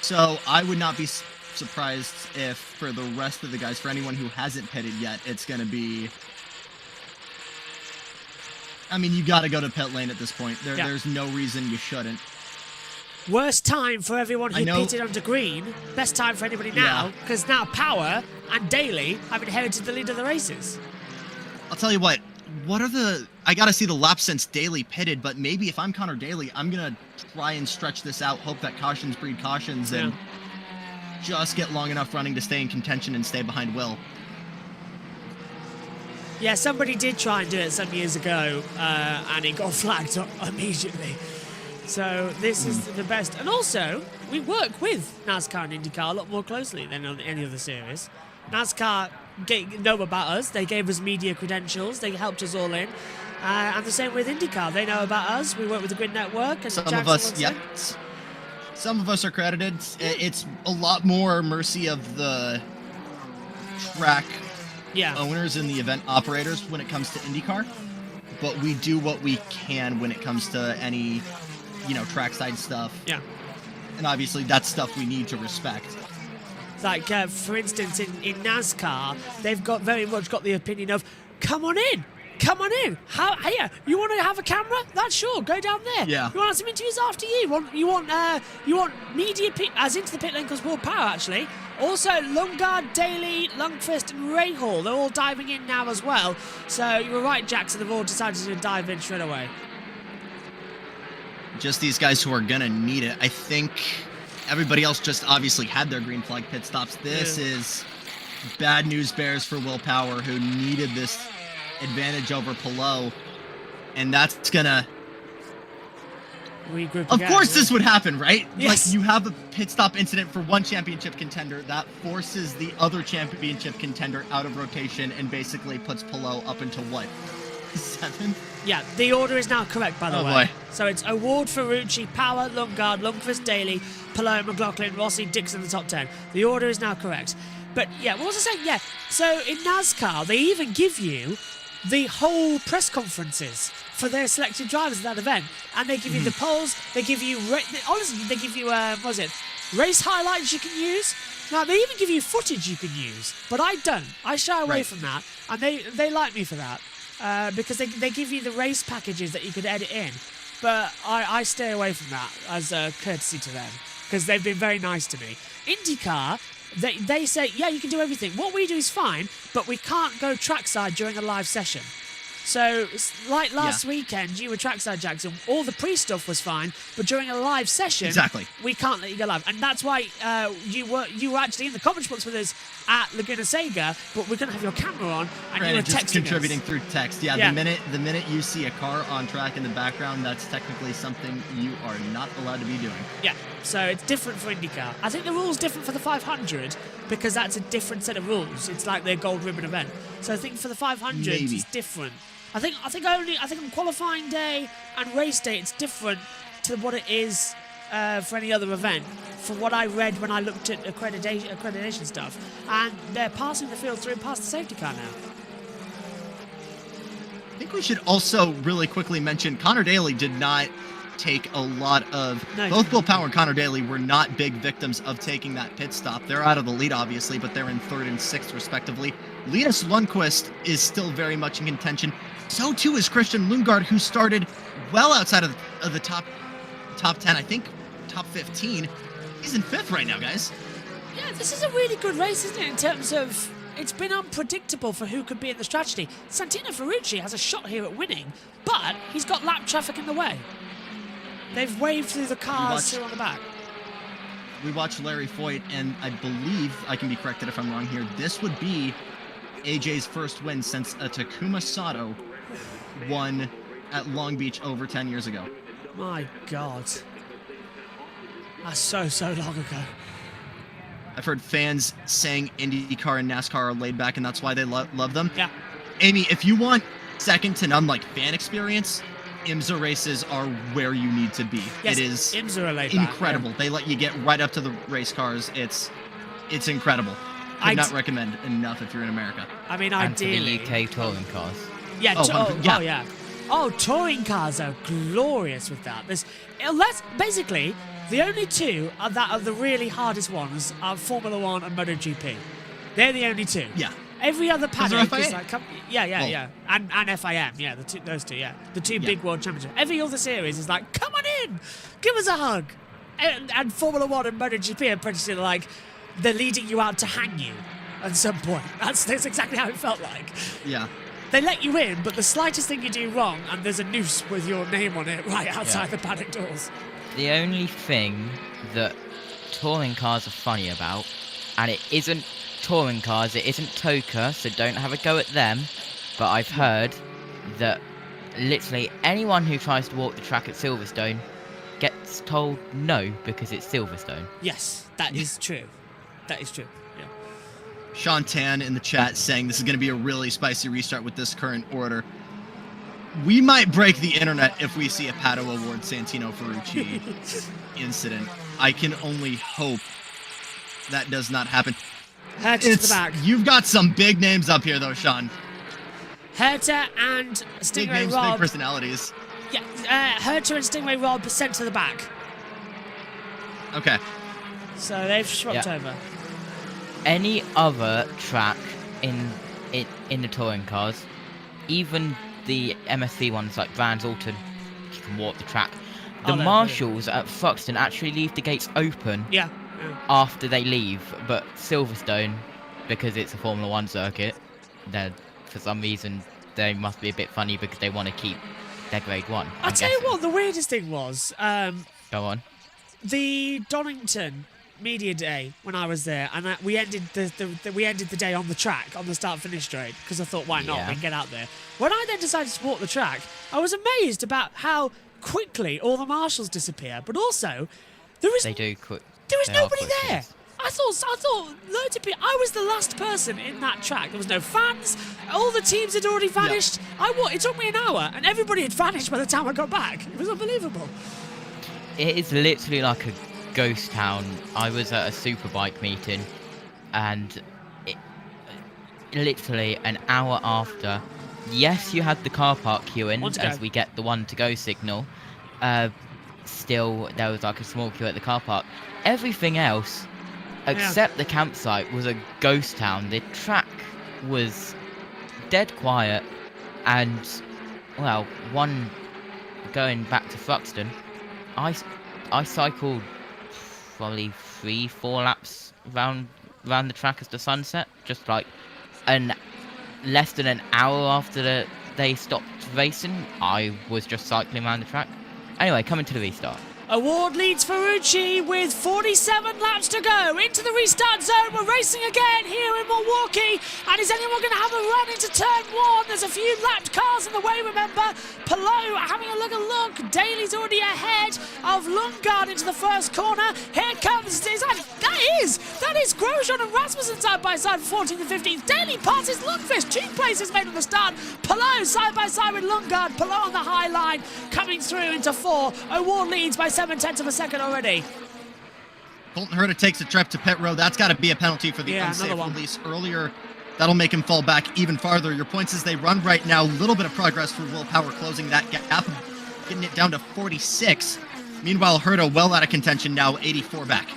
S2: So I would not be surprised if for the rest of the guys, for anyone who hasn't pitted yet, it's going to be... I mean, you got to go to pit lane at this point. There's no reason you shouldn't.
S1: Worst time for everyone who pitted under green. Best time for anybody now, because now Power and Daly have inherited the lead of the races.
S2: I'll tell you what are the... I got to see the laps since Daly pitted, but maybe if I'm Connor Daly, I'm going to try and stretch this out, hope that cautions breed cautions, and just get long enough running to stay in contention and stay behind Will.
S1: Yeah, somebody did try and do it some years ago, and it got flagged immediately. So this is the best. And also, we work with NASCAR and INDYCAR a lot more closely than on any other series. NASCAR know about us. They gave us media credentials. They helped us all in. And the same with INDYCAR. They know about us. We work with the Grid Network. And
S2: some of us, some of us are credited. It's a lot more mercy of the track owners and the event operators when it comes to INDYCAR. But we do what we can when it comes to any, trackside stuff.
S1: Yeah.
S2: And obviously that's stuff we need to respect.
S1: Like, for instance, in NASCAR, they've very much got the opinion of, come on in. Come on in. Hey, you want to have a camera? That's sure. Go down there.
S2: Yeah.
S1: You want some interviews after you? You want media as into the pit lane because Will Power actually. Also, Lundgaard, Daly, Lundqvist, and Rahal. They're all diving in now as well. So you were right, Jackson. They've all decided to dive in straight away.
S2: Just these guys who are gonna need it. I think everybody else just obviously had their green flag pit stops. This is bad news bears for Will Power, who needed this advantage over Palou, and that's gonna
S1: regroup
S2: of
S1: again,
S2: course this would happen, right?
S1: Yes.
S2: Like, you have a pit stop incident for one championship contender that forces the other championship contender out of rotation and basically puts Palou up into what, 7th?
S1: Yeah, the order is now correct, by the way.
S2: Boy.
S1: So it's Award, Ferrucci, Power, Lundgaard, Lundqvist, Daly, Palou, McLaughlin, Rossi, Dixon in the top 10. The order is now correct. But yeah, what was I saying? Yeah, so in NASCAR, they even give you the whole press conferences for their selected drivers at that event. And they give you the polls, they give you, honestly, they give you, race highlights you can use. Now, they even give you footage you can use, but I don't. I shy away from that, and they like me for that. Because they give you the race packages that you could edit in. But I stay away from that as a courtesy to them, because they've been very nice to me. INDYCAR, they say, yeah, you can do everything. What we do is fine, but we can't go trackside during a live session. So, like last weekend, you were trackside, Jackson. All the pre-stuff was fine, but during a live session, we can't let you go live. And that's why you were actually in the comments box with us at Laguna Seca, but we're going to have your camera on, and you were
S2: just
S1: texting
S2: contributing
S1: us.
S2: through text. Yeah, the minute you see a car on track in the background, that's technically something you are not allowed to be doing.
S1: Yeah, so it's different for INDYCAR. I think the rule's different for the 500 because that's a different set of rules. It's like their gold ribbon event. So I think for the 500, it's different. I think on qualifying day and race day, it's different to what it is for any other event. From what I read when I looked at accreditation stuff, and they're passing the field through past the safety car now.
S2: I think we should also really quickly mention Connor Daly did not take a lot of... Both Will Power and Connor Daly were not big victims of taking that pit stop. They're out of the lead, obviously, but they're in 3rd and 6th, respectively. Linus Lundqvist is still very much in contention. So, too, is Christian Lundgaard, who started well outside of the top 10, I think top 15. He's in 5th right now, guys.
S1: Yeah, this is a really good race, isn't it, in terms of... It's been unpredictable for who could be in the strategy. Santino Ferrucci has a shot here at winning, but he's got lap traffic in the way. They've waved through the cars here on the back.
S2: We watched Larry Foyt, and I believe, I can be corrected if I'm wrong here, this would be AJ's first win since a Takuma Sato won at Long Beach over 10 years ago.
S1: My God. That's so long ago.
S2: I've heard fans saying IndyCar and NASCAR are laid back, and that's why they love them.
S1: Yeah.
S2: Amy, if you want second to none like fan experience, IMSA races are where you need to be.
S1: Yes,
S2: it is
S1: IMSA are laid
S2: incredible.
S1: back,
S2: They let you get right up to the race cars. It's incredible. Could not recommend enough if you're in America.
S1: I mean,
S3: and
S1: ideally.
S3: for the UK touring cars.
S1: Yeah,
S2: yeah.
S1: Oh, touring cars are glorious with that. Basically, the only two that are the really hardest ones are Formula 1 and MotoGP. They're the only two.
S2: Yeah.
S1: Every other paddock is like,
S2: Well,
S1: and FIM, yeah, those two, yeah, the two big world championships. Every other series is like, come on in, give us a hug, and Formula 1 and MotoGP are pretty like they're leading you out to hang you at some point. That's exactly how it felt like.
S2: Yeah.
S1: They let you in, but the slightest thing you do wrong, and there's a noose with your name on it right outside the paddock doors.
S3: The only thing that touring cars are funny about, and it isn't touring cars, it isn't Toka, so don't have a go at them, but I've heard that literally anyone who tries to walk the track at Silverstone gets told no because it's Silverstone.
S1: Yes, that is true. That is true. Yeah.
S2: Sean Tan in the chat saying this is going to be a really spicy restart with this current order. We might break the internet if we see a Pato Award Santino Ferrucci incident. I can only hope that does not happen.
S1: Herta to the back.
S2: You've got some big names up here, though, Sean.
S1: Herta and Stingray
S2: big names,
S1: Rob.
S2: big personalities.
S1: Yeah, Herta and Stingray Rob sent to the back.
S2: Okay.
S1: So they've swapped over.
S3: Any other track in the touring cars, even the MSC ones like Vans Alton, you can walk the track. The marshals at Thruxton actually leave the gates open after they leave, but Silverstone, because it's a Formula 1 circuit, for some reason they must be a bit funny because they want to keep their grade 1.
S1: I'll tell you what, the weirdest thing was...
S3: Go on.
S1: The Donington Media Day when I was there, and we ended the day on the track, on the start-finish straight, because I thought, why not? We can get out there. When I then decided to walk the track, I was amazed about how quickly all the marshals disappear, but also there is nobody there. I thought loads of people. I was the last person in that track. There was no fans. All the teams had already vanished. It took me an hour, and everybody had vanished by the time I got back. It was unbelievable.
S3: It is literally like a ghost town. I was at a Superbike meeting, and literally an hour after, yes, you had the car park queuing as we get the one to go signal. Still, there was like a small queue at the car park. Everything else, except the campsite, was a ghost town. The track was dead quiet, and well, going back to Thruxton, I cycled probably 3-4 laps round the track as the sun set, just like less than an hour after they stopped racing. I was just cycling around the track. Anyway, coming to the restart.
S1: Award leads Ferrucci with 47 laps to go into the restart zone. We're racing again here in Milwaukee. And is anyone going to have a run into turn 1? There's a few lapped cars in the way, remember. Pillow having a look. Daly's already ahead of Lundgaard into the first corner. Here comes, that is Grosjean and Rasmussen side by side for 14th and 15th. Daly passes Lundqvist. 2 places made on the start. Pillow side by side with Lundgaard. Pillow on the high line coming through into 4. Award leads by 7/10 of a second already.
S2: Colton Herta takes a trip to pit road. That's got to be a penalty for the unsafe release earlier. That'll make him fall back even farther. Your points as they run right now. A little bit of progress for Will Power closing that gap. getting it down to 46. Meanwhile, Herta well out of contention now, 84 back.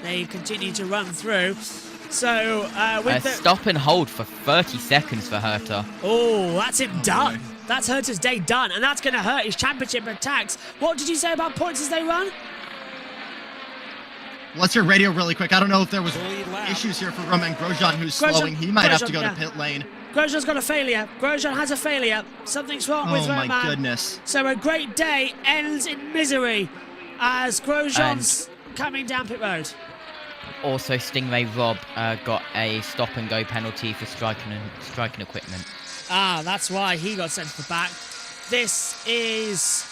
S1: They continue to run through. So, with the...
S3: Stop and hold for 30 seconds for Herta.
S1: Oh, that's him done. That's Herta's day done, and that's going to hurt his championship attacks. What did you say about points as they run?
S2: Let's hear radio really quick. I don't know if there was issues here for Romain Grosjean, who's slowing. He might have to go to pit lane.
S1: Grosjean's got a failure. Grosjean has a failure. Something's wrong with Romain.
S2: Oh, my goodness.
S1: So a great day ends in misery as Grosjean's coming down pit road.
S3: Also, Stingray Rob got a stop-and-go penalty for striking equipment.
S1: Ah, that's why he got sent to the back. This is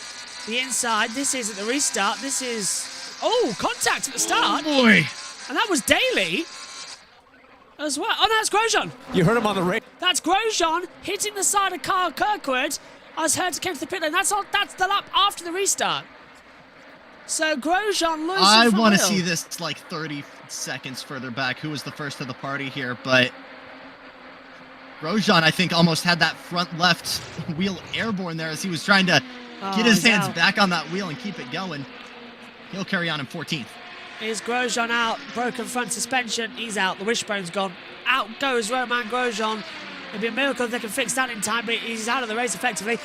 S1: the inside. This is at the restart. This is... Oh, contact at the start.
S2: Oh, boy.
S1: And that was Daly as well. Oh, no, that's Grosjean.
S13: You heard him on the radio.
S1: That's Grosjean hitting the side of Carl Kirkwood as Herta came to the pit lane. That's the lap after the restart. So Grosjean loses
S2: I want to see this like 30 seconds further back. Who was the first to the party here? But Grosjean, I think, almost had that front left wheel airborne there as he was trying to get his hands back on that wheel and keep it going. He'll carry on in 14th.
S1: Is Grosjean out? Broken front suspension. He's out. The wishbone's gone. Out goes Romain Grosjean. It'd be a miracle if they can fix that in time, but he's out of the race effectively.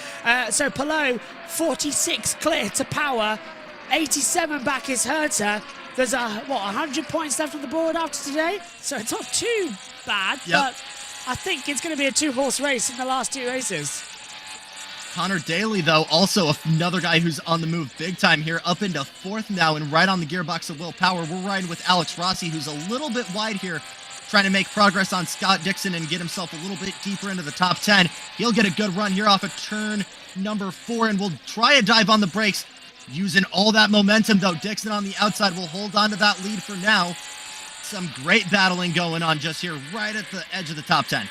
S1: So Palou, 46 clear to power. 87 back is Herta. There's 100 points left on the board after today, so it's not too bad.
S2: Yep.
S1: But I think it's going to be a two-horse race in the last two races.
S2: Connor Daly, though, also another guy who's on the move big time here, up into 4th now and right on the gearbox of Will Power. We're riding with Alex Rossi, who's a little bit wide here, trying to make progress on Scott Dixon and get himself a little bit deeper into the top 10. He'll get a good run here off of turn number 4, and we'll try a dive on the brakes. Using all that momentum, though, Dixon on the outside will hold on to that lead for now. Some great battling going on just here, right at the edge of the top 10.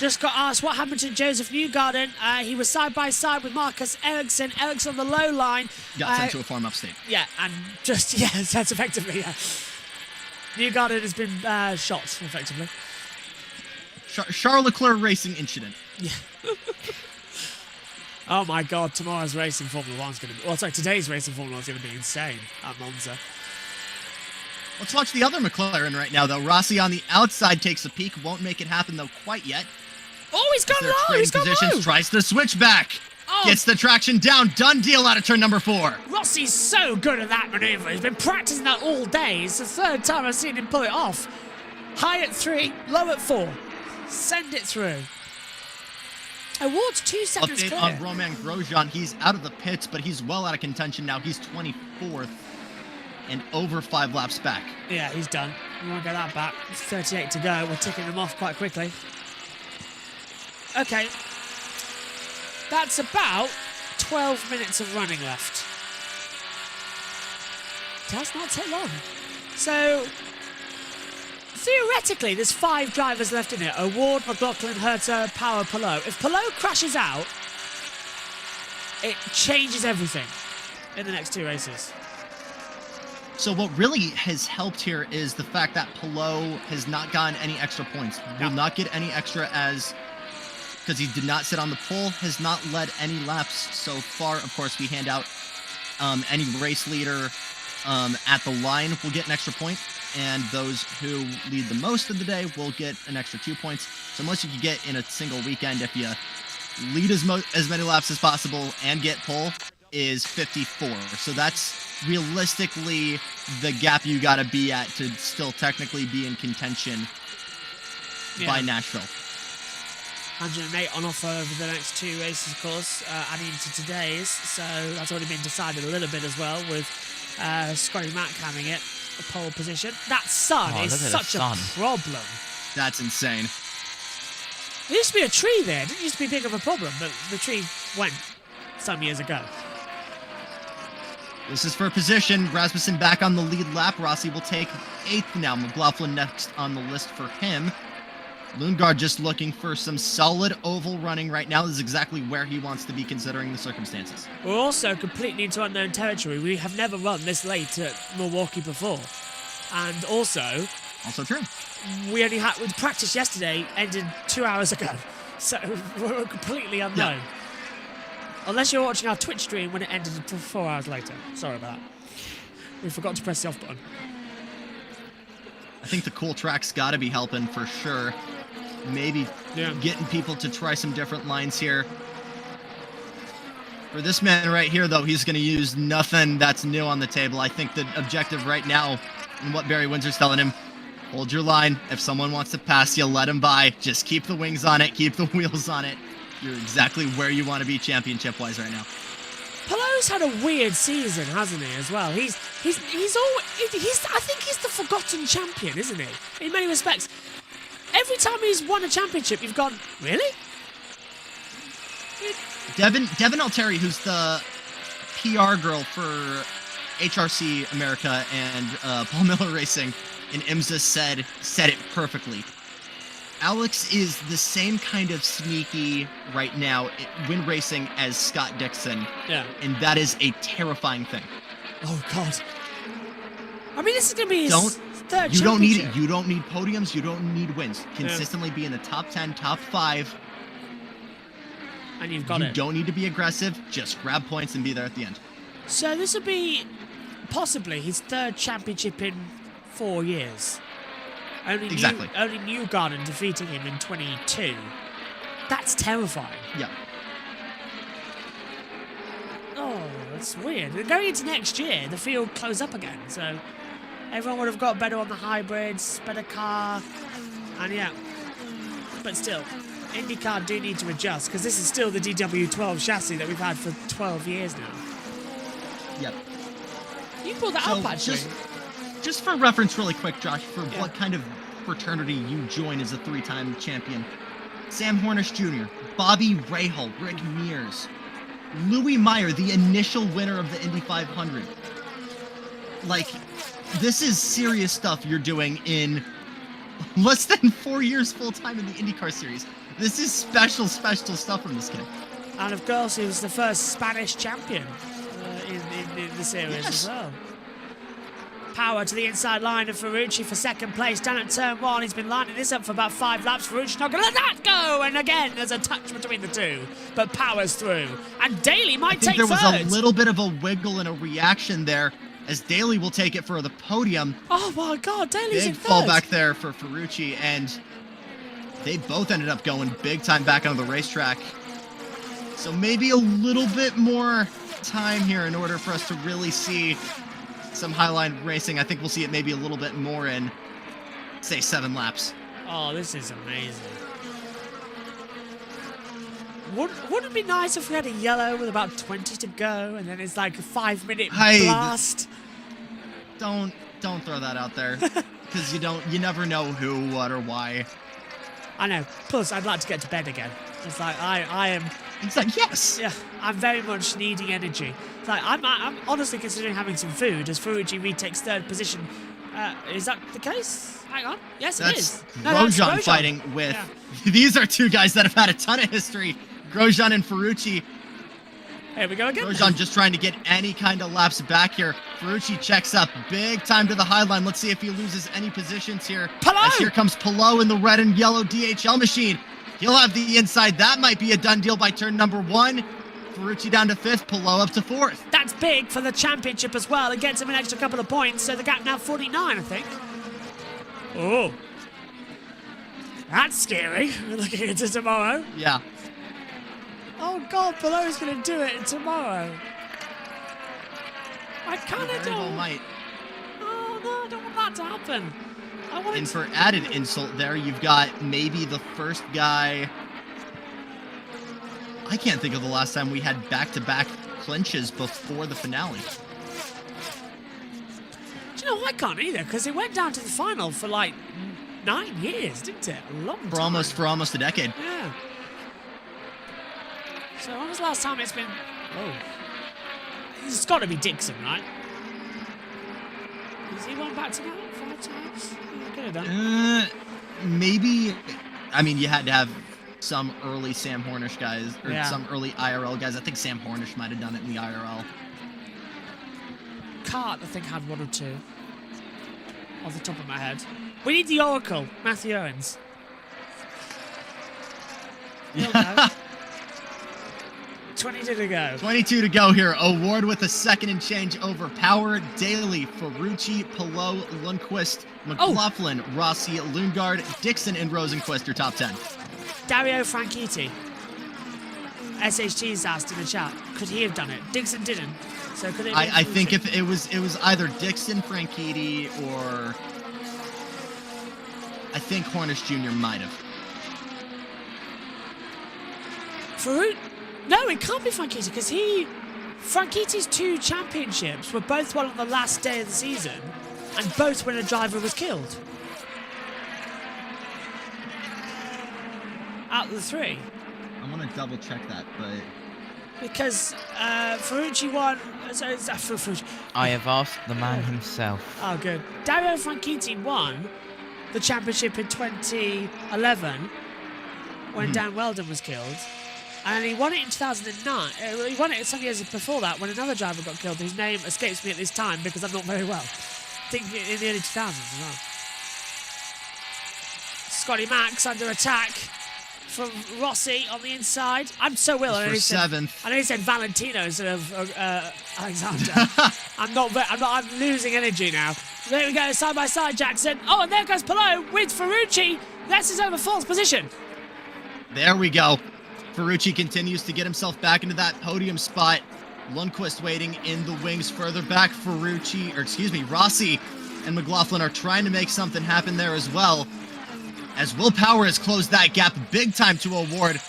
S1: Just got asked what happened to Joseph Newgarden. He was side by side with Marcus Ericsson. Ericsson on the low line.
S2: Got sent to a farm upstate.
S1: Yeah, and just, that's effectively, Newgarden has been shot, effectively.
S2: Charles Leclerc racing incident.
S1: Yeah. Oh my God, tomorrow's racing Formula 1's going to be... Well, sorry, today's racing Formula 1's going to be insane at Monza.
S2: Let's watch the other McLaren right now, though. Rossi on the outside takes a peek. Won't make it happen, though, quite yet.
S1: Oh, he's gone low! He's gone low!
S2: Tries to switch back. Gets the traction down. Done deal out of turn number 4.
S1: Rossi's so good at that manoeuvre. He's been practicing that all day. It's the third time I've seen him pull it off. High at 3, low at 4. Send it through. Awards 2 seconds
S2: Update
S1: clear.
S2: on Romain Grosjean. He's out of the pits, but he's well out of contention now. He's 24th and over 5 laps back.
S1: Yeah, he's done. We won't get that back. It's 38 to go. We're ticking them off quite quickly. Okay. That's about 12 minutes of running left. Does not take long. So, theoretically, there's 5 drivers left in it. Award, McLaughlin, Herta, Power, Palou. If Palou crashes out, it changes everything in the next 2 races.
S2: So what really has helped here is the fact that Palou has not gotten any extra points. Will not get any extra because he did not sit on the pole, has not led any laps so far. Of course, we hand out any race leader at the line will get an extra point, and those who lead the most of the day will get an extra 2 points. So most you can get in a single weekend if you lead as many laps as possible and get pole is 54. So that's realistically the gap you got to be at to still technically be in contention by Nashville.
S1: 108 on offer over the next 2 races, of course, adding to today's. So that's already been decided a little bit as well, with Scotty Mack having it, a pole position. That sun is such a problem.
S2: That's insane.
S1: There used to be a tree there. It didn't used to be big of a problem, but the tree went some years ago.
S2: This is for position. Rasmussen back on the lead lap. Rossi will take 8th now. McLaughlin next on the list for him. Lundgaard just looking for some solid oval running right now. This is exactly where he wants to be considering the circumstances.
S1: We're also completely into unknown territory. We have never run this late at Milwaukee before. And also
S2: true.
S1: We practice yesterday ended 2 hours ago. So we're completely unknown. Unless you're watching our Twitch stream when it ended 4 hours later. Sorry about that. We forgot to press the off button.
S2: I think the cool track's got to be helping for sure. Maybe getting people to try some different lines here. For this man right here, though, he's going to use nothing that's new on the table. I think the objective right now, and what Barry Windsor's telling him, hold your line. If someone wants to pass you, let him by. Just keep the wings on it. Keep the wheels on it. You're exactly where you want to be championship-wise right now.
S1: Palo's had a weird season, hasn't he, as well? I think he's the forgotten champion, isn't he? In many respects. Every time he's won a championship, you've gone, really?
S2: Devin Altieri, who's the PR girl for HRC America and Paul Miller Racing in IMSA said it perfectly. Alex is the same kind of sneaky right now when racing as Scott Dixon.
S1: Yeah.
S2: And that is a terrifying thing.
S1: Oh, God. I mean, this is going to be his third
S2: You don't need
S1: championship.
S2: it. You don't need podiums. You don't need wins. Consistently be in the top 10, top 5.
S1: And you've got
S2: you
S1: it.
S2: don't need to be aggressive. Just grab points and be there at the end.
S1: So this will be possibly his third championship in 4 years. Only Newgarden defeating him in 22. That's terrifying.
S2: Yeah.
S1: Oh, that's weird. Going into next year, the field closed up again, so everyone would have got better on the hybrids, better car, and yeah. But still, IndyCar do need to adjust, because this is still the DW12 chassis that we've had for 12 years now.
S2: Yep.
S1: You brought that up, actually.
S2: Just for reference really quick, Josh, for what kind of fraternity you join as a 3-time champion. Sam Hornish Jr., Bobby Rahal, Rick Mears, Louis Meyer, the initial winner of the Indy 500. Like, this is serious stuff you're doing in less than 4 years full-time in the IndyCar series. This is special stuff from this kid.
S1: And of course, he was the first Spanish champion in the series as well. Power to the inside line of Ferrucci for second place down at turn 1. He's been lining this up for about 5 laps. Ferrucci not going to let that go. And again, there's a touch between the two. But Power's through. And Daly might take third.
S2: There was a little bit of a wiggle and a reaction there as Daly will take it for the podium.
S1: Oh my God, Daly's in
S2: big
S1: third.
S2: fall back there for Ferrucci. And they both ended up going big time back on the racetrack. So maybe a little bit more time here in order for us to really see some highline racing. I think we'll see it maybe a little bit more in, say, 7 laps.
S1: Oh, this is amazing. Wouldn't it be nice if we had a yellow with about 20 to go, and then it's like a 5-minute blast?
S2: Don't throw that out there, because you never know who, what, or why.
S1: I know. Plus, I'd like to get to bed again. It's like I am.
S2: It's like, yes.
S1: Yeah, I'm very much needing energy. It's like I'm honestly considering having some food as Ferrucci retakes third position. Is that the case? Hang on. Yes, it is.
S2: That's Grosjean fighting with. Yeah. These are two guys that have had a ton of history. Grosjean and Ferrucci.
S1: Here we go again.
S2: Grosjean just trying to get any kind of laps back here. Ferrucci checks up big time to the high line. Let's see if he loses any positions here.
S1: Palou!
S2: As here comes Palou in the red and yellow DHL machine. He'll have the inside. That might be a done deal by turn number 1. Ferrucci down to 5th, Palou up to 4th.
S1: That's big for the championship as well. It gets him an extra couple of points, so the gap now 49, I think. Oh. That's scary, looking into tomorrow.
S2: Yeah.
S1: Oh, God, Palou's going to do it tomorrow. I kind of don't.
S2: Might.
S1: Oh, no, I don't want that to happen.
S2: And for added insult there, you've got maybe the first guy. I can't think of the last time we had back-to-back clinches before the finale.
S1: Do you know, I can't either, because it went down to the final for like 9 years, didn't it? A long time.
S2: For almost a decade.
S1: Yeah. So when was the last time it's been... Oh. It's got to be Dixon, right? Has he won back-to-back 5 times? Could have done.
S2: Maybe. I mean, you had to have some early Sam Hornish guys, or some early IRL guys. I think Sam Hornish might have done it in the IRL.
S1: Kart, I think, had 1 or 2. Off the top of my head. We need the Oracle, Matthew Owens. Yeah. 22 to go.
S2: 22 to go here. Award with a second and change over Power, Daly, Ferrucci, Pillow, Lundqvist, McLaughlin, Rossi, Lundgaard, Dixon, and Rosenquist, your top 10.
S1: Dario Franchitti. SHT's asked in the chat, could he have done it? Dixon didn't. So could it?
S2: I think if it was either Dixon, Franchitti, or I think Hornish Jr. might have.
S1: No, it can't be Franchitti because Franchitti's 2 championships were both won on the last day of the season, and both when a driver was killed. Out of the 3.
S2: I want to double check that, but
S1: because Ferrucci won. So it's Ferrucci.
S3: I have asked the man himself.
S1: Oh, good. Dario Franchitti won the championship in 2011 when Dan Weldon was killed. And he won it in 2009. He won it some years before that when another driver got killed, whose name escapes me at this time because I'm not very well. I think in the early 2000s as well. Scotty Max under attack from Rossi on the inside. I'm so Will. I know he said Valentino instead of Alexander. I'm losing energy now. There we go, side by side, Jackson. Oh, and there goes Pillow with Ferrucci. That's his over 4th position.
S2: There we go. Ferrucci continues to get himself back into that podium spot. Lundqvist waiting in the wings further back. Rossi and McLaughlin are trying to make something happen there as well. As Will Power has closed that gap big time to Award.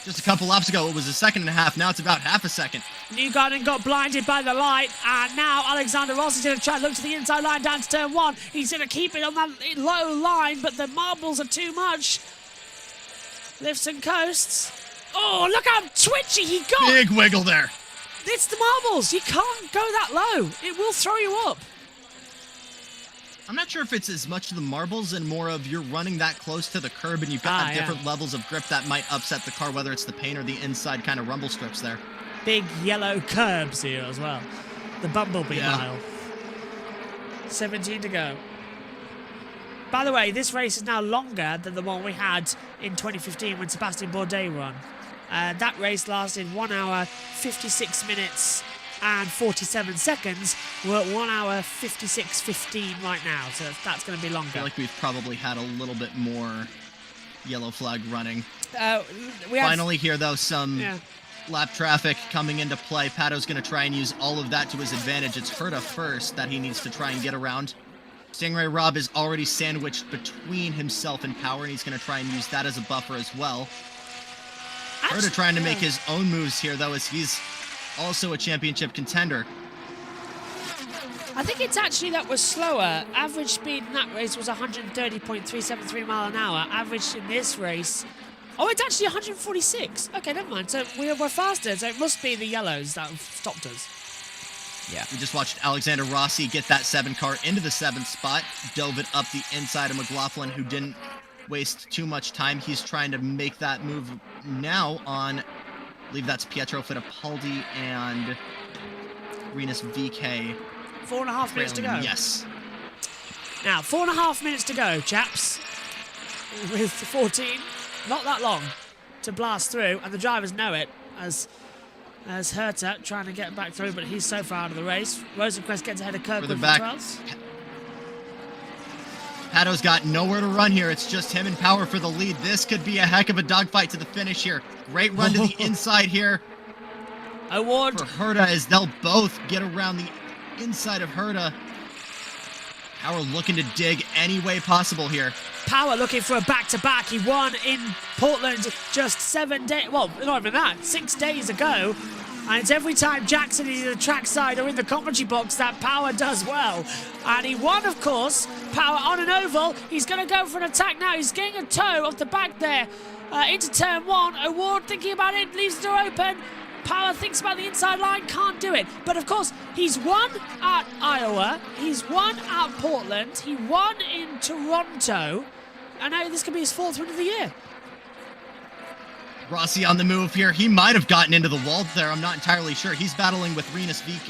S2: Just a couple laps ago, it was a second and a half. Now it's about half a second.
S1: Newgarden got blinded by the light, and now Alexander Rossi's going to try and look to the inside line down to turn 1. He's going to keep it on that low line, but the marbles are too much. Lifts and coasts. Oh, look how twitchy he got.
S2: Big wiggle there.
S1: It's the marbles. You can't go that low. It will throw you up.
S2: I'm not sure if it's as much the marbles and more of you're running that close to the curb and you've got different levels of grip that might upset the car, whether it's the paint or the inside kind of rumble strips there.
S1: Big yellow curbs here as well. The Bumblebee mile. 17 to go. By the way, this race is now longer than the one we had in 2015 when Sebastian Bourdais won. That race lasted 1 hour, 56 minutes and 47 seconds. We're at 1 hour, 56:15 right now, so that's going to be longer.
S2: I feel like we've probably had a little bit more yellow flag running. Finally here, though, some lap traffic coming into play. Pato's going to try and use all of that to his advantage. It's Herta first that he needs to try and get around. Stingray Rob is already sandwiched between himself and Power, and he's going to try and use that as a buffer as well. Herta trying to make his own moves here, though, as he's also a championship contender.
S1: I think it's actually that was slower. Average speed in that race was 130.373 mile an hour. Average in this race, it's actually 146. Okay, never mind. So we're faster. So it must be the yellows that have stopped us.
S2: Yeah, we just watched Alexander Rossi get that 7 car into the 7th spot, dove it up the inside of McLaughlin, who didn't waste too much time. He's trying to make that move now on, I believe that's Pietro Fittipaldi and Rinus VK.
S1: 4.5 minutes to go.
S2: Yes.
S1: Now, 4.5 minutes to go, chaps. With 14, not that long to blast through, and the drivers know it as Herta trying to get back through, but he's so far out of the race. Rosenquist gets ahead of Kirkwood for 12th.
S2: Pato's got nowhere to run here. It's just him and Power for the lead. This could be a heck of a dogfight to the finish here. Great run to the inside here.
S1: Award
S2: for Herta as they'll both get around the inside of Herta. Power looking to dig any way possible here.
S1: Power looking for a back-to-back. He won in Portland just 7 days, well, not even that, 6 days ago. And it's every time Jackson is in the trackside or in the commentary box that Power does well. And he won, of course, Power on an oval. He's going to go for an attack now. He's getting a toe off the back there into turn 1. Award thinking about it, leaves the door open. Power thinks about the inside line, can't do it. But of course, he's won at Iowa, he's won at Portland, he won in Toronto, and now this could be his 4th win of the year.
S2: Rossi on the move here. He might have gotten into the wall there. I'm not entirely sure. He's battling with Rinus with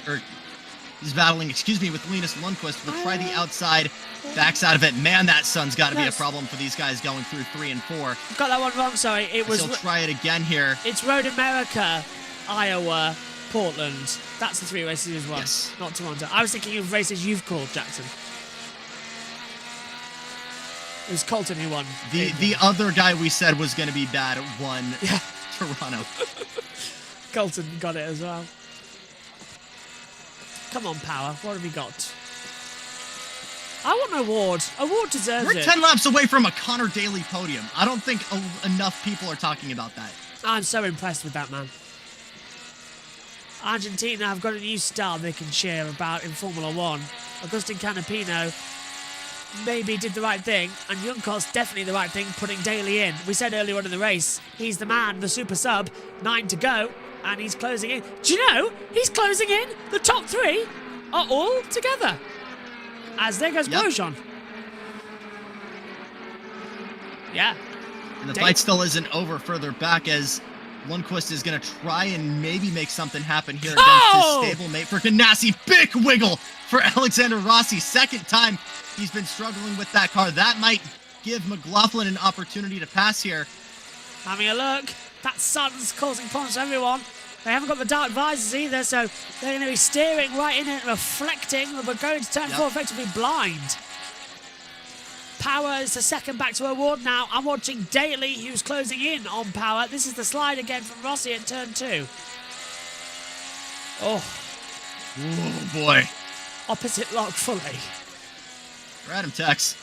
S2: Linus Lundqvist. We'll try the outside, backs out of it. Man, that sun's got to be a problem for these guys going through 3 and 4.
S1: Got that one wrong, sorry.
S2: He'll try it again here.
S1: It's Road America Iowa, Portland. That's the 3 races you've won,
S2: Yes.
S1: not Toronto. I was thinking of races you've called, Jackson. It was Colton who won.
S2: The other guy we said was going to be bad won Toronto.
S1: Colton got it as well. Come on, Power. What have we got? I want an award. Award deserves
S2: We're
S1: it.
S2: 10 laps away from a Connor Daly podium. I don't think enough people are talking about that.
S1: I'm so impressed with that man. Argentina have got a new star they can share about in Formula 1. Agustin Canapino maybe did the right thing, and Juncos definitely the right thing, putting Daly in. We said earlier on in the race, he's the man, the super sub, 9 to go, and he's closing in. Do you know, he's closing in? The top 3 are all together. As there goes Grosjean. Yeah.
S2: And the fight still isn't over further back as Lundqvist is going to try and maybe make something happen here against his stablemate for Ganassi. Big wiggle for Alexander Rossi. Second time he's been struggling with that car. That might give McLaughlin an opportunity to pass here.
S1: Having a look. That sun's causing problems for everyone. They haven't got the dark visors either, so they're going to be steering right in it, reflecting. We're going to turn 4 effectively blind. Power is the second back to award now. I'm watching Daly, who's closing in on Power. This is the slide again from Rossi at turn 2. Oh.
S2: Oh, boy.
S1: Opposite lock fully.
S2: Random Tex.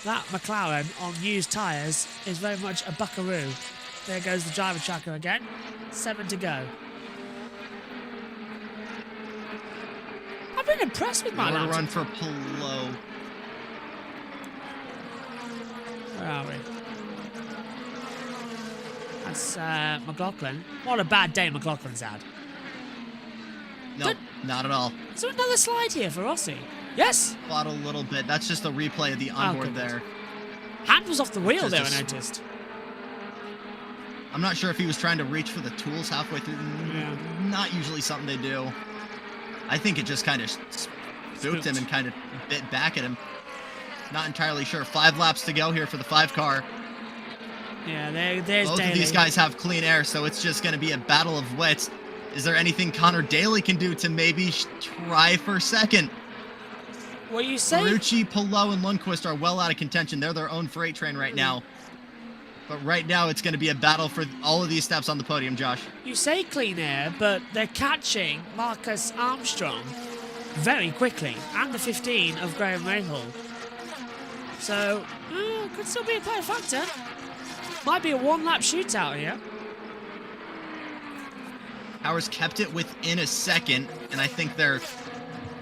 S1: That McLaren on used tyres is very much a buckaroo. There goes the driver tracker again. 7 to go. I've been impressed with my lap.
S2: Run for Palou.
S1: Where are we? That's McLaughlin. What a bad day McLaughlin's had.
S2: No, not at all.
S1: Is there another slide here for Rossi? Yes.
S2: Fought a little bit. That's just a replay of the onboard there.
S1: Hand was off the wheel
S2: Just
S1: there, I noticed.
S2: I'm not sure if he was trying to reach for the tools halfway through. Not usually something they do. I think it just kind of spooked him and kind of bit back at him. Not entirely sure. 5 laps to go here for the 5 car.
S1: Yeah, there's
S2: Both
S1: Daly.
S2: of these guys have clean air, so it's just going to be a battle of wits. Is there anything Connor Daly can do to maybe try for second?
S1: What you say?
S2: Ferrucci, Palou, and Lundqvist are well out of contention. They're their own freight train right now. But right now, it's going to be a battle for all of these steps on the podium, Josh.
S1: You say clean air, but they're catching Marcus Armstrong very quickly, and the 15 of Graham Rahal. So, could still be a player factor. Might be a 1-lap shootout here.
S2: Powers kept it within a second, and I think they're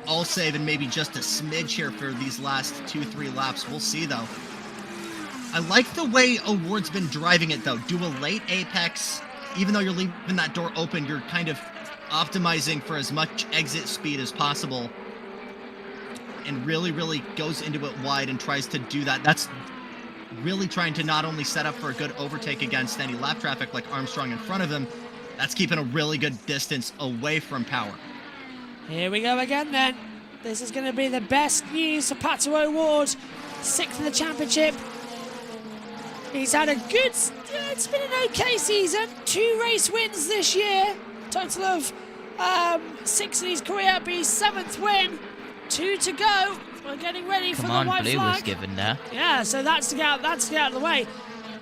S2: all saving maybe just a smidge here for these last 2-3 laps. We'll see, though. I like the way Award's been driving it, though. Do a late apex. Even though you're leaving that door open, you're kind of optimizing for as much exit speed as possible. And really, really goes into it wide and tries to do that. That's really trying to not only set up for a good overtake against any lap traffic like Armstrong in front of him, that's keeping a really good distance away from Power.
S1: Here we go again, then. This is going to be the best news for Pato O'Ward. 6th in the championship. He's had a good, it's been an okay season. 2 race wins this year. Total of 6 in his career, be his 7th win. 2 to go. We're getting ready for the white
S3: Blue
S1: flag.
S3: was given there.
S1: Yeah, so that's to get out of the way.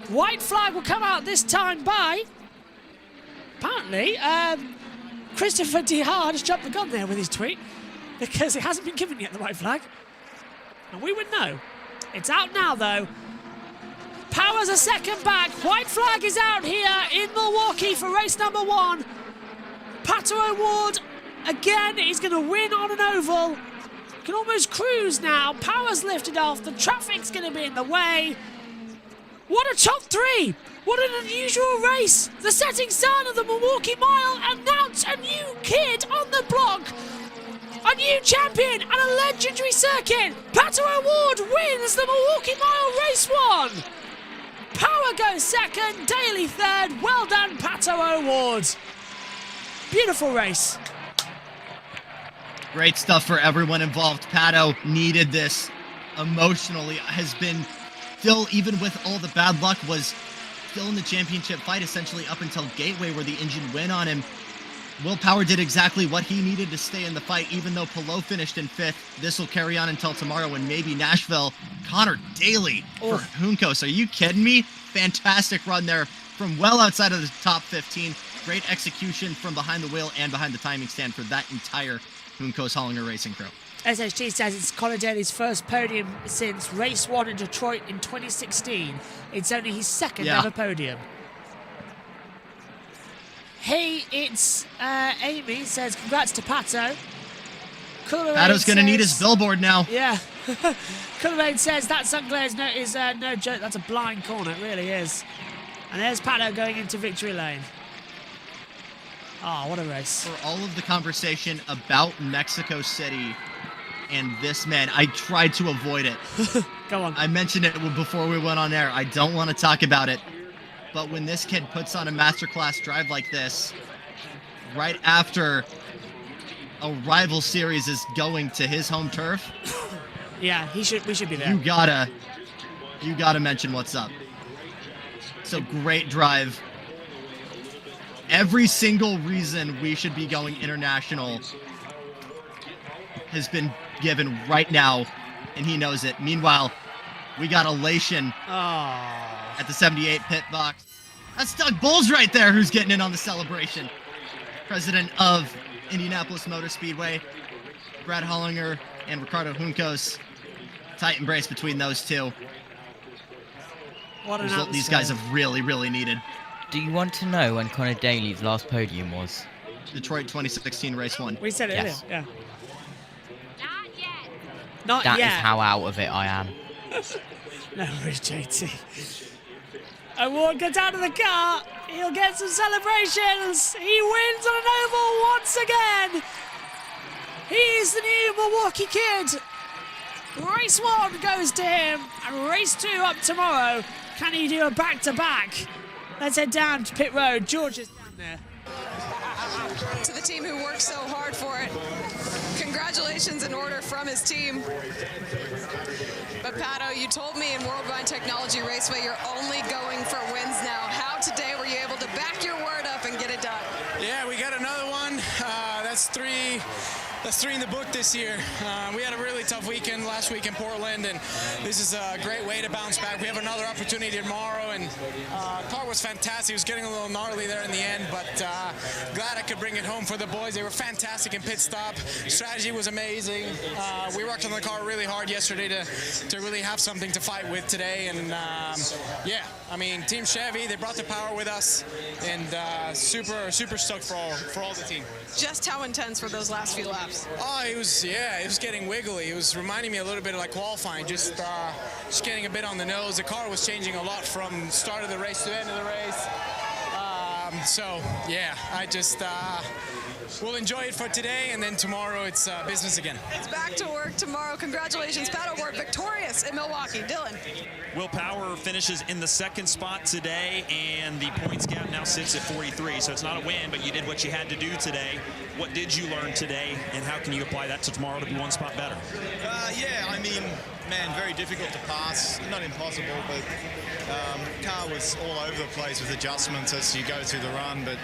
S1: White flag will come out this time by, apparently, Christopher DeHard has jumped the gun there with his tweet because it hasn't been given yet, the white flag. And we would know. It's out now, though. Power's a second back. White flag is out here in Milwaukee for race number 1. Pato O'Ward, again, is going to win on an oval. Can almost cruise now. Power's lifted off. The traffic's going to be in the way. What a top 3. What an unusual race. The setting sun of the Milwaukee Mile announced a new kid on the block. A new champion and a legendary circuit. Pato O'Ward wins the Milwaukee Mile Race 1. Power goes second, Daly third. Well done, Pato O'Ward. Beautiful race.
S2: Great stuff for everyone involved. Pato needed this emotionally. Has been still, even with all the bad luck, was still in the championship fight, essentially up until Gateway, where the engine went on him. Will Power did exactly what he needed to stay in the fight, even though Palou finished in 5th. This will carry on until tomorrow and maybe Nashville. Connor Daly for Juncos. Are you kidding me? Fantastic run there from well outside of the top 15. Great execution from behind the wheel and behind the timing stand for that entire Juncos Hollinger Racing crew.
S1: SHG says it's Connor Daly's first podium since race 1 in Detroit in 2016. It's only his second ever podium. Hey, it's Amy says, congrats to Pato.
S2: Pato's going to need his billboard now.
S1: Yeah. Cullerade says, that Sunglare is no joke. That's a blind corner. It really is. And there's Pato going into victory lane. Oh, what a race.
S2: For all of the conversation about Mexico City and this man, I tried to avoid it.
S1: Go on.
S2: I mentioned it before we went on air. I don't want to talk about it. But when this kid puts on a masterclass drive like this, right after a rival series is going to his home turf,
S1: yeah, we should be there.
S2: You gotta mention what's up. So great drive. Every single reason we should be going international has been given right now, and he knows it. Meanwhile, we got elation at the 78 pit box. That's Doug Bowles right there who's getting in on the celebration. President of Indianapolis Motor Speedway, Brad Hollinger and Ricardo Juncos. Tight embrace between those two.
S1: What an
S2: result these guys have really, really needed.
S3: Do you want to know when Connor Daly's last podium was?
S2: Detroit 2016 race 1.
S1: We said it
S3: Yes.
S1: earlier, yeah. Not
S3: That
S1: yet.
S3: is how out of it I am.
S1: No worries, JT. Award gets out of the car. He'll get some celebrations. He wins on an oval once again. He's the new Milwaukee kid. Race 1 goes to him, and race 2 up tomorrow. Can he do a back-to-back? Let's head down to pit road. George is down there.
S11: To the team who worked so hard for it. Congratulations in order from his team. But Pato, you told me in Worldwide Technology Raceway you're only going for wins now. How today were you able to back your word up and get it done?
S5: Yeah, we got another one. That's three in the book this year. We had a really tough weekend last week in Portland, and this is a great way to bounce back. We have another opportunity tomorrow, and car was fantastic. It was getting a little gnarly there in the end, but glad I could bring it home for the boys. They were fantastic in pit stop. Strategy was amazing. We worked on the car really hard yesterday to really have something to fight with today, and yeah, I mean, Team Chevy, they brought the power with us, and super stoked for all the team.
S11: Just how intense were those last few laps?
S5: Oh, it was getting wiggly. It was reminding me a little bit of like qualifying, just getting a bit on the nose. The car was changing a lot from start of the race to end of the race. So yeah, I just we'll enjoy it for today, and then tomorrow it's business again.
S11: It's back to work tomorrow. Congratulations, Pato Ward, victorious in Milwaukee. Dylan.
S9: Will Power finishes in the second spot today, and the points gap now sits at 43. So it's not a win, but you did what you had to do today. What did you learn today, and how can you apply that to tomorrow to be one spot better?
S6: Yeah, I mean, man, very difficult to pass. Not impossible, but car was all over the place with adjustments as you go through the run. But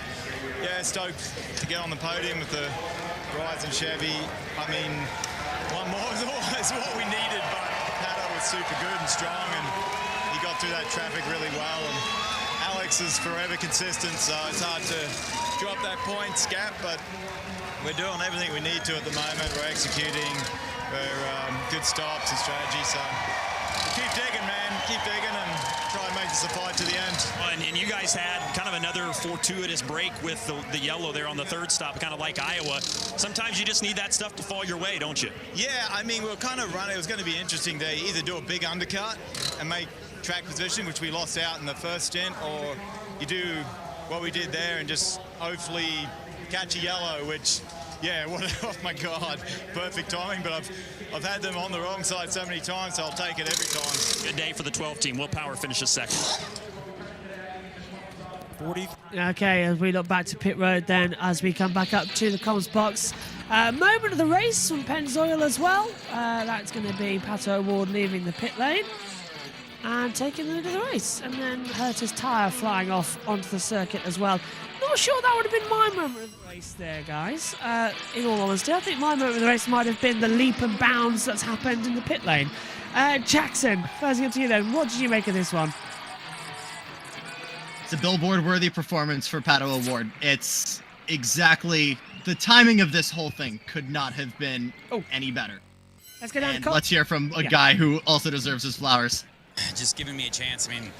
S6: yeah, stoked to get on the podium with the Rise and Chevy. I mean, one more is always what we needed, but Pato was super good and strong, and he got through that traffic really well. And Alex is forever consistent, so it's hard to drop that points gap, but we're doing everything we need to at the moment. We're executing, we're good stops and strategy, so keep digging, man. Keep digging and try and make this a fight to the end.
S9: And you guys had kind of another fortuitous break with the yellow there on the third stop, kind of like Iowa. Sometimes you just need that stuff to fall your way, don't you?
S6: Yeah, I mean, we're kind of running. It was going to be interesting to either do a big undercut and make track position, which we lost out in the first stint, or you do what we did there and just hopefully catch a yellow, which, yeah, oh my God, perfect timing, but I've had them on the wrong side so many times, so I'll take it every time.
S9: Good day for the 12 team. Will Power finishes second.
S1: 40. Okay, as we look back to pit road then, as we come back up to the comms box. Moment of the race from Pennzoil as well. That's going to be Pato Ward leaving the pit lane. and taking the lead of the race, and then hurt his tyre flying off onto the circuit as well. Not sure that would have been my moment of the race there, guys. In all honesty, I think my moment of the race might have been the leap and bounds that's happened in the pit lane. Jackson, first up to you then. What did you make of this one?
S2: It's a billboard-worthy performance for Pato O'Ward. It's exactly... The timing of this whole thing could not have been any better.
S1: Let's go down
S2: and let's hear from a guy who also deserves his flowers.
S10: Just giving me a chance. I mean,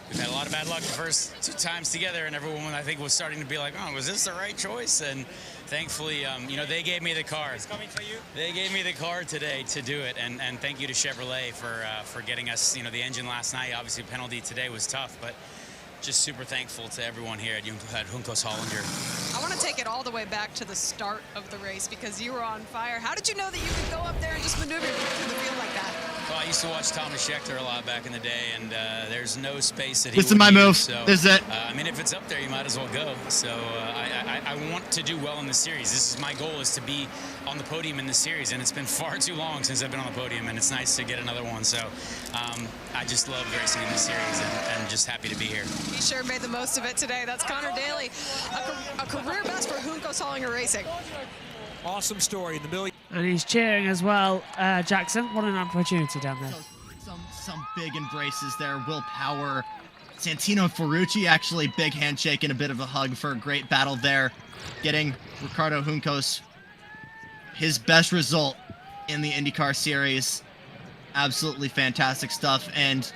S10: we've had a lot of bad luck the first 2 times together, and everyone, I think, was starting to be like, oh, was this the right choice? And thankfully, you know, they gave me the car. It's coming to you. They gave me the car today to do it, and thank you to Chevrolet for getting us, you know, the engine last night. Obviously, penalty today was tough, but just super thankful to everyone here at Juncos Hollander.
S11: I want to take it all the way back to the start of the race because you were on fire. How did you know that you could go up there and just maneuver through the field like that?
S10: Well, I used to watch Thomas Scheckter a lot back in the day, and there's no space that he
S2: Listen
S10: would
S2: to my
S10: use,
S2: move.
S10: So,
S2: This is it.
S10: I mean, if it's up there, you might as well go. So I want to do well in the series. This is my goal, is to be on the podium in the series, and it's been far too long since I've been on the podium, and it's nice to get another one. So I just love racing in the series, and just happy to be here.
S11: He sure made the most of it today. That's Connor Daly, a career best for Juncos Hollander Racing.
S13: Awesome story in the million.
S1: And he's cheering as well, Jackson. What an opportunity down there.
S2: Some big embraces there. Will Power, Santino Ferrucci, actually big handshake and a bit of a hug for a great battle there. Getting Ricardo Juncos his best result in the IndyCar series. Absolutely fantastic stuff. And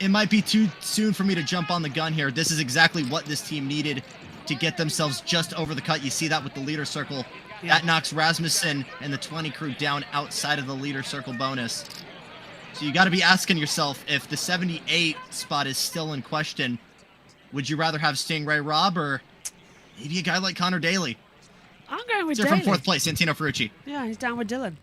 S2: it might be too soon for me to jump on the gun here. This is exactly what this team needed to get themselves just over the cut. You see that with the leader circle.
S1: Yeah.
S2: That knocks Rasmussen and the 20 crew down outside of the leader circle bonus. So you got to be asking yourself, if the 78 spot is still in question, would you rather have Stingray Robb or maybe a guy like Connor Daly?
S1: I'm going with
S2: They're
S1: Daly.
S2: from 4th place, Santino Ferrucci.
S1: Yeah, he's down with Dylan.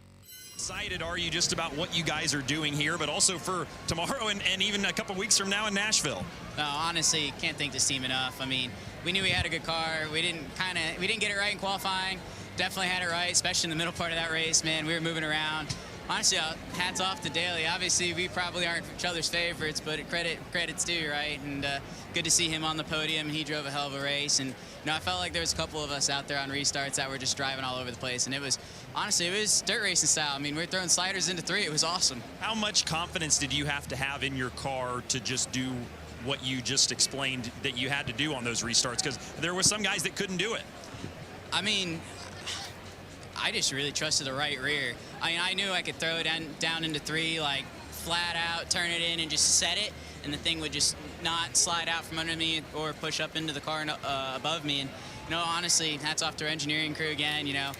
S9: Excited are you just about what you guys are doing here, but also for tomorrow and even a couple weeks from now in Nashville?
S12: No, honestly, can't thank this team enough. I mean, we knew we had a good car. We didn't get it right in qualifying. Definitely had it right, especially in the middle part of that race, man. We were moving around. Honestly, hats off to Daly. Obviously, we probably aren't each other's favorites, but credit's due, right? And good to see him on the podium. He drove a hell of a race, and you know, I felt like there was a couple of us out there on restarts that were just driving all over the place, and it was dirt racing style. I mean, we were throwing sliders into 3. It was awesome.
S9: How much confidence did you have to have in your car to just do what you just explained that you had to do on those restarts? Because there were some guys that couldn't do it.
S12: I mean, I just really trusted the right rear. I mean, I knew I could throw it down into 3, like flat out, turn it in, and just set it, and the thing would just not slide out from under me or push up into the car above me. And you know, honestly, hats off to our engineering crew again. You know,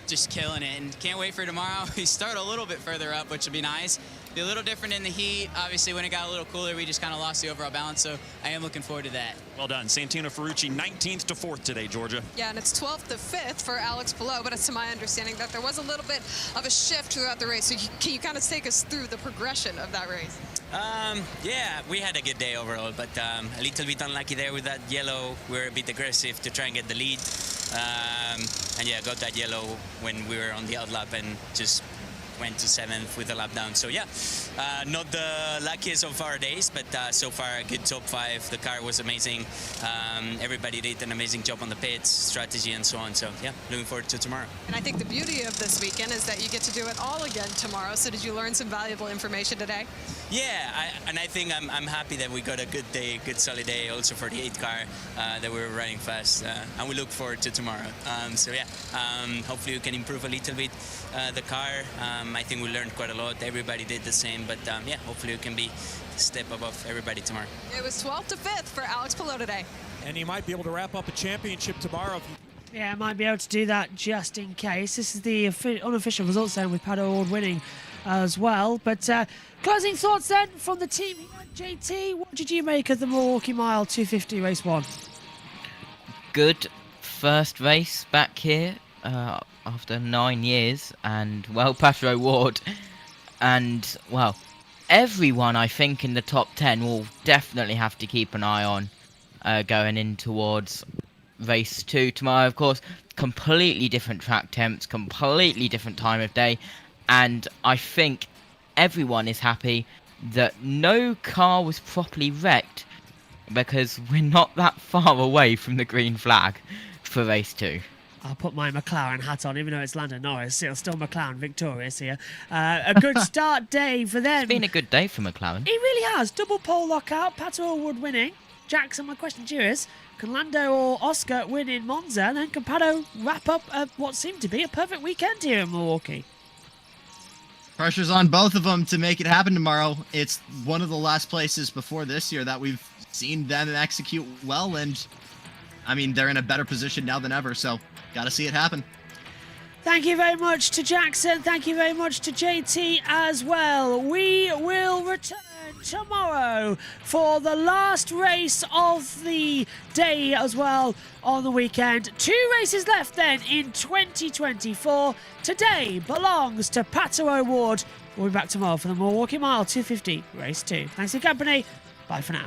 S12: just killing it, and can't wait for tomorrow. We start a little bit further up, which would be nice. Be a little different in the heat. Obviously, when it got a little cooler, we just kind of lost the overall balance, so I am looking forward to that.
S9: Well done. Santino Ferrucci, 19th to 4th today, Georgia.
S11: Yeah, and it's 12th to 5th for Alex Palou, but it's to my understanding that there was a little bit of a shift throughout the race. So can you kind of take us through the progression of that race?
S12: Yeah, we had a good day overall, but a little bit unlucky there with that yellow. We were a bit aggressive to try and get the lead. And yeah, got that yellow when we were on the outlap and just went to 7th with a lap down. So yeah, not the luckiest of our days, but so far a good top 5. The car was amazing. Everybody did an amazing job on the pits, strategy, and so on. So yeah, looking forward to tomorrow.
S11: And I think the beauty of this weekend is that you get to do it all again tomorrow. So did you learn some valuable information today?
S12: Yeah, I think I'm happy that we got a good day, good solid day also for the 8 car, that we were running fast, and we look forward to tomorrow. So yeah, hopefully we can improve a little bit the car. I think we learned quite a lot. Everybody did the same, but yeah, hopefully we can be a step above everybody tomorrow.
S11: It was 12th to 5th for Alex Palou today.
S13: And he might be able to wrap up a championship tomorrow.
S1: Yeah, might be able to do that just in case. This is the unofficial results then, with Pato O'Ward winning as well. But closing thoughts then from the team. JT, what did you make of the Milwaukee Mile 250 race 1?
S3: Good first race back here after 9 years, and well, Pato O'Ward, and well, everyone I think in the top 10 will definitely have to keep an eye on going in towards race 2 tomorrow. Of course, completely different track temps, completely different time of day, and I think everyone is happy that no car was properly wrecked because we're not that far away from the green flag for race 2.
S1: I'll put my McLaren hat on, even though it's Lando Norris. It's still McLaren victorious here. A good start day for them.
S3: It's been a good day for McLaren.
S1: It really has. Double pole lockout, Pato O'Ward winning. Jackson, my question to you is, can Lando or Oscar win in Monza? And then can Pato wrap up what seemed to be a perfect weekend here in Milwaukee?
S2: Pressure's on both of them to make it happen tomorrow. It's one of the last places before this year that we've seen them execute well, and I mean, they're in a better position now than ever, so got to see it happen.
S1: Thank you very much to Jackson. Thank you very much to JT as well. We will return tomorrow for the last race of the day as well on the weekend. 2 races left then in 2024. Today belongs to Pato O'Ward. We'll be back tomorrow for the Milwaukee Mile 250 Race 2. Thanks for your company. Bye for now.